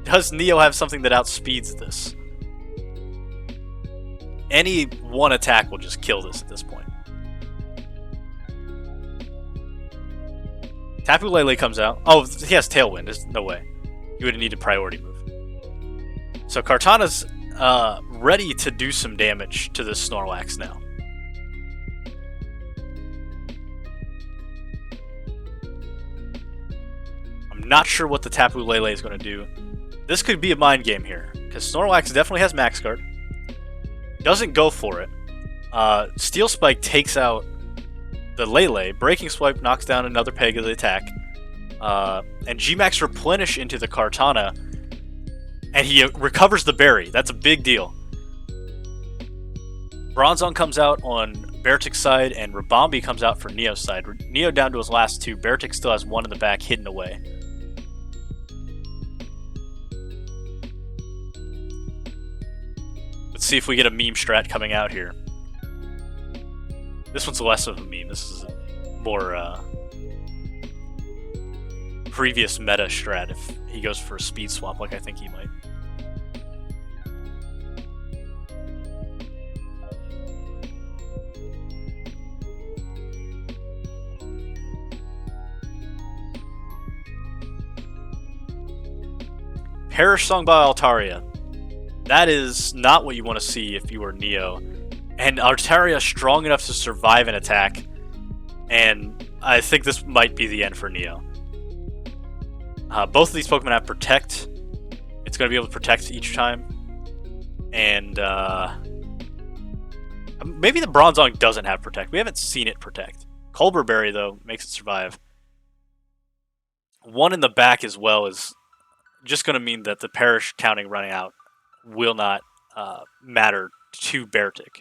does Neo have something that outspeeds this? Any one attack will just kill this at this point. Tapu Lele comes out. Oh, he has Tailwind. There's no way. He would need a priority move. So Kartana's ready to do some damage to this Snorlax now. I'm I'm not sure what the Tapu Lele is going to do. This could be a mind game here, because Snorlax definitely has Max Guard. Doesn't go for it. Steel Spike takes out the Lele. Breaking Swipe knocks down another peg of the attack. And G-Max Replenish into the Kartana. And he recovers the berry. That's a big deal. Bronzong comes out on Beartic's side, and Rabombi comes out for Neo's side. Neo down to his last two. Beartic still has one in the back hidden away. Let's see if we get a meme strat coming out here. This one's less of a meme. This is a more previous meta strat if he goes for a speed swap like I think he might. Perish Song by Altaria. That is not what you want to see if you were Neo. And Altaria is strong enough to survive an attack. And I think this might be the end for Neo. Both of these Pokemon have Protect. It's going to be able to protect each time. And maybe the Bronzong doesn't have Protect. We haven't seen it Protect. Colbur Berry, though, makes it survive. One in the back as well is just going to mean that the Perish counting running out will not matter to Beartic.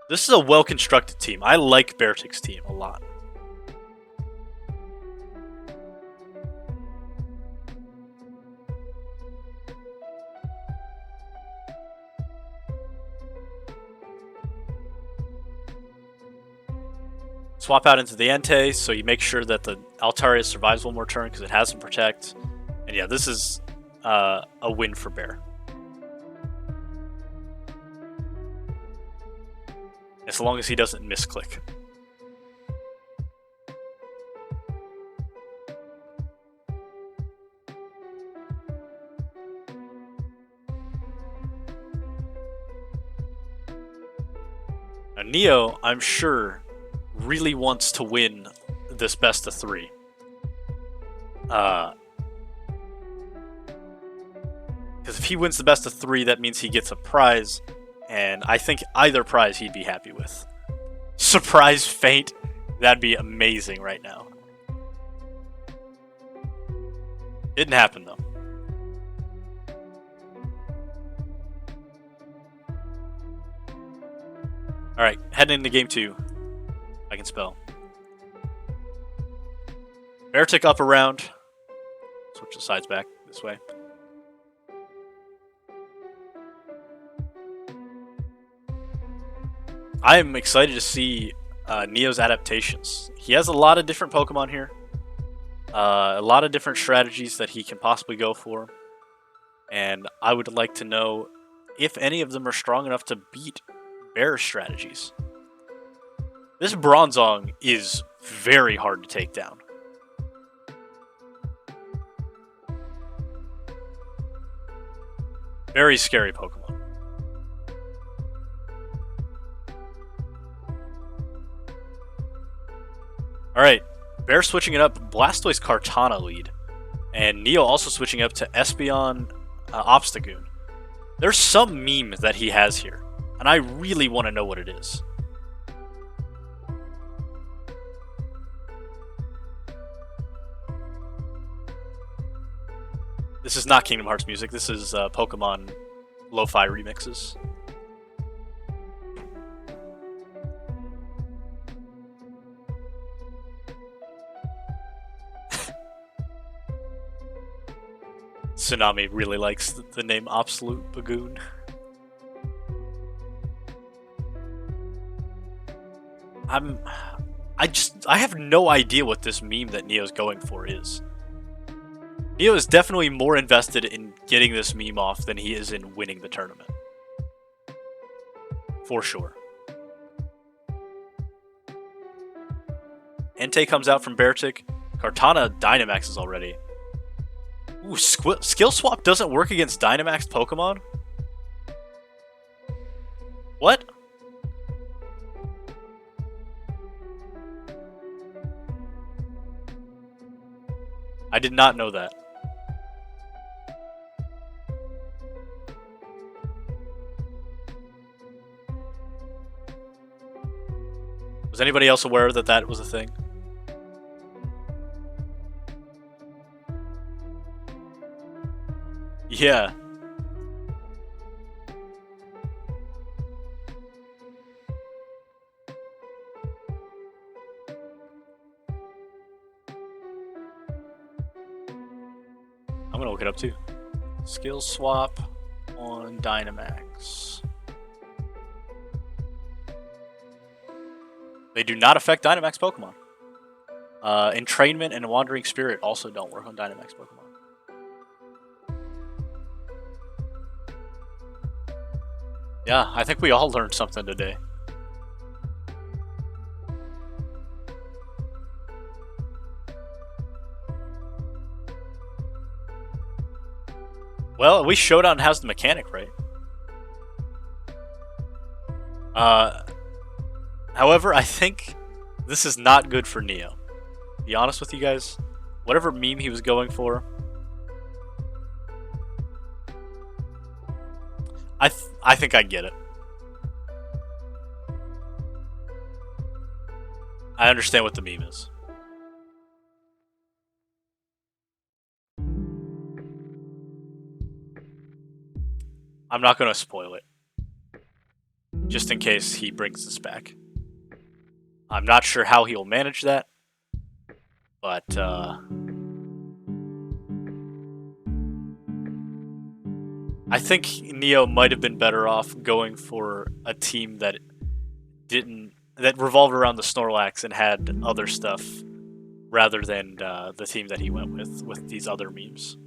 This is a well-constructed team. I like Beartic's team a lot. Swap out into the Entei, so you make sure that the Altaria survives one more turn because it has some Protect. And yeah, this is a win for Bear. As long as he doesn't misclick. Now Neo, I'm sure, really wants to win this best of 3. Because if he wins the best of 3, that means he gets a prize, and I think either prize he'd be happy with. Surprise Feint, that'd be amazing right now. Didn't happen though. Alright, heading into game 2. I can spell. Beartic up around. Switch the sides back this way. I am excited to see Neo's adaptations. He has a lot of different Pokemon here. A lot of different strategies that he can possibly go for. And I would like to know if any of them are strong enough to beat Bear's strategies. This Bronzong is very hard to take down. Very scary Pokemon. Alright, Bear switching it up, Blastoise Kartana lead. And Neo also switching up to Espeon Obstagoon. There's some meme that he has here, and I really want to know what it is. This is not Kingdom Hearts music, this is Pokemon lo-fi remixes. Tsunami really likes the name Absolute Bagoon. I have no idea what this meme that Neo's going for is. Neo is definitely more invested in getting this meme off than he is in winning the tournament. For sure. Entei comes out from Beartic. Kartana Dynamaxes already. Ooh, Skill Swap doesn't work against Dynamax Pokemon? What? I did not know that. Was anybody else aware that that was a thing? Yeah. I'm gonna look it up too. Skill swap on Dynamax. They do not affect Dynamax Pokemon. Entrainment and Wandering Spirit also don't work on Dynamax Pokemon. Yeah, I think we all learned something today. Well, at least Showdown has the mechanic right. However, I think this is not good for Neo. To be honest with you guys, whatever meme he was going for, I think I get it. I understand what the meme is. I'm not going to spoil it, just in case he brings this back. I'm not sure how he'll manage that, but I think Neo might have been better off going for a team that revolved around the Snorlax and had other stuff, rather than the team that he went with these other memes.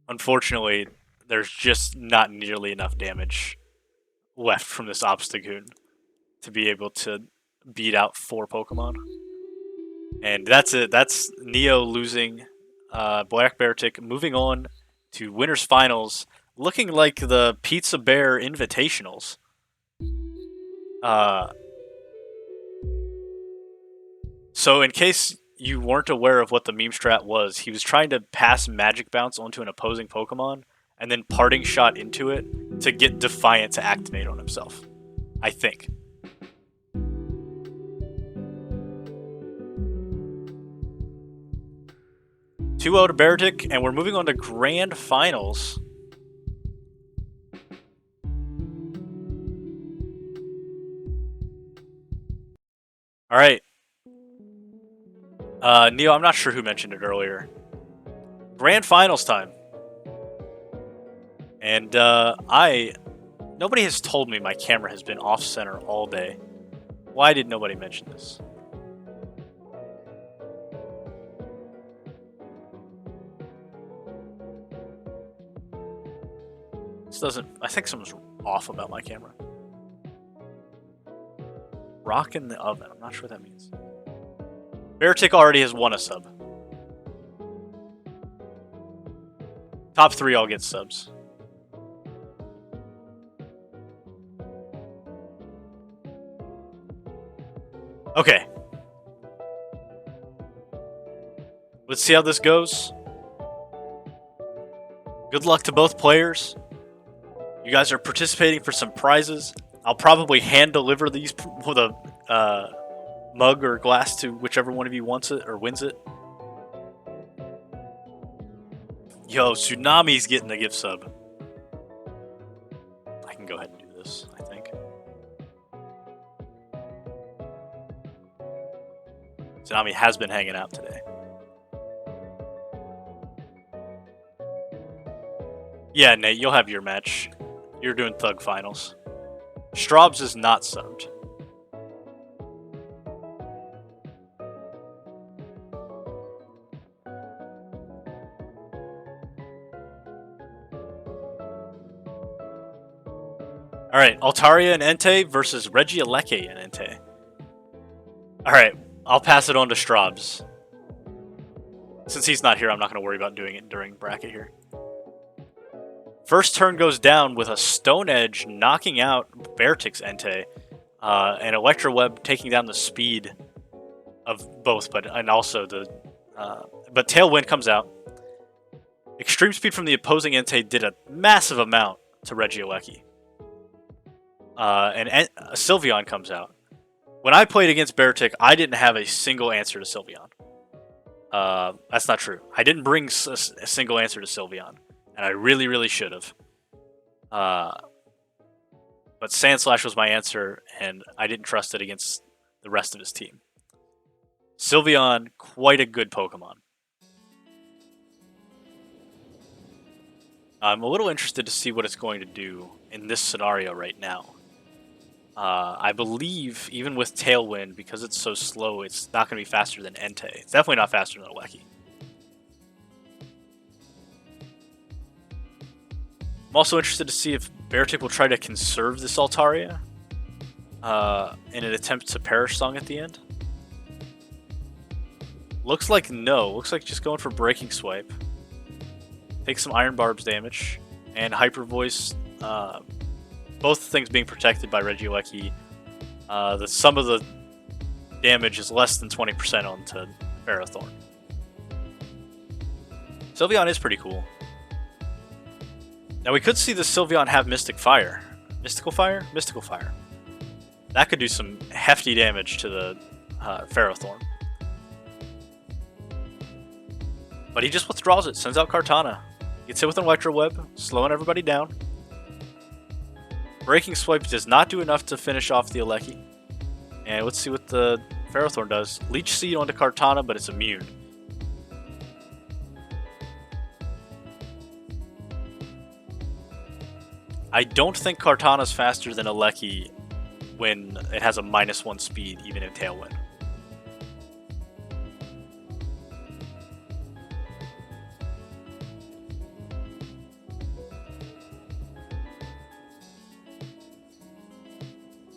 Unfortunately, there's just not nearly enough damage left from this Obstagoon to be able to beat out 4 Pokemon. And that's it. That's Neo losing. Black Beartic moving on to Winners Finals, looking like the Pizza Bear Invitationals. So in case you weren't aware of what the meme strat was, he was trying to pass Magic Bounce onto an opposing Pokemon and then Parting Shot into it to get Defiant to activate on himself, I think. Two out of Beartic, and we're moving on to Grand Finals. All right. Neo, I'm not sure who mentioned it earlier. Grand Finals time. And nobody has told me my camera has been off center all day. Why did nobody mention this? This doesn't, I think something's off about my camera. Rock in the oven, I'm not sure what that means. Beartic already has won a sub. Top 3 all get subs. Okay. Let's see how this goes. Good luck to both players. You guys are participating for some prizes. I'll probably hand deliver these with a mug or glass to whichever one of you wants it or wins it. Yo, Tsunami's getting a gift sub. I can go ahead and do this, I think. Tsunami has been hanging out today. Yeah, Nate, you'll have your match. You're doing Thug Finals. Straubs is not subbed. Alright, Altaria and Entei versus Regieleki and Entei. Alright, I'll pass it on to Straubs. Since he's not here, I'm not going to worry about doing it during bracket here. First turn goes down with a Stone Edge knocking out Beartic's Entei, and Electro Web taking down the speed of both, and also the but Tailwind comes out. Extreme Speed from the opposing Entei did a massive amount to Regieleki. And Sylveon comes out. When I played against Beartic, I didn't have a single answer to Sylveon. That's not true. I didn't bring a single answer to Sylveon, and I really, really should have. But Sandslash was my answer, and I didn't trust it against the rest of his team. Sylveon, quite a good Pokemon. I'm a little interested to see what it's going to do in this scenario right now. I believe, even with Tailwind, because it's so slow, it's not going to be faster than Entei. It's definitely not faster than Alecki. I'm also interested to see if Beartic will try to conserve this Altaria in an attempt to Perish Song at the end. Looks like no. Looks like just going for Breaking Swipe. Take some Iron Barbs damage. And Hyper Voice, both things being protected by Regieleki. The sum of the damage is less than 20% onto Ferrothorn. Sylveon is pretty cool. Now we could see the Sylveon have Mystic Fire. Mystical Fire? Mystical Fire. That could do some hefty damage to the Ferrothorn. But he just withdraws it, sends out Kartana. Gets hit with an Electro Web, slowing everybody down. Breaking Swipe does not do enough to finish off the Alecki. And let's see what the Ferrothorn does. Leech Seed onto Kartana, but it's immune. I don't think Kartana's faster than Alecki when it has a -1 speed, even in Tailwind.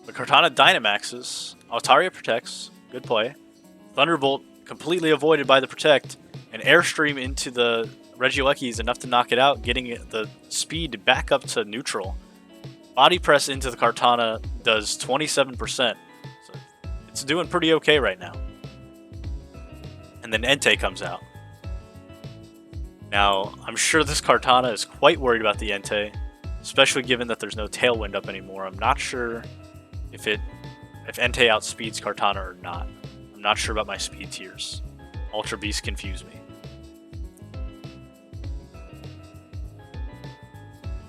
But Kartana Dynamaxes, Altaria protects, good play. Thunderbolt completely avoided by the protect, and Airstream into the Regieleki is enough to knock it out, getting the speed back up to neutral. Body Press into the Kartana does 27%, so it's doing pretty okay right now. And then Entei comes out. Now, I'm sure this Kartana is quite worried about the Entei, especially given that there's no Tailwind up anymore. I'm not sure if Entei outspeeds Kartana or not. I'm not sure about my speed tiers. Ultra Beast confuse me.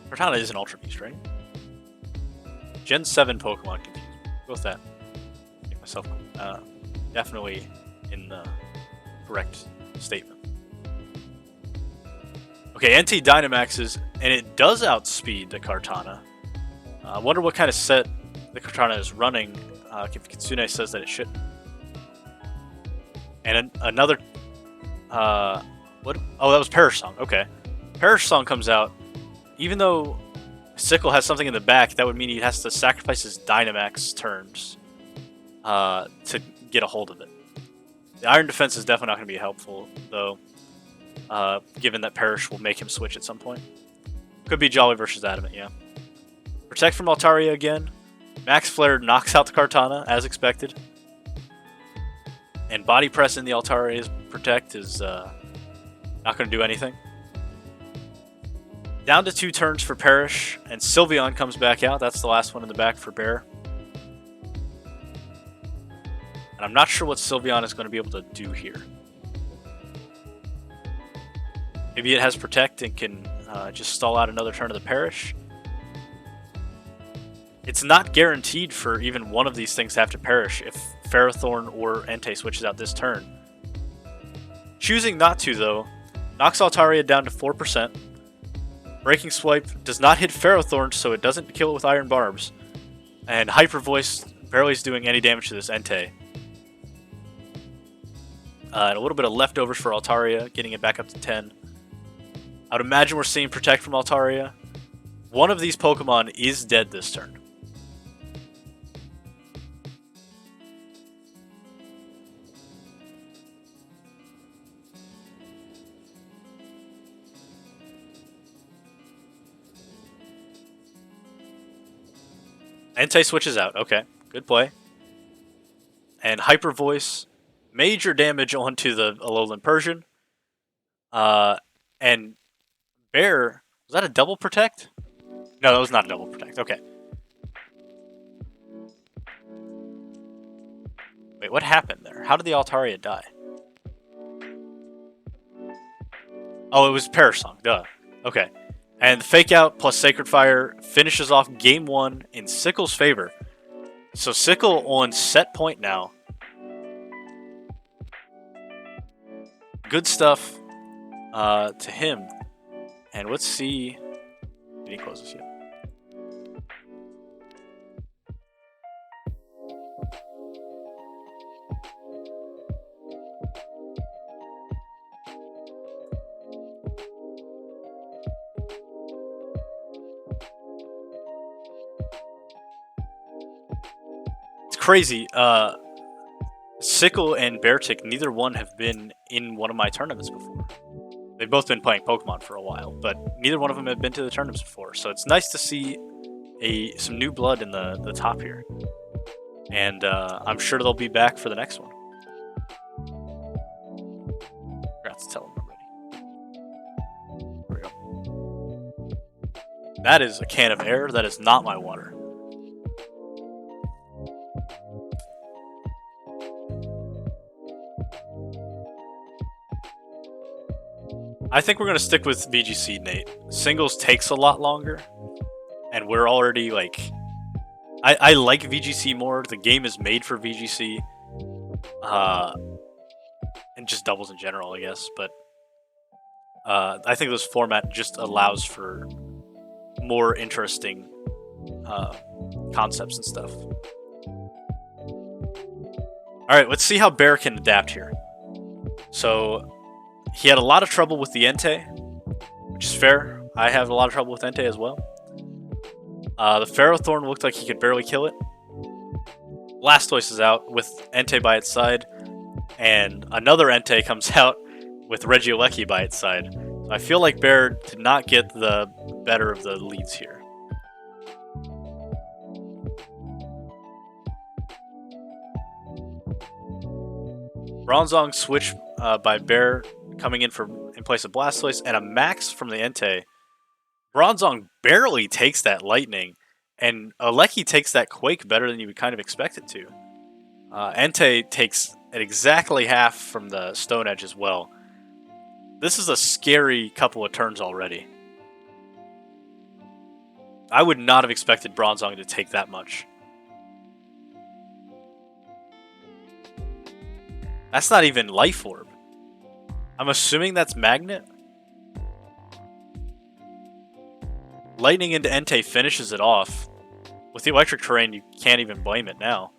Kartana is an Ultra Beast, right? Gen 7 Pokemon confuse me. Go with that. Make myself definitely in the correct statement. Okay, Entei Dynamaxes, and it does outspeed the Kartana. I wonder what kind of set the Kartana is running. If KITSUNE says that it should. And another... what? Oh, that was Perish Song. Okay. Perish Song comes out. Even though Sickle has something in the back, that would mean he has to sacrifice his Dynamax turns to get a hold of it. The Iron Defense is definitely not going to be helpful, though, given that Perish will make him switch at some point. Could be Jolly versus Adamant, yeah. Protect from Altaria again. Max Flare knocks out the Kartana, as expected. And Body Press in the Altaria's Protect is not going to do anything. Down to 2 turns for Perish, and Sylveon comes back out. That's the last one in the back for Bear. And I'm not sure what Sylveon is going to be able to do here. Maybe it has Protect and can just stall out another turn of the Perish. It's not guaranteed for even one of these things to have to perish if Ferrothorn or Entei switches out this turn. Choosing not to, though, knocks Altaria down to 4%. Breaking Swipe does not hit Ferrothorn, so it doesn't kill it with Iron Barbs. And Hyper Voice barely is doing any damage to this Entei. And a little bit of leftovers for Altaria, getting it back up to 10. I would imagine we're seeing Protect from Altaria. One of these Pokemon is dead this turn. Entei switches out. Okay, good play. And Hyper Voice major damage onto the Alolan Persian. And Bear, was that a double protect? No, that was not a double protect. Okay. Wait, what happened there? How did the Altaria die? Oh, it was Perish Song. Duh. Okay. And the Fake Out plus Sacred Fire finishes off Game 1 in Sickle's favor. So Sickle on set point now. Good stuff to him. And let's see. Did he close this yet? It's crazy. Sickle and Beartic, neither one have been in one of my tournaments before. They've both been playing Pokemon for a while, but neither one of them have been to the tournaments before. So it's nice to see some new blood in the top here. And I'm sure they'll be back for the next one. Forgot to tell them already. There we go. That is a can of air. That is not my water. I think we're going to stick with VGC, Nate. Singles takes a lot longer, and we're already, like... I like VGC more. The game is made for VGC. And just doubles in general, I guess. But I think this format just allows for more interesting concepts and stuff. Alright, let's see how Bear can adapt here. So... he had a lot of trouble with the Entei, which is fair. I have a lot of trouble with Entei as well. The Ferrothorn looked like he could barely kill it. Blastoise is out with Entei by its side, and another Entei comes out with Regieleki by its side. So I feel like Bear did not get the better of the leads here. Bronzong switch by Bear coming in place of Blastoise, and a Max from the Entei. Bronzong barely takes that Lightning, and Aleki takes that Quake better than you would kind of expect it to. Entei takes at exactly half from the Stone Edge as well. This is a scary couple of turns already. I would not have expected Bronzong to take that much. That's not even Life Orb. I'm assuming that's Magnet? Lightning into Entei finishes it off. With the Electric Terrain, you can't even blame it now.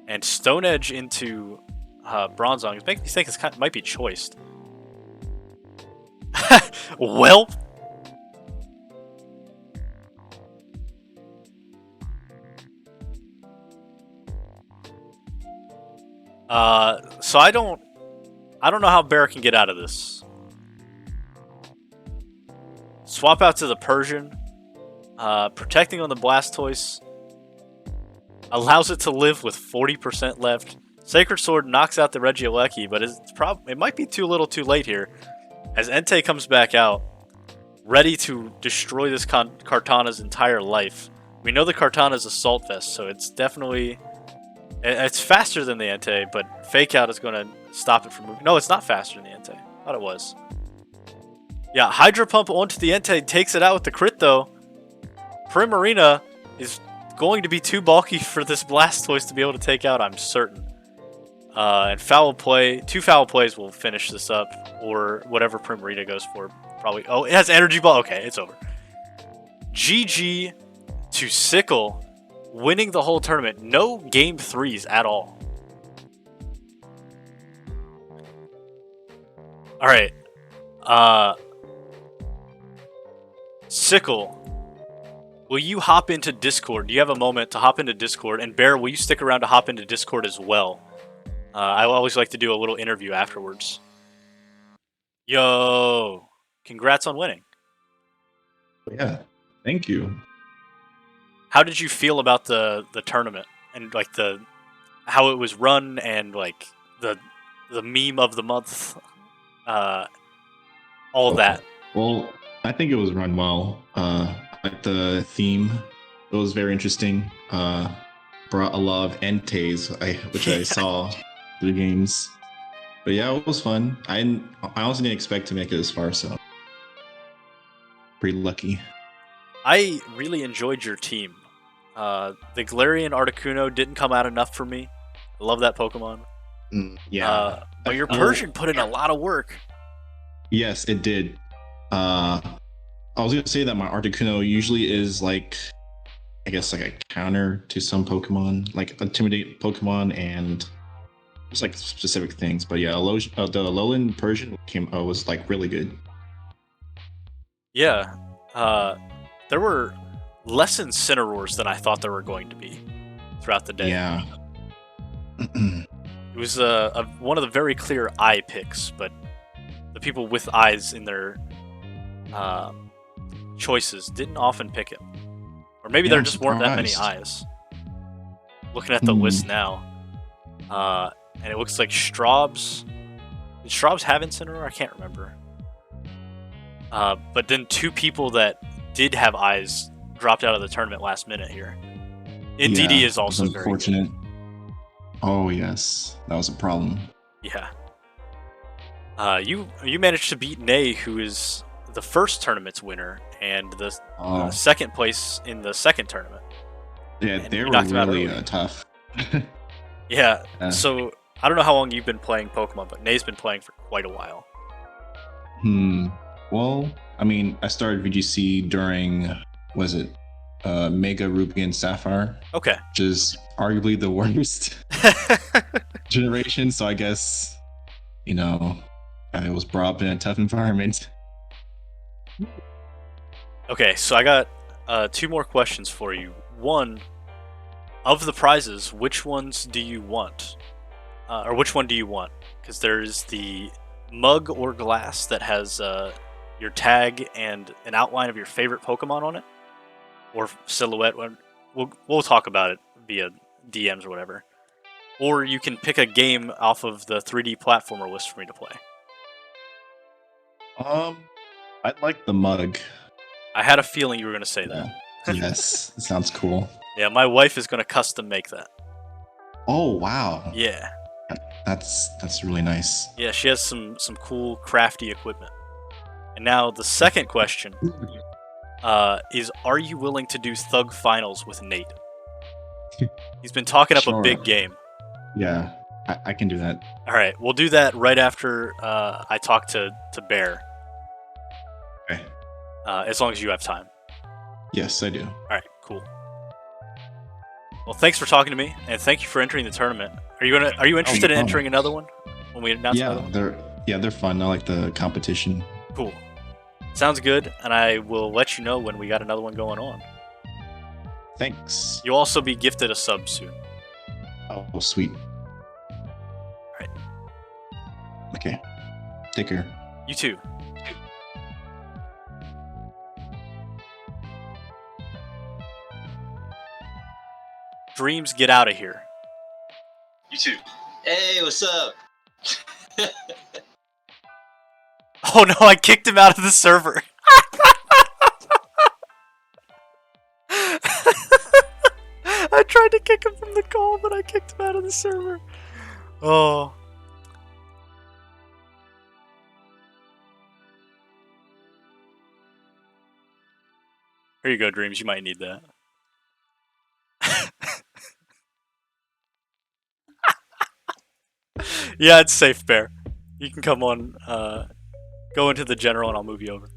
And Stone Edge into Bronzong. It makes me think it might be choiced. Well... so I don't know how Bear can get out of this. Swap out to the Persian. Protecting on the Blastoise. Allows it to live with 40% left. Sacred Sword knocks out the Regieleki, but it might be too little too late here. As Entei comes back out, ready to destroy this Kartana's entire life. We know the Kartana's Assault Vest, so it's definitely... It's faster than the Entei, but Fake Out is going to stop it from moving. No, it's not faster than the Entei. I thought it was. Yeah, Hydro Pump onto the Entei, takes it out with the crit, though. Primarina is going to be too bulky for this Blastoise to be able to take out, I'm certain. And Foul Play, 2 Foul Plays will finish this up, or whatever Primarina goes for. Probably. Oh, it has Energy Ball. Okay, it's over. GG to Sickle. Winning the whole tournament. No game 3s at all. Alright. Sickle. Will you hop into Discord? Do you have a moment to hop into Discord? And Bear, will you stick around to hop into Discord as well? I always like to do a little interview afterwards. Yo! Congrats on winning. Yeah, thank you. How did you feel about the tournament and like how it was run and like the the meme of the month, all that. Well, I think it was run well. Like the theme, it was very interesting. Brought a lot of entes, which I saw through the games. But yeah, it was fun. I also didn't expect to make it this far, so pretty lucky. I really enjoyed your team. The Galarian Articuno didn't come out enough for me. I love that Pokemon. Yeah. But your Persian put in a lot of work. Yes, it did. I was gonna say that my Articuno usually is like, I guess like a counter to some Pokemon, like intimidate Pokemon and just like specific things. But yeah, the Alolan Persian was like really good. Yeah. There were less Incineroars than I thought there were going to be throughout the day. Yeah. It was one of the very clear eye picks, but the people with eyes in their choices didn't often pick it. Or maybe there I'm just weren't that many surprised. eyes. Looking at the list now, and it looks like Straub's... Did Straub's have Incineroar? I can't remember. But then two people that did have eyes dropped out of the tournament last minute here. Indeedee is also it's very unfortunate. good. Oh yes, that was a problem. Yeah. You managed to beat Nay, who is the first tournament's winner and the second place in the second tournament. Yeah, And they you were knocked him out really early. tough. Yeah. So I don't know how long you've been playing Pokemon, but Nay's been playing for quite a while. Well, I mean, I started VGC during, was it Mega Ruby and Sapphire, Okay. which is arguably the worst generation. So I guess, I was brought up in a tough environment. Okay, so I got two more questions for you. One, of the prizes, which ones do you want? Or which one do you want? Because there's the mug or glass that has your tag and an outline of your favorite Pokemon on it, or silhouette. We'll talk about it via DMs or whatever. Or you can pick a game off of the 3D platformer list for me to play. I'd like the mug. I had a feeling you were going to say that. Yes, it sounds cool. Yeah, my wife is going to custom make that. Oh wow. Yeah. That's really nice. Yeah, she has some cool crafty equipment. And now the second question is, are you willing to do Thug Finals with Nate? He's been talking up a Sure. big game. Yeah, I can do that. All right, we'll do that right after I talk to Bear. Okay. As long as you have time. Yes, I do. All right, cool. Well, thanks for talking to me, and thank you for entering the tournament. Are you interested in entering another one when we announce another one? they're fun. I like the competition. Cool. Sounds good, and I will let you know when we got another one going on. Thanks. You'll also be gifted a sub soon. Oh, sweet. Right. Okay. Take care. You too. Dreams, get out of here. You too. Hey, what's up? Oh no, I kicked him out of the server. I tried to kick him from the call, but I kicked him out of the server. Oh. Here you go, Dreams. You might need that. Yeah, it's safe, Bear. You can come on, go into the general and I'll move you over.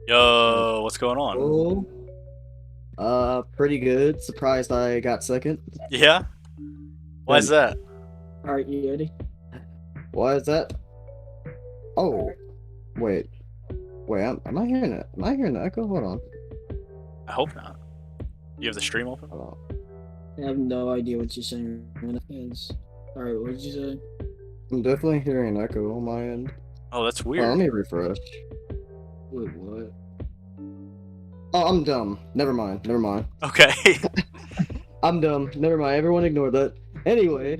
Yo, what's going on? Pretty good. Surprised I got second. Yeah? Why is that? Alright, you ready? Why is that? Oh, wait. Am I hearing it? Am I hearing the echo? Hold on. I hope not. You have the stream open? Hold I have no idea what you're saying. Alright, what did you say? on. I'm definitely hearing an echo on my end. Oh, that's Oh, weird. let me refresh. Wait, what? Oh, I'm dumb. Never mind. Never mind. Okay. I'm dumb. Never mind. Everyone ignore that. Anyway,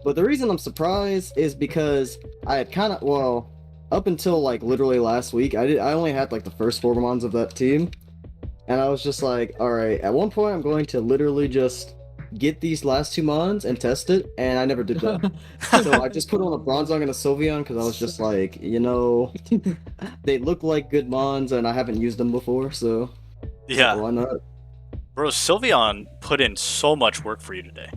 but the reason I'm surprised is because I had kind of, well, up until like literally last week, I only had like the first 4 mons of that team, and I was just like, all right, at one point I'm going to literally just get these last 2 mons and test it, and I never did that. So I just put on a Bronzong and a Sylveon because I was just like, you know, they look like good mons and I haven't used them before, so Yeah. why not? Bro, Sylveon put in so much work for you today.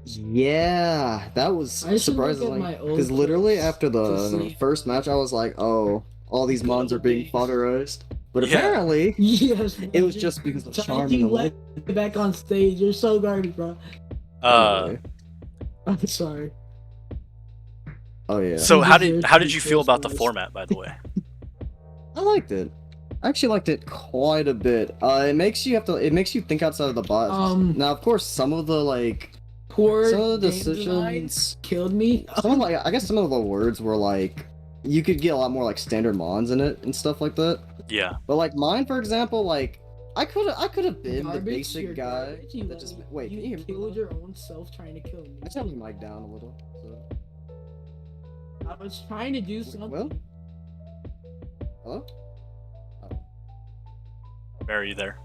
Yeah, that was I should look at surprising. my old Because literally clips after to the see. first match, I was like, oh, all these mons are being fodderized. But Yeah. apparently, Yes, it was just because of charm and you the let it back on stage. You're so garbage, bro. Anyway. I'm sorry. Oh yeah, So You how deserve did to you be feel about the criticized. format, by the way? I liked it. I actually liked it quite a bit. It makes you think outside of the box. Now, of course, some of the like, Poor some of the game decisions, designs killed me. some of like, I guess some of the words were like, you could get a lot more like standard mons in it and stuff like that. Yeah. But like mine, for example, like I could have been the Garbage, basic you're guy garbage, you that just let me- wait. Can you hear me? killed your own self trying to kill me. I just have my mic down a little. So. I was trying to do something. Well, hello? Are you there?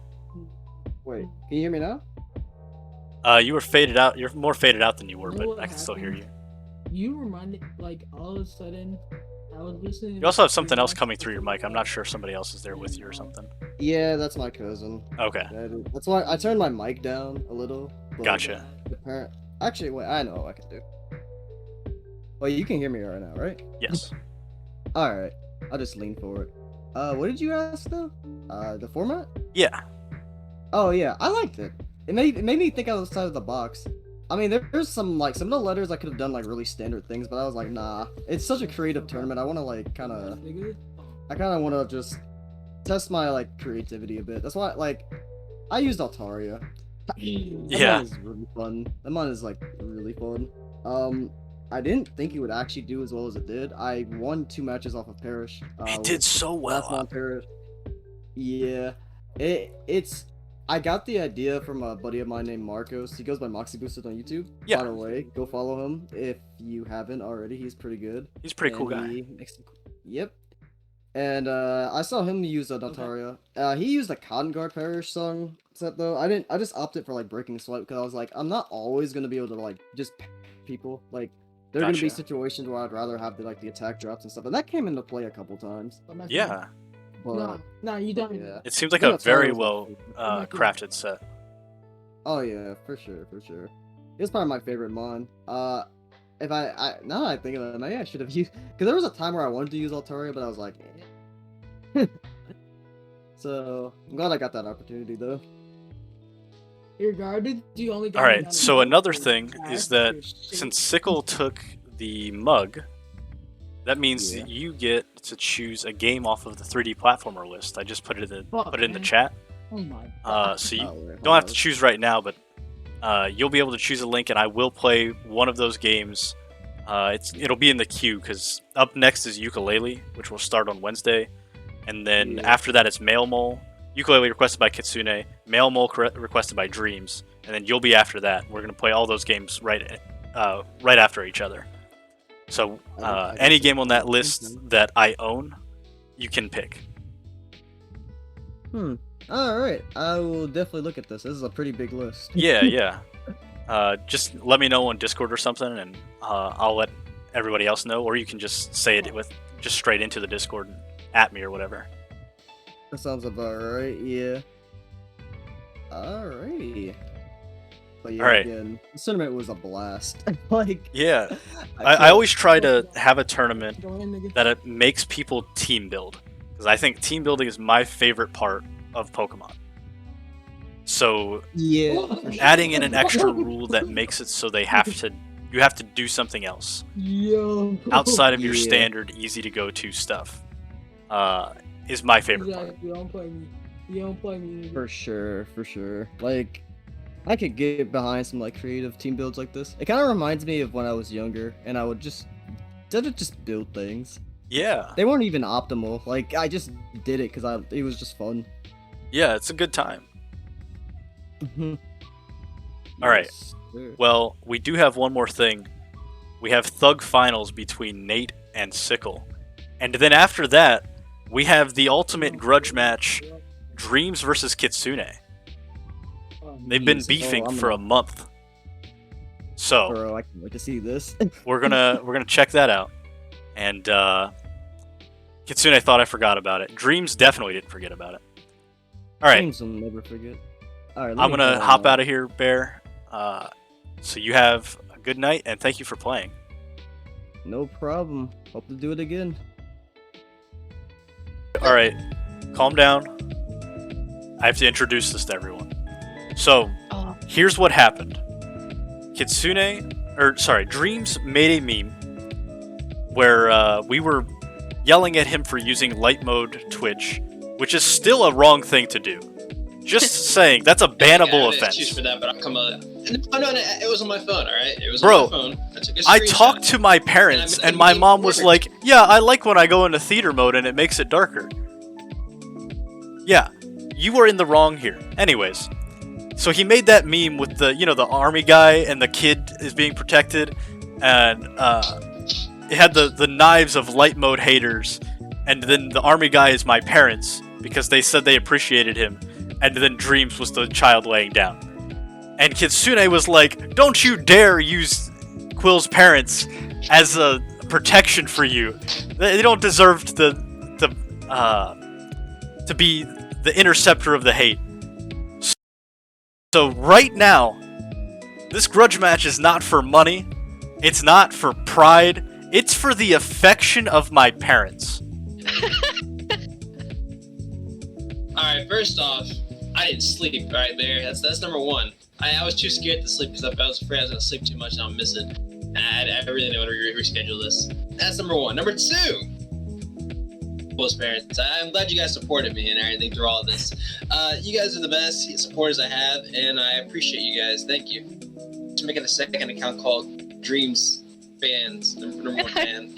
Wait, can you hear me now? You were faded out. You're more faded out than you were, You know but what I can still hear you. happened? You reminded, like, all of a sudden, I was listening. You also have something else coming through your mic. I'm not sure if somebody else is there with you or something. Yeah, that's my cousin. Okay. That's why I turned my mic down a little. But Gotcha. Actually, wait, I know what I can do. Well, you can hear me right now, right? Yes. Alright, I'll just lean forward. What did you ask though? The format? Yeah. Oh yeah, I liked it. It made me think outside of the box. I mean, there's some of the letters I could have done like really standard things, but I was like, nah. It's such a creative tournament. I want to like kind of want to just test my like creativity a bit. That's why like I used Altaria. That Yeah. mon is really fun. That mon is like really fun. I didn't think it would actually do as well as it did. I won 2 matches off of Parrish. It did so Last well. one Parrish. Yeah, it's. I got the idea from a buddy of mine named Marcos. He goes by Moxie Boosted on YouTube. Yeah. By the way, go follow him if you haven't already. He's pretty good. He's a pretty cool And guy. he makes Yep. And I saw him use a Altaria. He used a Cotton Guard Parish song set though. I just opted for like Breaking Swipe because I was like, I'm not always gonna be able to like just people. Like there are gonna be Gotcha. situations where I'd rather have the attack drops and stuff, and that came into play a couple times. Yeah. But No, you don't. yeah. It seems like Yeah, a very Altaria was well crafted set. Oh yeah, for sure. It's probably my favorite mon. If I now that I think of it, maybe I should have used because there was a time where I wanted to use Altaria, but I was like, eh. So I'm glad I got that opportunity though. You're garbage. You only got. All right. me So on another the thing trash, is that you're shit. since Sickle took the mug, that means Yeah. that you get to choose a game off of the 3D platformer list. I just put it in Fuck, the man. chat. Oh my. So you Oh, wait, don't have to hold choose right now, but you'll be able to choose a link, and I will play one of those games. It'll be in the queue because up next is Ukulele, which will start on Wednesday, and then Yeah. after that it's Mail Mole. Ukulele requested by KITSUNE, Mail Mole requested by Dreams, and then you'll be after that. We're gonna play all those games right after each other. So any game on that list that I own, you can pick. All right, I will definitely look at this. This is a pretty big list. Yeah. Just let me know on Discord or something, and I'll let everybody else know, or you can just say it just straight into the Discord at me or whatever. That sounds about right. Yeah. Alrighty. But yeah, Alright. again, the tournament was a blast. Like, Yeah, I can't- always try to have a tournament Go in, nigga. that it makes people team build, because I think team building is my favorite part of Pokemon. So Yeah. adding in an extra rule that makes it so you have to do something else Yo. outside of your Yeah. standard easy to go to stuff is my favorite part. Exactly. Don't play me. You don't play me. For sure. Like, I could get behind some like creative team builds like this. It kind of reminds me of when I was younger, and I would just instead of just build things, Yeah. They weren't even optimal. Like I just did it because it was just fun. Yeah, it's a good time. Mhm. All right. Yes, sir. Well, we do have one more thing. We have Thug Finals between Nate and Sickle. And then after that, we have the ultimate grudge match, Dreams versus Kitsune. They've been beefing for a month. So, Bro, I can't wait to see this. we're gonna check that out. And Kitsune thought I forgot about it. Dreams definitely didn't forget about it. All right, Dreams will never forget. All right, I'm gonna hop out of here, Bear. So you have a good night, and thank you for playing. No problem. Hope to do it again. All right, calm down. I have to introduce this to everyone. So, here's what happened. Dreams made a meme where we were yelling at him for using light mode Twitch, which is still a wrong thing to do. Just saying, that's a bannable offense. Excuse for that, but I'll come no, it was on my phone, alright? It was Bro, on my phone. I took a I screenshot. talked to my parents, and my mom was like, yeah, I like when I go into theater mode and it makes it darker. Yeah, you were in the wrong here. Anyways, so he made that meme with the, the army guy and the kid is being protected, and it had the knives of light mode haters, and then the army guy is my parents, because they said they appreciated him, and then Dreams was the child laying down. And Kitsune was like, don't you dare use Quill's parents as a protection for you. They don't deserve to be the interceptor of the hate. So right now, this grudge match is not for money. It's not for pride. It's for the affection of my parents. Alright, first off, I didn't sleep right there. That's number one. I was too scared to sleep because I was afraid I was going to sleep too much and I'll miss it. And I really didn't want to reschedule this. That's number one. Number two, Quill's parents. I'm glad you guys supported me and everything through all of this. You guys are the best supporters I have, and I appreciate you guys. Thank you. Just making a second account called Dreams Fans, number one fan.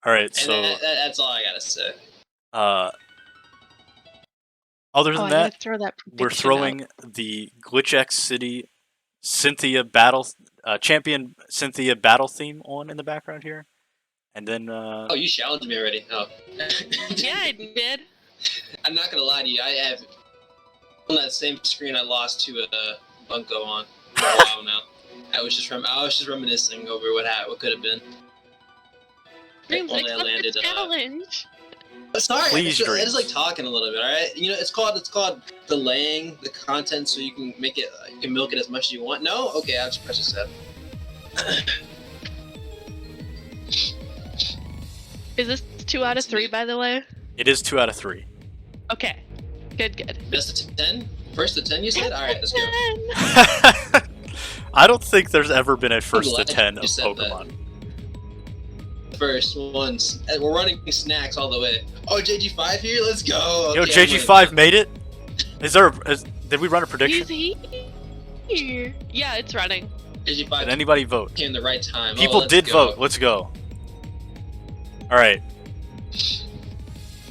Alright, so... that's all I gotta say. Other than that, we're prediction throwing the Glitch X City Cynthia battle champion Cynthia battle theme on in the background here, and then Oh, you challenged me already. Oh. Yeah, I did. I'm not gonna lie to you. I have on that same screen I lost to Bunko on for a while now. I was just reminiscing over what could have been. Dreams, Only I accept landed, the challenge. Sorry, Please, I Dreams. just like talking a little bit. All right, it's called delaying the content so you can make it, you can milk it as much as you want. No, okay, I'll just press accept. Is this 2 out of 3, by the way? it is 2 out of 3. Okay. Good. Best of 10? First to 10, you said? All right, let's go. I don't think there's ever been a first to glad 10 you of said that. Pokemon. First ones. We're running snacks all the way. Oh, JG5 here? Let's go. Yo, Okay, JG5 made it? Did we run a prediction? He's here. Yeah, it's running. JG5 Did anybody vote? came the right time. People let's did go. vote. Let's go. Alright.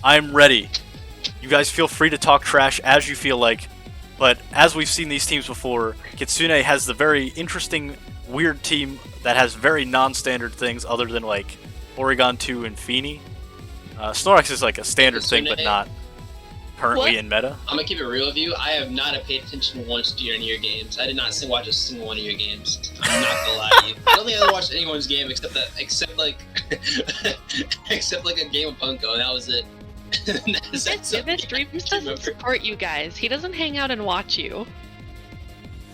I'm ready. You guys feel free to talk trash as you feel like, but as we've seen these teams before, Kitsune has the very interesting, weird team that has very non-standard things other than like Oregon 2 and Feeny. Snorlax is like a standard thing, but not currently in meta. I'm gonna keep it real with you. I have not paid attention once to your games. I did not watch a single one of your games. I'm not gonna lie to you. I don't think I watched anyone's game except like a game of Bunko, and that was it. This Dreams doesn't support you guys. He doesn't hang out and watch you.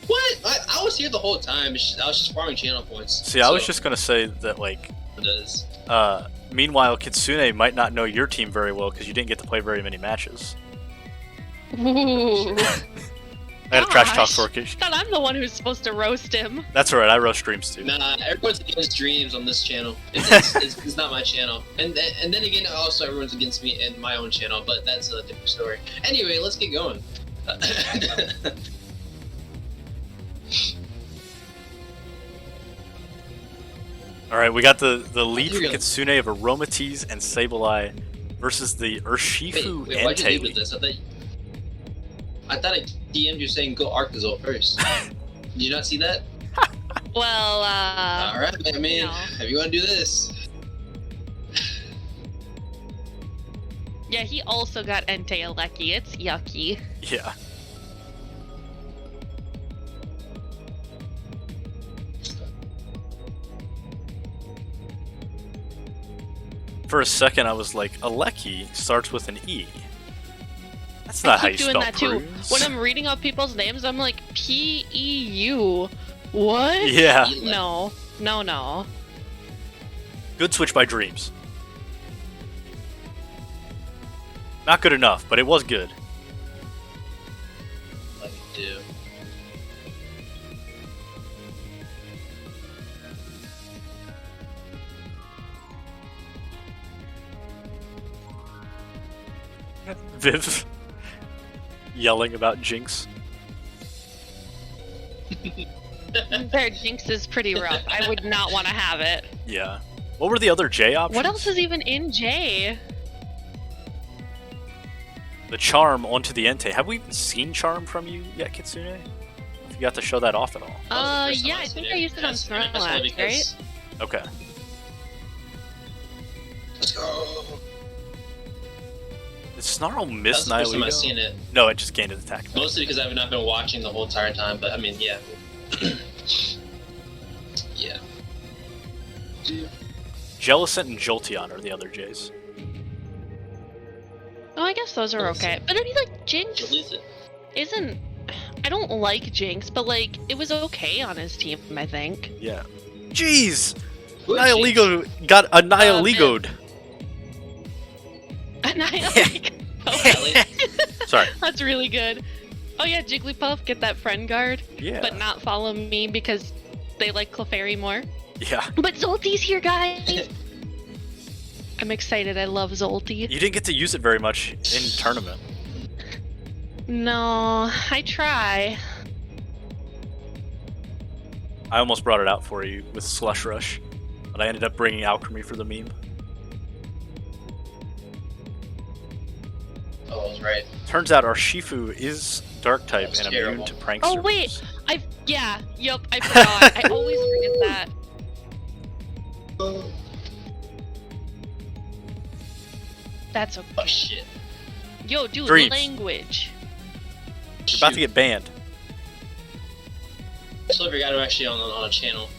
What? I was here the whole time. I was just farming channel points. See, I was just gonna say that like. It does. Meanwhile, Kitsune might not know your team very well because you didn't get to play very many matches. Ooh. I had a trash talk Gosh. for you. Thought I'm the one who's supposed to roast him. That's alright, I roast Dreams too. Nah, everyone's against Dreams on this channel. It's not my channel. And then again, also everyone's against me in my own channel, but that's a different story. Anyway, let's get going. All right, we got the lead you're from gonna- Kitsune of Aromatise and Sableye versus the Urshifu Wait, why'd you leave with Entei. this? I thought I DM'd you saying go Arctazol first. Did you not see that? Well, Alright, I mean, no. if you want to do this. Yeah, he also got Entei Alecki. It's yucky. Yeah. For a second, I was like, Alecki starts with an E. That's not how you keep doing spell that too. Prunes. When I'm reading out people's names, I'm like, P-E-U. What? Yeah. No. No, no. Good switch by Dreams. Not good enough, but it was good. Let me do. Viv yelling about Jinx. Their Jinx is pretty rough. I would not want to have it. Yeah. What were the other J options? What else is even in J? The Charm onto the Entei. Have we even seen Charm from you yet, Kitsune? If you got to show that off at all. That was the first Yeah, time I seen think I used it on That's only Snorlax, because- right? Okay. Let's go. Did Snarl That's miss the first time I've Nihilego? seen it. No, it just gained an attack. Mostly because I've not been watching the whole entire time, but I mean, yeah. Yeah. Jellicent and Jolteon are the other J's. Oh, I guess those are okay. But I mean, like, Jinx Delete it. isn't... I don't like Jinx, but, like, it was okay on his team, I think. Yeah. Jeez! Good Nihilego got annihilegoed. Annihilate. Sorry. That's really good. Oh yeah, Jigglypuff, get that friend guard, Yeah. but not follow me because they like Clefairy more. Yeah. But Zolty's here, guys! I'm excited, I love Zolty. You didn't get to use it very much in tournament. No, I try. I almost brought it out for you with Slush Rush, but I ended up bringing Alchemy for the meme. Oh, I was right. Turns out our Shifu is Dark type That's and immune terrible. to Prankster. Oh wait, moves. I forgot. I always forget that. That's okay. Oh shit. Yo, dude, Dreams. language. You're about to get banned. So I got him actually on a channel.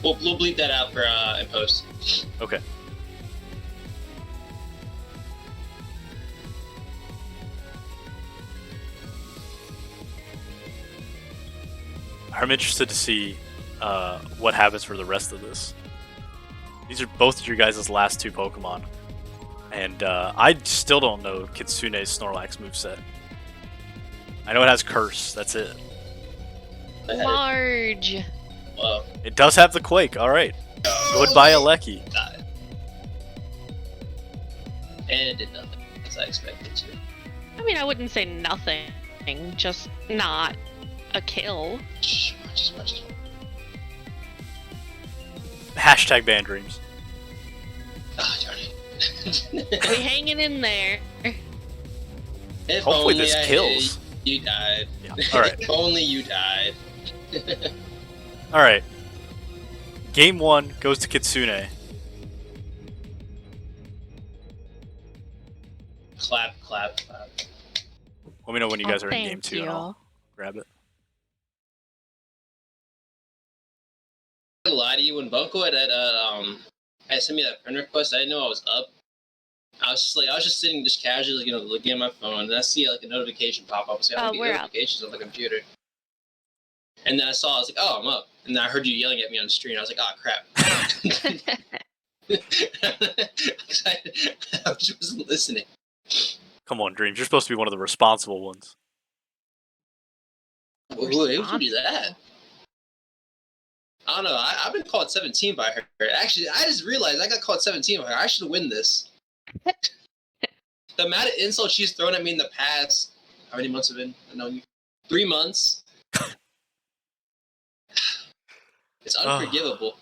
we'll bleep that out for in post. Okay. I'm interested to see what happens for the rest of this. These are both your guys' last two Pokemon. And I still don't know Kitsune's Snorlax moveset. I know it has Curse, that's it. Large. Well, It does have the Quake, alright. Goodbye, Alecki. died. And it did nothing, as I expected to. I mean, I wouldn't say nothing, just not a kill. Shh, watch. Hashtag ban dreams. Ah, darn it. We hanging in there. If Hopefully only this I- kills. You died. Yeah. Alright. If only you died. Alright. Game 1 goes to Kitsune. Clap. Let me know when you guys Oh, are in thank game 2 and you. I'll grab it. I lie to you when Bunko had sent me that friend request. I didn't know I was up. I was just sitting just casually, looking at my phone, and I see like a notification pop up. So I look we're at up. notifications on the computer, and then I was like, oh, I'm up. And then I heard you yelling at me on the stream. I was like, oh crap. I just wasn't listening. Come on, Dreams. You're supposed to be one of the responsible ones. Who would do that? I don't know. I've been called 17 by her. Actually, I just realized I got called 17 by her. I should win this. The amount of insults she's thrown at me in the past. How many months have been? I know you. 3 months. It's unforgivable.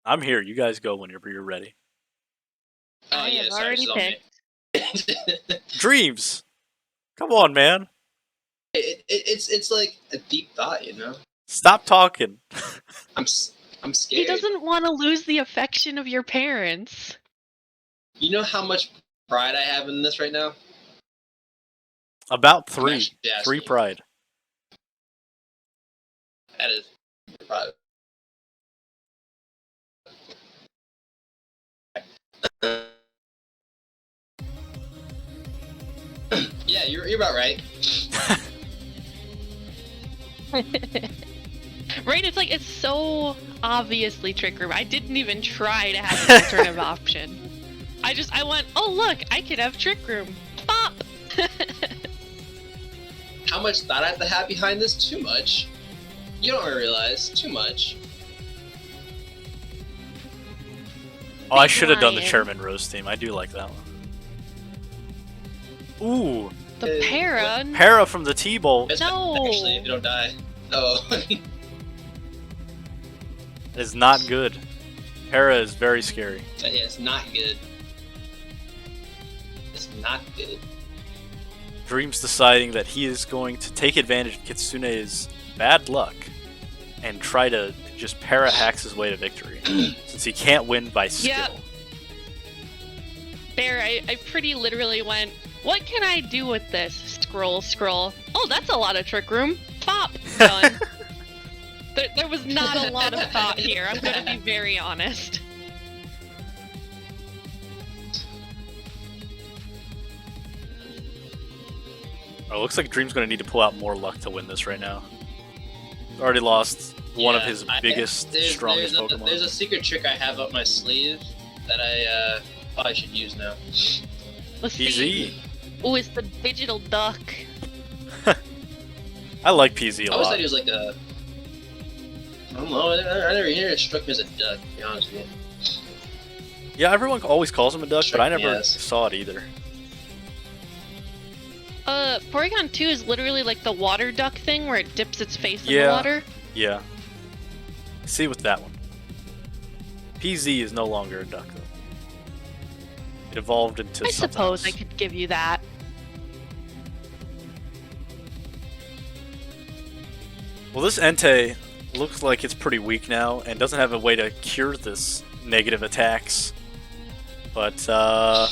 I'm here. You guys go whenever you're ready. Oh I yeah, have sorry, already it's on me. Dreams. Come on, man. It's like a deep thought, you know. Stop talking. I'm scared. He doesn't want to lose the affection of your parents. You know how much pride I have in this right now? About I'm 3. actually 3 asking. pride. That is pride. Yeah, you're about right. Right? It's like, it's so obviously Trick Room. I didn't even try to have an alternative option. I went, oh look, I could have Trick Room. Pop! How much thought I have to have behind this? Too much. You don't realize. Too much. Oh, I should have done the Lion. Chairman Rose theme. I do like that one. Ooh, The para. Para from the T-Bowl. It's No. Actually, if you don't die. Oh. Is not good. Para is very scary. Yeah, it's not good. It's not good. Dream's deciding that he is going to take advantage of Kitsune's bad luck and try to just para hacks his way to victory, since he can't win by skill. Yep. Bear, I pretty literally went, what can I do with this? Scroll, scroll. Oh, that's a lot of Trick Room. Pop! Done. There was not a lot of thought here. I'm gonna be very honest. Oh, looks like Dream's going to need to pull out more luck to win this right now. Already lost one of Yeah, his biggest, strongest Pokemon. There's a secret trick I have up my sleeve that I probably should use now. Let's PZ. see. Oh, it's the digital duck. I like PZ I a always lot. thought he was like a... I don't know, I never hear it struck me as a duck, to be honest with you. Yeah, everyone always calls him a duck, but I never Yes. saw it either. Porygon 2 is literally like the water duck thing where it dips its face in Yeah. the water. Yeah. See with that one. PZ is no longer a duck, though. It evolved into I something suppose I else. could give you that. Well, this Entei looks like it's pretty weak now and doesn't have a way to cure this negative attacks. But, I'm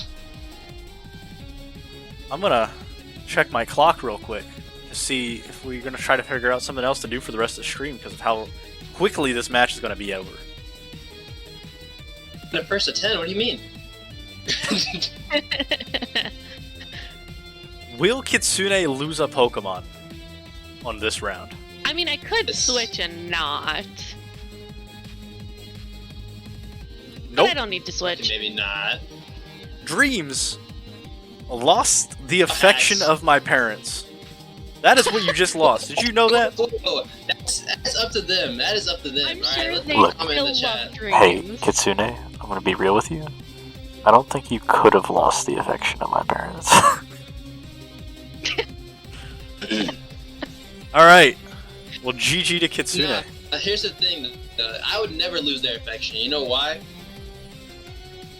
gonna check my clock real quick to see if we're gonna try to figure out something else to do for the rest of the stream because of how quickly this match is gonna be over. In a first to 10, what do you mean? Will Kitsune lose a Pokemon on this round? I mean, I could This- switch and not. But Nope. I don't need to switch. Maybe not. Dreams lost the affection Yes. of my parents. That is what you just lost. Did you know that? Whoa, that's up to them. That is up to them. I'm All right, sure let's they Look. comment in the still chat. love Dreams. Kitsune, I'm gonna be real with you. I don't think you could have lost the affection of my parents. Alright. Well, GG to Kitsune. Nah, here's the thing. I would never lose their affection. You know why?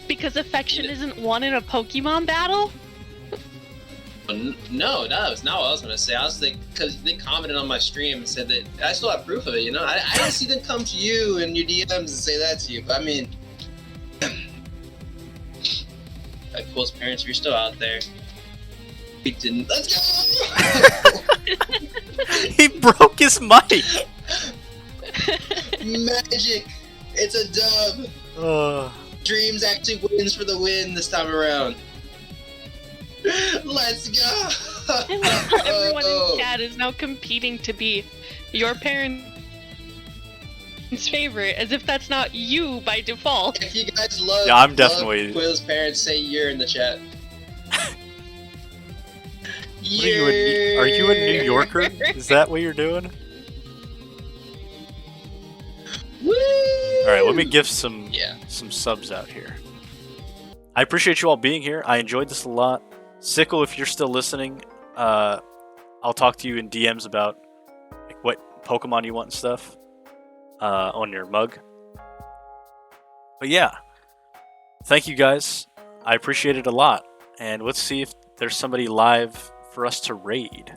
Because affection isn't won in a Pokemon battle? No, that was not what I was gonna say. I was like, because they commented on my stream and said that I still have proof of it. You know, I didn't see them come to you and your DMs and say that to you. But I mean, like, Cool's parents, if you're still out there, we didn't. Let's go. He broke his mic! Magic. It's a dub. Dreams actually wins for the win this time around. Let's go! I love how everyone Oh. in chat is now competing to be your parents' favorite, as if that's not you by default. If you guys love, Yeah, I'm definitely- love Quill's parents, say you're in the chat. What are you a New Yorker? Is that what you're doing? Woo! Alright, let me give some Yeah. subs out here. I appreciate you all being here. I enjoyed this a lot. Sickle, if you're still listening, I'll talk to you in DMs about like, what Pokemon you want and stuff on your mug. But yeah, thank you guys. I appreciate it a lot. And let's see if there's somebody live for us to raid.